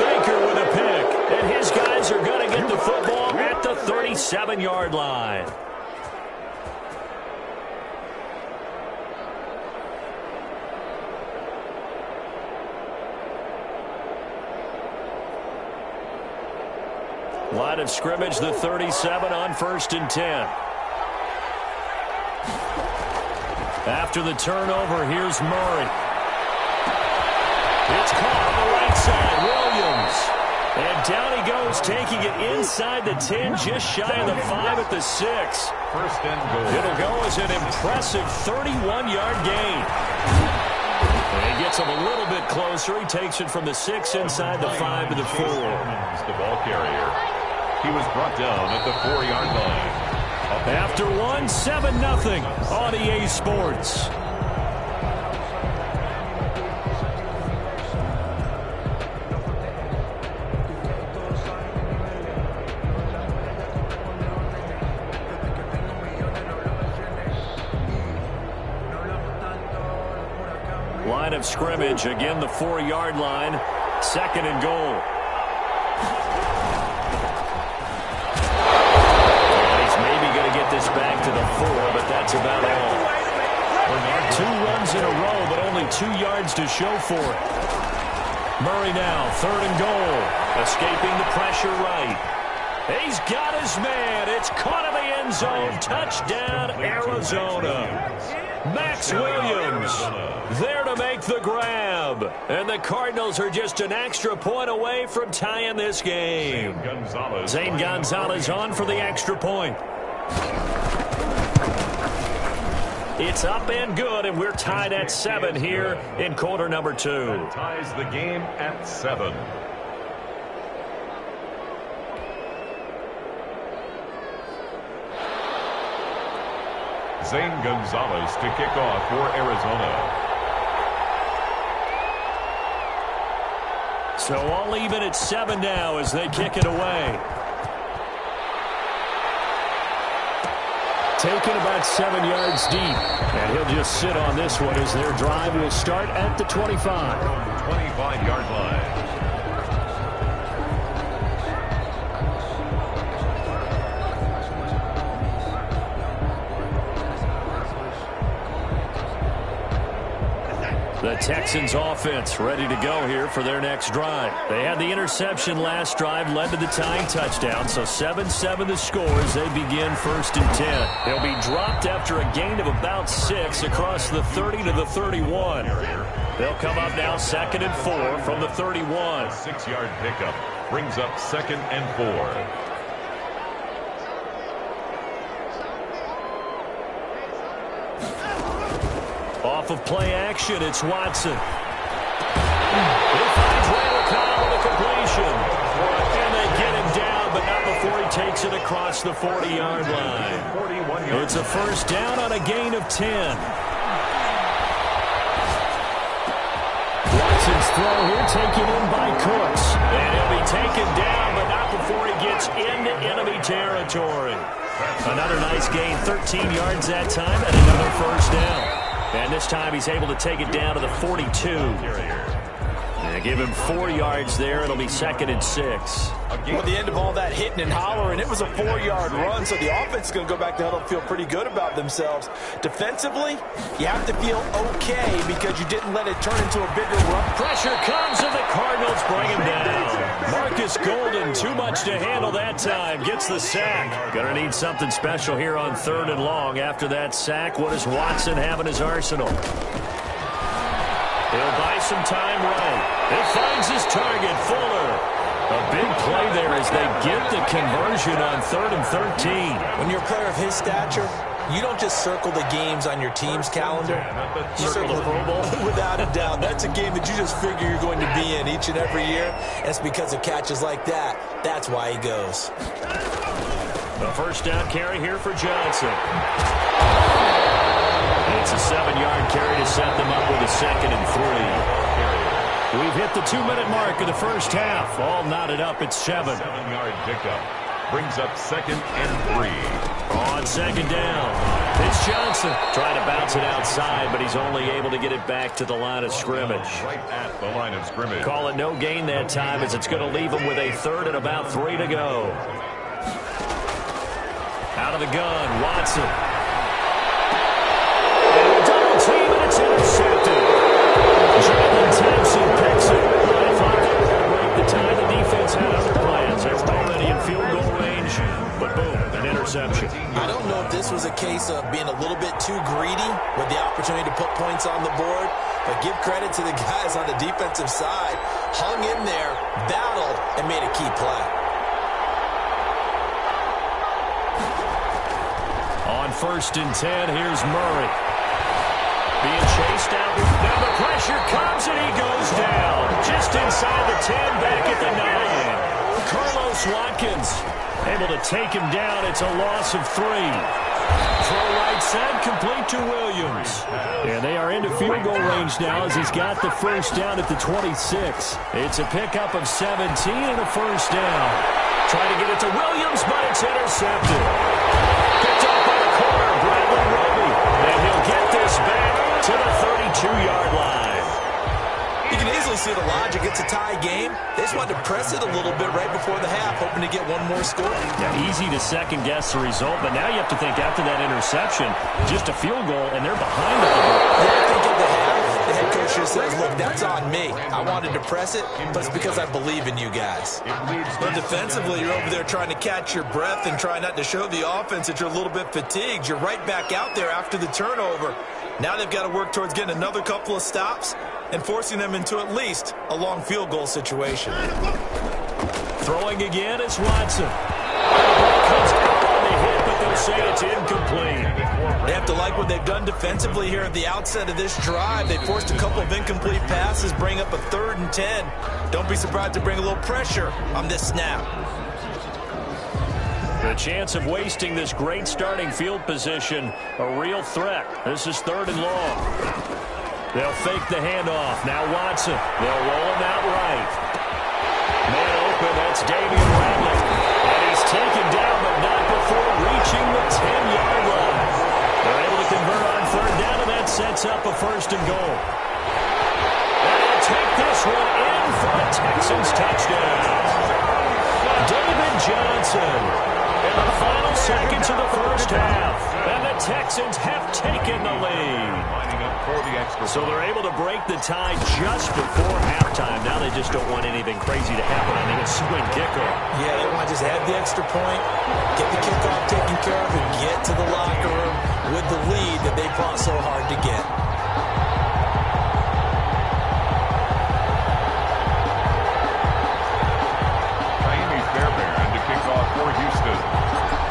Baker with a pick. And his guys are going to get the football at the 37-yard line. Line of scrimmage, the 37 on 1st and 10. After the turnover, here's Murray. It's caught on the right side, Williams. And down he goes, taking it inside the 10, just shy of the 5 at the 6. 1st and goal. It'll go as an impressive 31-yard gain. And he gets him a little bit closer. He takes it from the 6 inside the 5 to the 4. The ball carrier. He was brought down at the 4-yard line. After after one, 7-0 on EA Sports. Line of scrimmage, again the 4-yard line, 2nd and goal. And he's maybe going to get this back to the 4, but that's about all. 2 runs in a row, but only 2 yards to show for it. Murray now, 3rd and goal, escaping the pressure right. He's got his man. It's caught in the end zone. Touchdown, Arizona. Max Williams there to make the grab. And the Cardinals are just an extra point away from tying this game. Zane Gonzalez on for the extra point. It's up and good, and we're tied at 7 here in quarter number 2. That ties the game at 7. Zane Gonzalez to kick off for Arizona. So all even at 7 now as they kick it away. Taken about 7 yards deep. And he'll just sit on this one as their drive will start at the 25. 25-yard line. The Texans offense ready to go here for their next drive. They had the interception last drive, led to the tying touchdown, so 7-7 the score as they begin 1st and 10. They'll be dropped after a gain of about 6 across the 30 to the 31. They'll come up now 2nd and 4 from the 31. 6-yard pickup brings up 2nd and 4. Off of play action, it's Watson. He finds Randall Cobb with a completion. And they get him down, but not before he takes it across the 40-yard line. It's a 1st down on a gain of 10. Watson's throw here taken in by Cooks. And he'll be taken down, but not before he gets into enemy territory. Another nice gain, 13 yards that time, and another 1st down. And this time he's able to take it down to the 42. And give him 4 yards there. It'll be 2nd and 6. Well, the end of all that hitting and hollering, it was a 4-yard run, so the offense is going to go back to huddle and feel pretty good about themselves. Defensively, you have to feel okay because you didn't let it turn into a bigger run. Pressure comes, and the Cardinals bring him down. Marcus Golden, too much to handle that time, gets the sack. Going to need something special here on 3rd and long. After that sack, what does Watson have in his arsenal? He'll buy some time right. He finds his target, Fuller. A big play there as they get the conversion on 3rd and 13. When you're a player of his stature, you don't just circle the games on your team's calendar. You circle the Pro Bowl. Without a doubt. That's a game that you just figure you're going to be in each and every year. And it's because of catches like that. That's why he goes. The 1st down carry here for Johnson. It's a 7-yard carry to set them up with a 2nd and 3. We've hit the 2-minute mark of the 1st half. All knotted up at 7. 7-yard pickup brings up 2nd and 3. On 2nd down, it's Johnson trying to bounce it outside, but he's only able to get it back to the line of scrimmage. Right at the line of scrimmage. Call it no gain that time as it's going to leave him with a 3rd and about 3 to go. Out of the gun, Watson. Double team, and it's intercepted. Jonathan Thompson picks it. They thought they were going to break the tie. The defense had other plans. They were already in field goal range, but boom, an interception. I don't know if this was a case of being a little bit too greedy with the opportunity to put points on the board, but give credit to the guys on the defensive side. Hung in there, battled, and made a key play. On 1st and 10, here's Murray. Being chased out. Now the pressure comes, and he goes down. Just inside the 10, back at the 9. Carlos Watkins able to take him down. It's a loss of 3. Throw right side, complete to Williams. And they are into field goal range now as he's got the first down at the 26. It's a pickup of 17 and a first down. Trying to get it to Williams, but it's intercepted. Picked up by the corner, Bradley Roby. And he'll get this back to the 32-yard line. You can easily see the logic. It's a tie game. They just wanted to press it a little bit right before the half, hoping to get one more score. Yeah, easy to second-guess the result, but now you have to think after that interception, just a field goal, and they're behind at the goal. Yeah, I think at the half, the head coach just says, look, that's on me. I wanted to press it, but it's because I believe in you guys. But defensively, you're over there trying to catch your breath and try not to show the offense that you're a little bit fatigued. You're right back out there after the turnover. Now they've got to work towards getting another couple of stops and forcing them into at least a long field goal situation. Throwing again, it's Watson. The ball comes out on the hit, but they'll say it's incomplete. They have to like what they've done defensively here at the outset of this drive. They forced a couple of incomplete passes, bring up a 3rd and 10. Don't be surprised to bring a little pressure on this snap. The chance of wasting this great starting field position, a real threat. This is 3rd and long. They'll fake the handoff. Now Watson. They'll roll him out right. Man open, that's Damian Bradley. And he's taken down, but not before reaching the 10-yard line. They're able to convert on 3rd down, and that sets up a 1st and goal. And they'll take this one in for a Texans touchdown. David Johnson. In the final seconds of the first half. And the Texans have taken the lead. So they're able to break the tie just before halftime. Now they just don't want anything crazy to happen. I think it's swing kickoff. Yeah, they want to just add the extra point, get the kickoff taken care of, and get to the locker room with the lead that they fought so hard to get.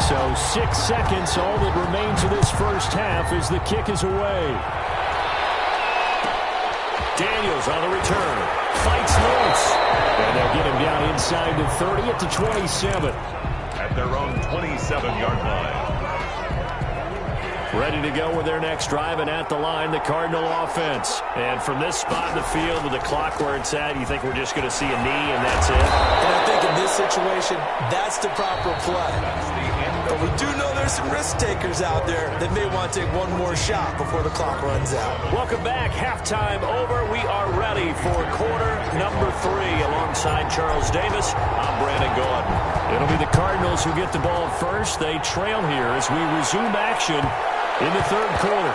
So 6 seconds, all that remains of this first half as the kick is away. Daniels on the return. Fights loose. And they'll get him down inside the 30 at the 27. At their own 27-yard line. Ready to go with their next drive, and at the line, the Cardinal offense. And from this spot in the field with the clock where it's at, you think we're just going to see a knee and that's it? And I think in this situation, that's the proper play. But we do know there's some risk takers out there that may want to take one more shot before the clock runs out. Welcome back. Halftime over. We are ready for quarter number 3. Alongside Charles Davis, I'm Brandon Gordon. It'll be the Cardinals who get the ball first. They trail here as we resume action in the 3rd quarter.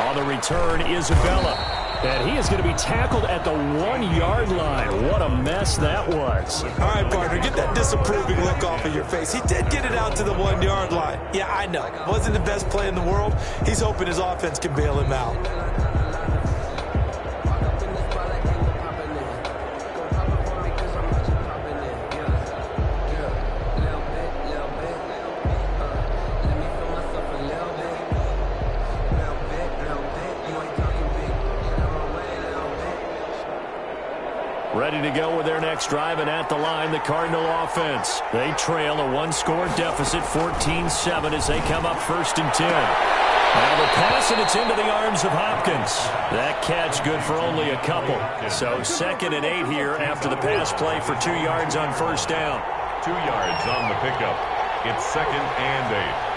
On the return, Isabella. And he is going to be tackled at the 1-yard line. What a mess that was. All right, partner, get that disapproving look off of your face. He did get it out to the 1-yard line. Yeah, I know. Wasn't the best play in the world. He's hoping his offense can bail him out. Ready to go with their next drive, and at the line, the Cardinal offense. They trail a 1-score deficit, 14-7, as they come up 1st and 10. Now the pass, and it's into the arms of Hopkins. That catch good for only a couple. So 2nd and 8 here after the pass play for 2 yards on 1st down. 2 yards on the pickup. It's 2nd and 8.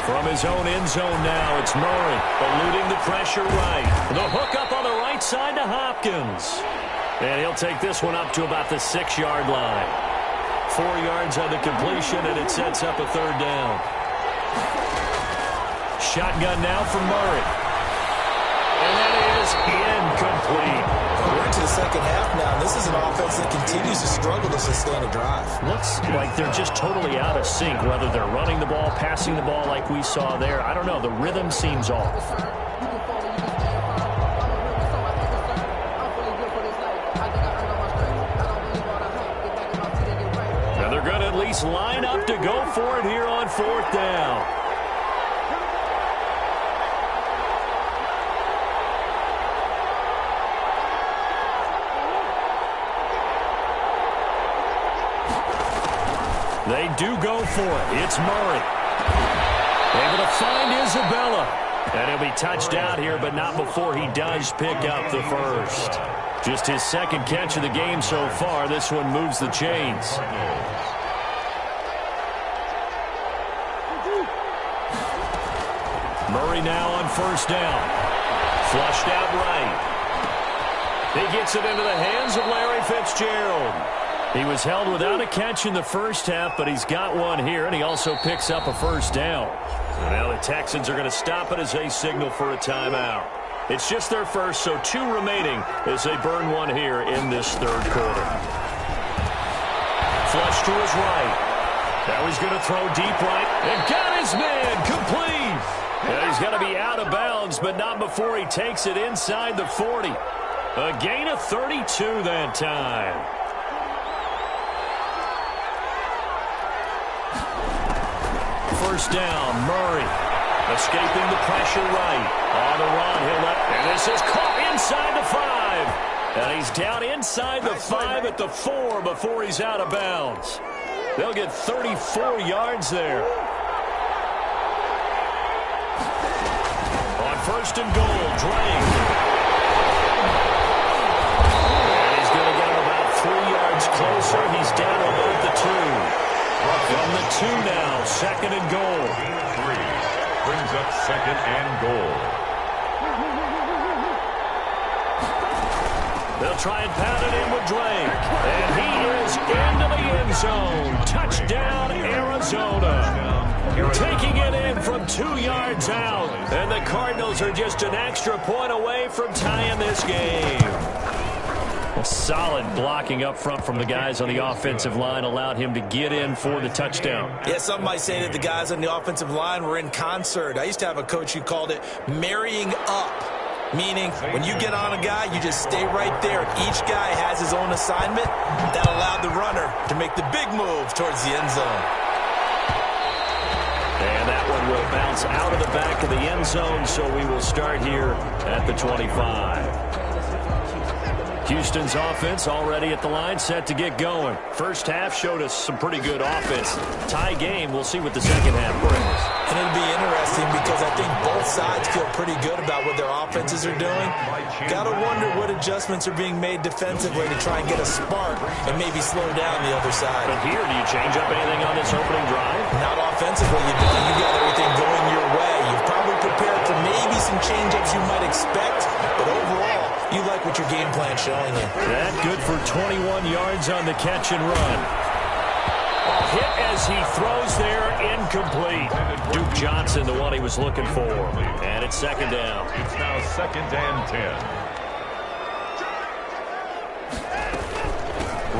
From his own end zone now, it's Murray eluding the pressure right. The hook up on the right side to Hopkins. And he'll take this one up to about the 6-yard line. 4 yards on the completion, and it sets up a 3rd down. Shotgun now from Murray. And that is incomplete. We're into the 2nd half now. This is an offense that continues to struggle to sustain a drive. Looks like they're just totally out of sync, whether they're running the ball, passing the ball like we saw there. I don't know. The rhythm seems off. Now they're going to at least line up to go for it here on 4th down. They do go for it. It's Murray. Able to find Isabella. And he'll be touched out here, but not before he does pick up the first. Just his second catch of the game so far. This one moves the chains. Murray now on first down. Flushed out right. He gets it into the hands of Larry Fitzgerald. He was held without a catch in the first half, but he's got one here, and he also picks up a first down. So now the Texans are going to stop it as they signal for a timeout. It's just their first, so 2 remaining as they burn one here in this third quarter. Flush to his right. Now he's going to throw deep right. And got his man complete. And he's going to be out of bounds, but not before he takes it inside the 40. A gain of 32 that time. First down, Murray. Escaping the pressure right. On the run, he'll let, and this is caught inside the 5. And he's down inside the 5 at the 4 before he's out of bounds. They'll get 34 yards there. On first and goal, Drake. And he's going to get him about 3 yards closer. He's down about the 2. From the 2 now, second and goal. 3 brings up second and goal. They'll try and pound it in with Drake. And he is into the end zone. Touchdown, Arizona. Taking it in from 2 yards out. And the Cardinals are just an extra point away from tying this game. Solid blocking up front from the guys on the offensive line allowed him to get in for the touchdown. Yeah, some might say that the guys on the offensive line were in concert. I used to have a coach who called it marrying up, meaning when you get on a guy, you just stay right there. Each guy has his own assignment. That allowed the runner to make the big move towards the end zone. And that one will bounce out of the back of the end zone, so we will start here at the 25. Houston's offense already at the line, set to get going. First half showed us some pretty good offense. Tie game, we'll see what the second half brings. And it'll be interesting because I think both sides feel pretty good about what their offenses are doing. Got to wonder what adjustments are being made defensively to try and get a spark and maybe slow down the other side. But here, do you change up anything on this opening drive? Not offensively. You got everything going your way. You've probably prepared for maybe some change-ups you might expect, but overall, you like what your game plan's showing you. That good for 21 yards on the catch and run. Hit as he throws there, incomplete. Duke Johnson, the one he was looking for. And it's second down. It's now second and 10.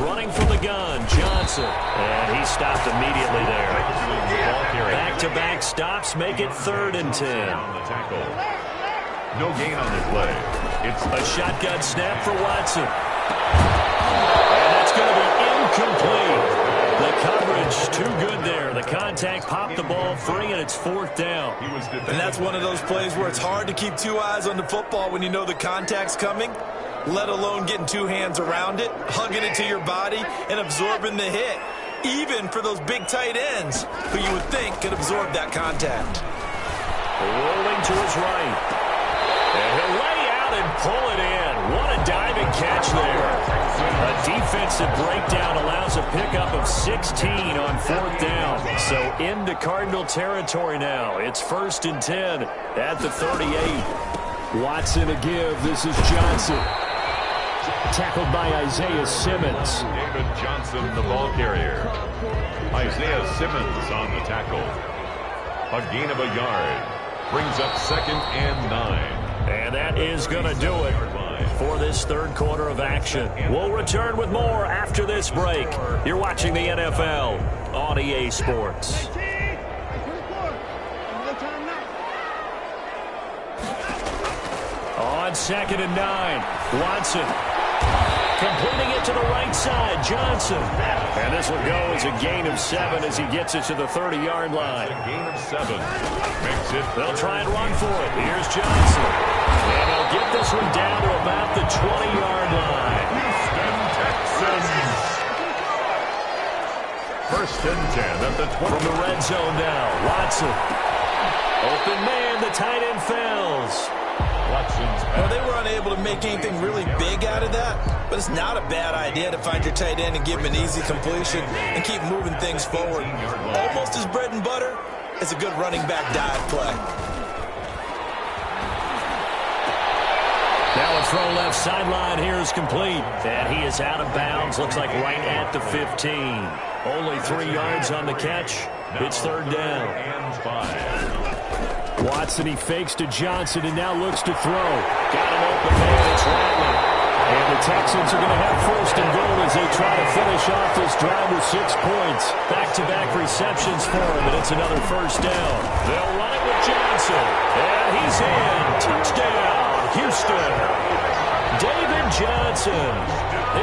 Running from the gun, Johnson. And he stopped immediately there. Back-to-back stops make it third and 10. On the tackle. No gain on the play. It's a shotgun snap for Watson. And that's going to be incomplete. The coverage too good there. The contact popped the ball free, and it's fourth down. And that's one of those plays where it's hard to keep 2 eyes on the football when you know the contact's coming, let alone getting 2 hands around it, hugging it to your body, and absorbing the hit. Even for those big tight ends who you would think could absorb that contact. Rolling to his right. And he'll lay out and pull it in. What a diving catch there. A defensive breakdown allows a pickup of 16 on fourth down. So into Cardinal territory now. It's first and 10 at the 38. Watson a give. This is Johnson. Tackled by Isaiah Simmons. David Johnson, the ball carrier. Isaiah Simmons on the tackle. A gain of a yard. Brings up second and 9. And that is going to do it for this third quarter of action. We'll return with more after this break. You're watching the NFL on EA Sports. On second and 9, Watson. Completing it to the right side, Johnson. And this will go as a gain of 7 as he gets it to the 30-yard line. A gain of 7. Makes it. They'll try and run for it. Here's Johnson. And he'll get this one down to about the 20-yard line. Houston Texans. First and 10 at the 20. From the red zone now, Watson. Open man, the tight end fails. Watson's pass. Well, they were unable to make anything really big out of that, but it's not a bad idea to find your tight end and give him an easy completion and keep moving things forward. Almost as bread and butter as a good running back dive play. Now a throw left sideline here is complete. And he is out of bounds. Looks like right at the 15. Only 3 yards on the catch. It's third down. And 5. Watson, he fakes to Johnson and now looks to throw. Got him open man. It's Rattler. And the Texans are going to have first and goal as they try to finish off this drive with 6 points. Back-to-back receptions for him, and it's another first down. They'll run it with Johnson. And he's in. Touchdown. Houston. David Johnson,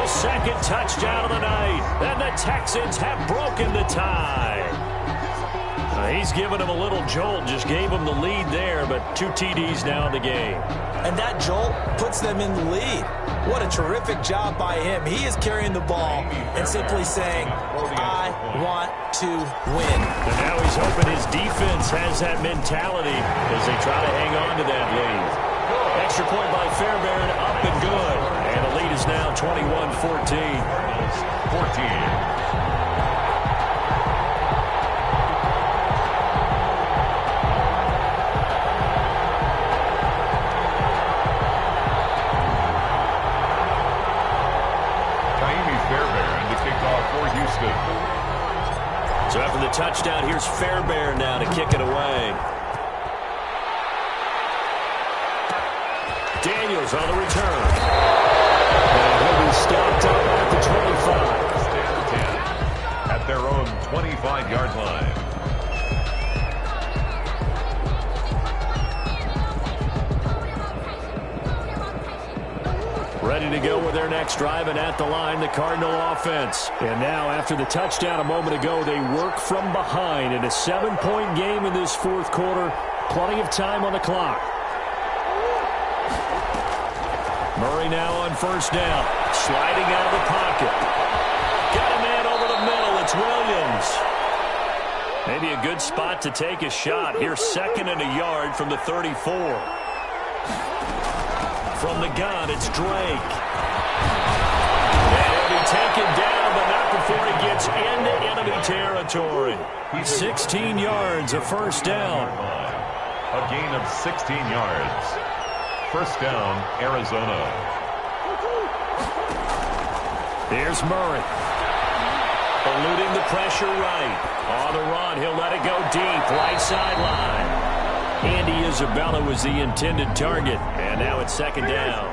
his second touchdown of the night, and the Texans have broken the tie. He's given him a little jolt, just gave him the lead there, but 2 TDs now in the game. And that jolt puts them in the lead. What a terrific job by him. He is carrying the ball and simply saying, I want to win. And now he's hoping his defense has that mentality as they try to hang on to that lead. Extra point by Fairbairn, up and good. And the lead is now 21-14. 14. So after the touchdown, here's Fairbairn now to kick it away. Daniels on the return. And he'll be stopped up at the 25. At their own 25-yard line. Ready to go with their next drive, and at the line, the Cardinal offense. And now, after the touchdown a moment ago, they work from behind in a 7-point game in this fourth quarter. Plenty of time on the clock. Murray now on first down. Sliding out of the pocket. Got a man over the middle. It's Williams. Maybe a good spot to take a shot. Here's second and a yard from the 34. From the gun, it's Drake. And he'll be taken down, but not before he gets into enemy territory. 16 yards, a first down. A gain of 16 yards. First down, Arizona. Here's Murray. Eluding the pressure right. On the run, he'll let it go deep, right sideline. Andy Isabella was the intended target, and now it's second down.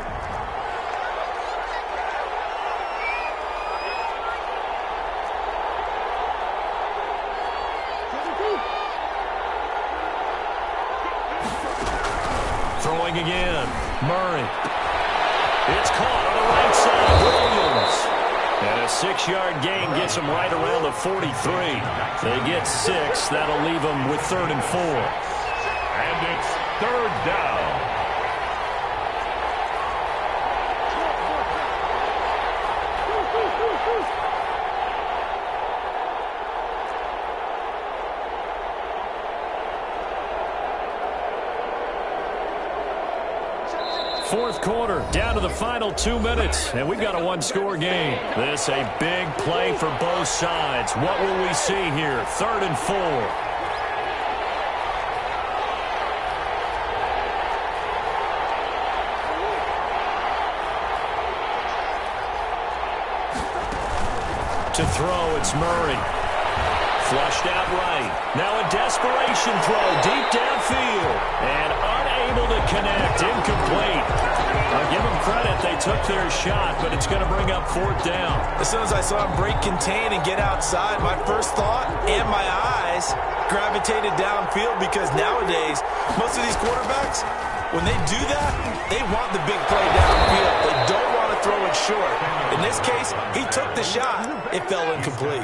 Throwing again. Murray. It's caught on the right side. Williams. And a 6-yard gain gets them right around the 43. They get 6. That'll leave them with 3rd and 4. And it's third down. Fourth quarter, down to the final 2 minutes, and we've got a 1-score game. This a big play for both sides. What will we see here? 3rd and 4. To throw, it's Murray. Flushed out right. Now a desperation throw deep downfield. And unable to connect. Incomplete. I'll give them credit. They took their shot, but it's going to bring up 4th down. As soon as I saw him break contain and get outside, my first thought and my eyes gravitated downfield, because nowadays, most of these quarterbacks, when they do that, they want the big play downfield. They don't want to throw it short. In this case, he took the shot. It fell incomplete.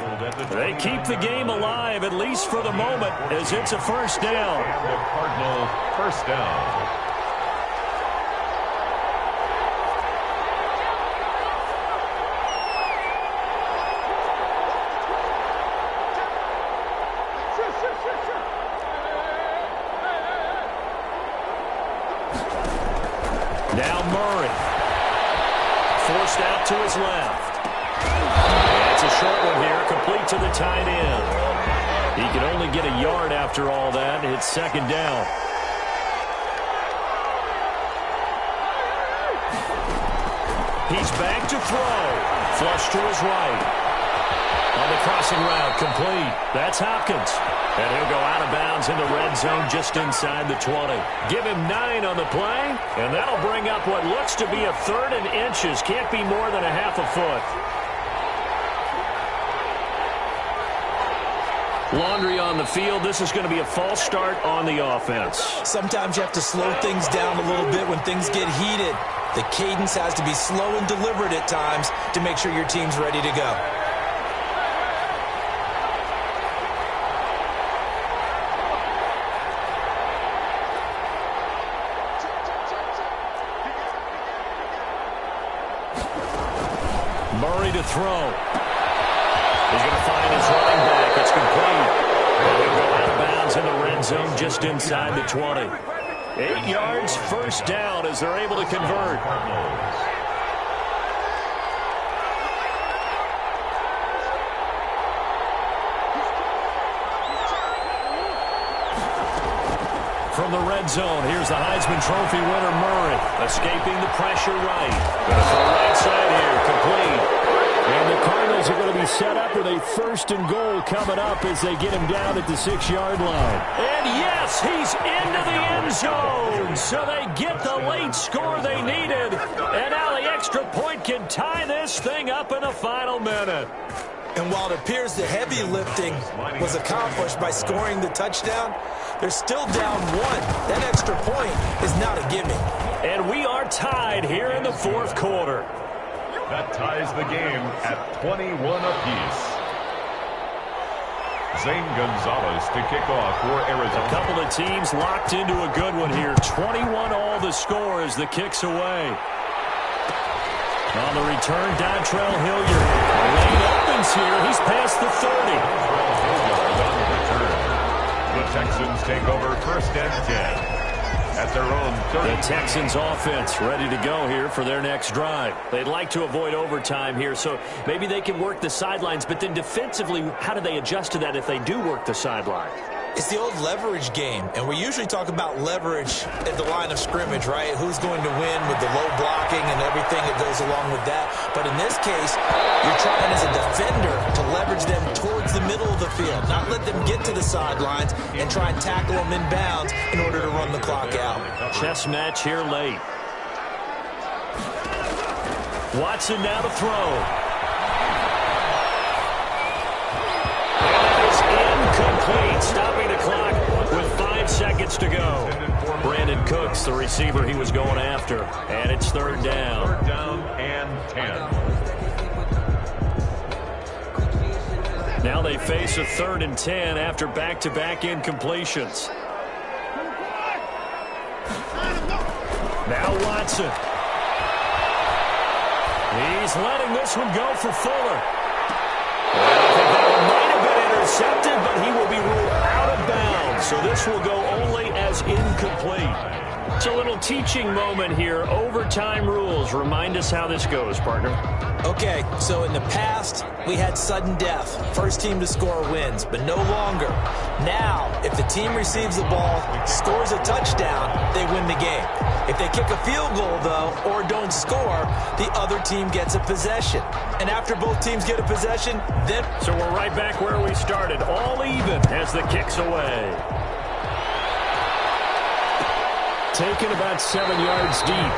They keep the game alive, at least for the moment, as it's a first down. And the Cardinal first down. Now Murray. Forced out to his left. That's a short one here, complete to the tight end. He can only get a yard after all that. It's second down. He's back to throw. Flush to his right. On the crossing route, complete. That's Hopkins. And he'll go out of bounds in the red zone just inside the 20. Give him 9 on the play, and that'll bring up what looks to be a 3rd and inches. Can't be more than a half a foot. Laundry on the field. This is going to be a false start on the offense. Sometimes you have to slow things down a little bit when things get heated. The cadence has to be slow and deliberate at times to make sure your team's ready to go. Murray to throw. He's going to find his running back. It's complete. And he'll go out of bounds in the red zone just inside the 20. 8 yards, first down as they're able to convert. From the red zone, here's the Heisman Trophy winner, Murray. Escaping the pressure right. Going to throw right side here, complete. And the Cardinals are going to be set up with a 1st and goal coming up as they get him down at the 6-yard line. And yes, he's into the end zone. So they get the late score they needed. And now the extra point can tie this thing up in the final minute. And while it appears the heavy lifting was accomplished by scoring the touchdown, they're still down 1. That extra point is not a gimme. And we are tied here in the 4th quarter. That ties the game at 21 apiece. Zane Gonzalez to kick off for Arizona. A couple of teams locked into a good one here. 21 all the score as the kick's away. On the return, Dontrell Hilliard. The lane opens here. He's past the 30. The Texans take over 1st and 10. At their own 30. The Texans offense ready to go here for their next drive. They'd like to avoid overtime here, so maybe they can work the sidelines, but then defensively, how do they adjust to that if they do work the sideline? It's the old leverage game, and we usually talk about leverage at the line of scrimmage, right? Who's going to win with the low blocking and everything that goes along with that. But in this case, you're trying as a defender to leverage them towards the middle of the field, not let them get to the sidelines and try and tackle them in bounds in order to run the clock out. Chess match here late. Watson now to throw. Incomplete, stopping the clock with 5 seconds to go. Brandon Cooks, the receiver he was going after. And it's 3rd down. 3rd down and 10. Now they face a 3rd and 10 after back-to-back incompletions. Now Watson. He's letting this one go for Fuller. I think that one might have been intercepted, but he will be ruled out of bounds. So this will go only as incomplete. It's a little teaching moment here. Overtime rules. Remind us how this goes, partner. Okay, so in the past, we had sudden death. First team to score wins, but no longer. Now, if the team receives the ball, scores a touchdown, they win the game. If they kick a field goal, though, or don't score, the other team gets a possession. And after both teams get a possession, then... So we're right back where we started, all even as the kick's away. Taken about 7 yards deep.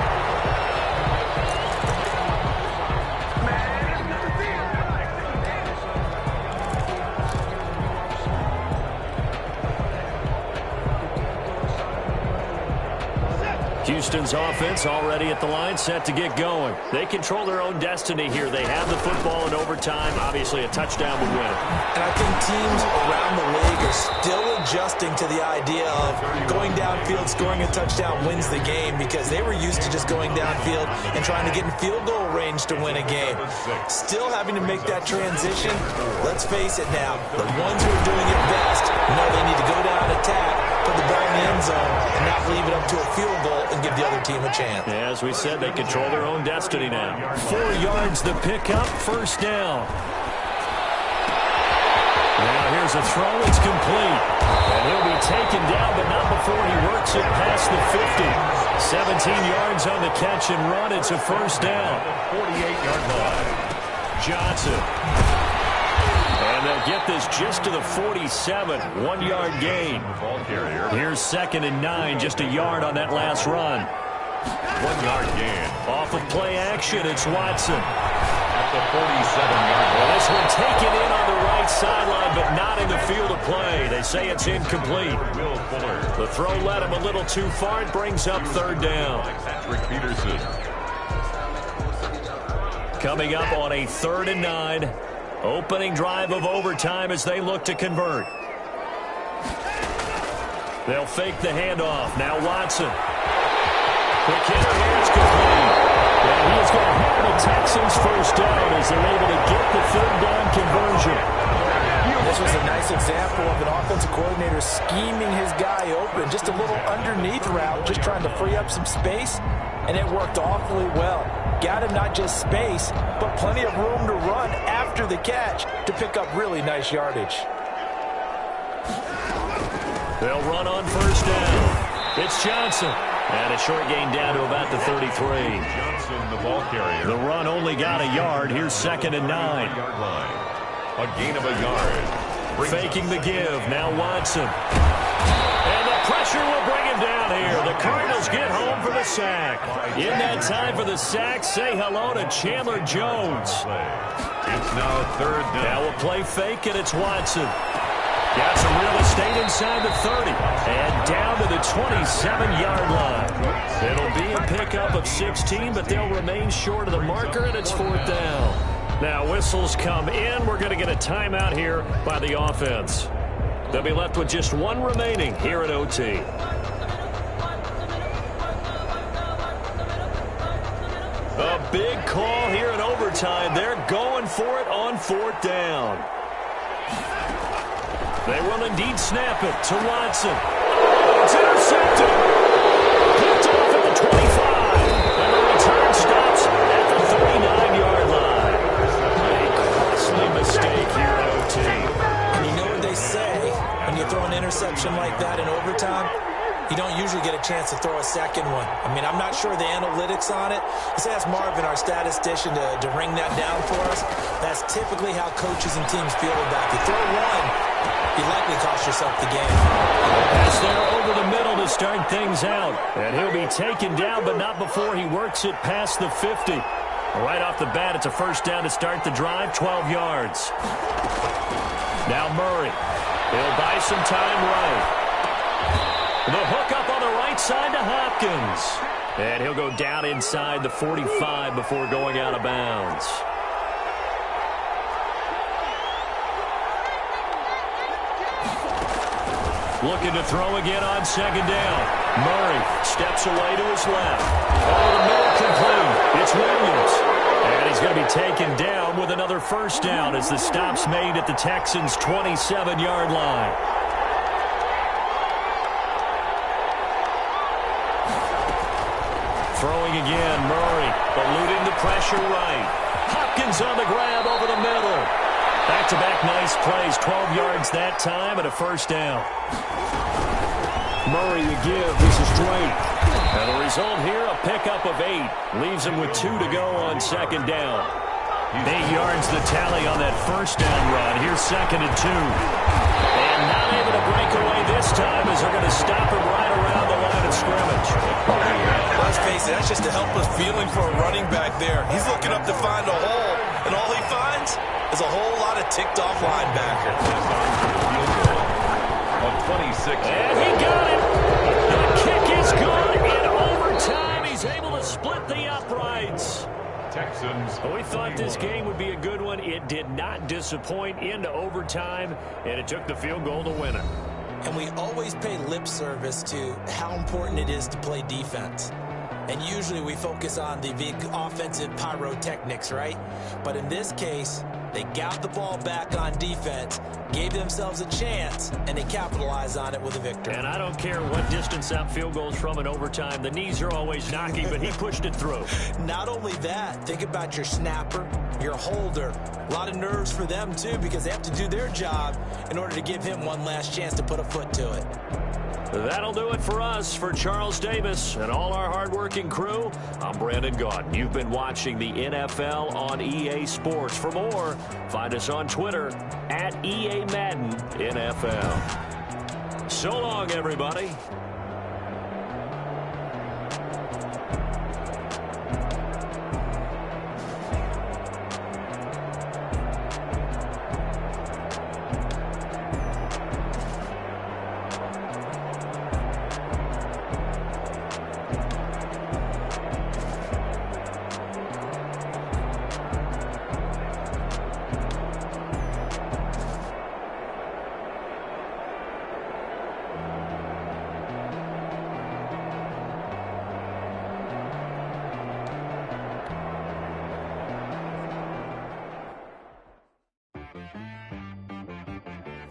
Houston's offense already at the line, set to get going. They control their own destiny here. They have the football in overtime. Obviously, a touchdown would win it. And I think teams around the league are still adjusting to the idea of going downfield, scoring a touchdown wins the game, because they were used to just going downfield and trying to get in field goal range to win a game. Still having to make that transition. Let's face it now, the ones who are doing it best know they need to go down and attack, put the ball in the end zone, and not leave it up to a field goal and give the other team a chance. Yeah, as we said, they control their own destiny now. 4 yards the pickup, first down. Now here's a throw, it's complete. And he'll be taken down, but not before he works it past the 50. 17 yards on the catch and run, it's a first down. 48-yard line. Johnson. And they'll get this just to the 47, 1-yard gain. Here's 2nd and 9, just a yard on that last run. 1-yard gain. Off of play action, it's Watson. At the 47-yard line. Well, this one taken in on the right sideline, but not in the field of play. They say it's incomplete. Will Fuller. The throw led him a little too far. It brings up 3rd down. Patrick Peterson. Coming up on a 3rd and 9. Opening drive of overtime as they look to convert. They'll fake the handoff. Now Watson. Quick hitter here. It's complete. And he is going to have the Texans first down as they're able to get the 3rd down conversion. This was a nice example of an offensive coordinator scheming his guy open. Just a little underneath route, just trying to free up some space, and it worked awfully well. Got him not just space, but plenty of room to run after the catch to pick up really nice yardage. They'll run on first down. It's Johnson. And a short gain down to about the 33. Johnson, the ball carrier. The run only got a yard. Here's 2nd and 9. 1-yard line. A gain of a yard. Faking the give. Now Watson. And the pressure will bring him down here. The Cardinals get home for the sack. In that time for the sack, say hello to Chandler Jones. It's now 3rd down. Now a play fake, and it's Watson. Got some real estate inside the 30 and down to the 27-yard line. It'll be a pickup of 16, but they'll remain short of the marker, and it's 4th down. Now whistles come in. We're going to get a timeout here by the offense. They'll be left with just 1 remaining here at OT. A big call here in overtime. They're going for it on 4th down. They will indeed snap it to Watson. Oh, it's intercepted. Picked off at the 25. And the return stops at the 39-yard line. A costly mistake here at OT. And you know what they say, when you throw an interception like that in overtime, you don't usually get a chance to throw a second one. I mean, I'm not sure the analytics on it. Let's ask Marvin, our statistician, to ring that down for us. That's typically how coaches and teams feel about it. You throw one, you likely cost yourself the game. Pass there over the middle to start things out. And he'll be taken down, but not before he works it past the 50. Right off the bat, it's a first down to start the drive, 12 yards. Now Murray. He'll buy some time right. The hook up on the right side to Hopkins. And he'll go down inside the 45 before going out of bounds. Looking to throw again on 2nd down. Murray steps away to his left. Over the middle, complete. It's Williams. And he's going to be taken down with another first down as the stop's made at the Texans' 27-yard line. Throwing again, Murray, eluding the pressure right. Hopkins on the grab over the middle. Back-to-back nice plays, 12 yards that time and a first down. Murray to give, this is Drake. And the result here, a pickup of 8. Leaves him with 2 to go on 2nd down. 8 yards the tally on that first down run. Here's 2nd and 2. And not able to break away this time as they're going to stop him right around the line of scrimmage. Let's face it, that's just a helpless feeling for a running back there. He's looking up to find a hole, and all he finds is a whole lot of ticked-off linebacker. Of 26. And he got it. The kick is good. In overtime, he's able to split the uprights. Texans. We thought this game would be a good one. It did not disappoint into overtime, and it took the field goal to win it. And we always pay lip service to how important it is to play defense. And usually we focus on the big offensive pyrotechnics, right? But in this case, They got the ball back on defense, gave themselves a chance, and they capitalized on it with a victory. And I don't care what distance that field goes from in overtime. The knees are always knocking, but he pushed it through. Not only that, think about your snapper, your holder. A lot of nerves for them, too, because they have to do their job in order to give him one last chance to put a foot to it. That'll do it for us. For Charles Davis and all our hardworking crew, I'm Brandon Gaudin. You've been watching the NFL on EA Sports. For more, find us on Twitter at EA Madden NFL. So long, everybody.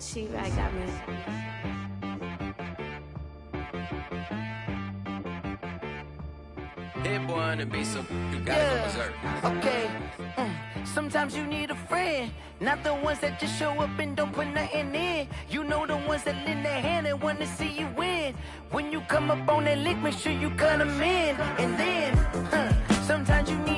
She right got me. Hit one and be so you gotta go berserk. Okay. Sometimes you need a friend, not the ones that just show up and don't put nothing in. You know the ones that lend their hand and want to see you win. When you come up on that lick, make sure you cut them in. And then, sometimes you need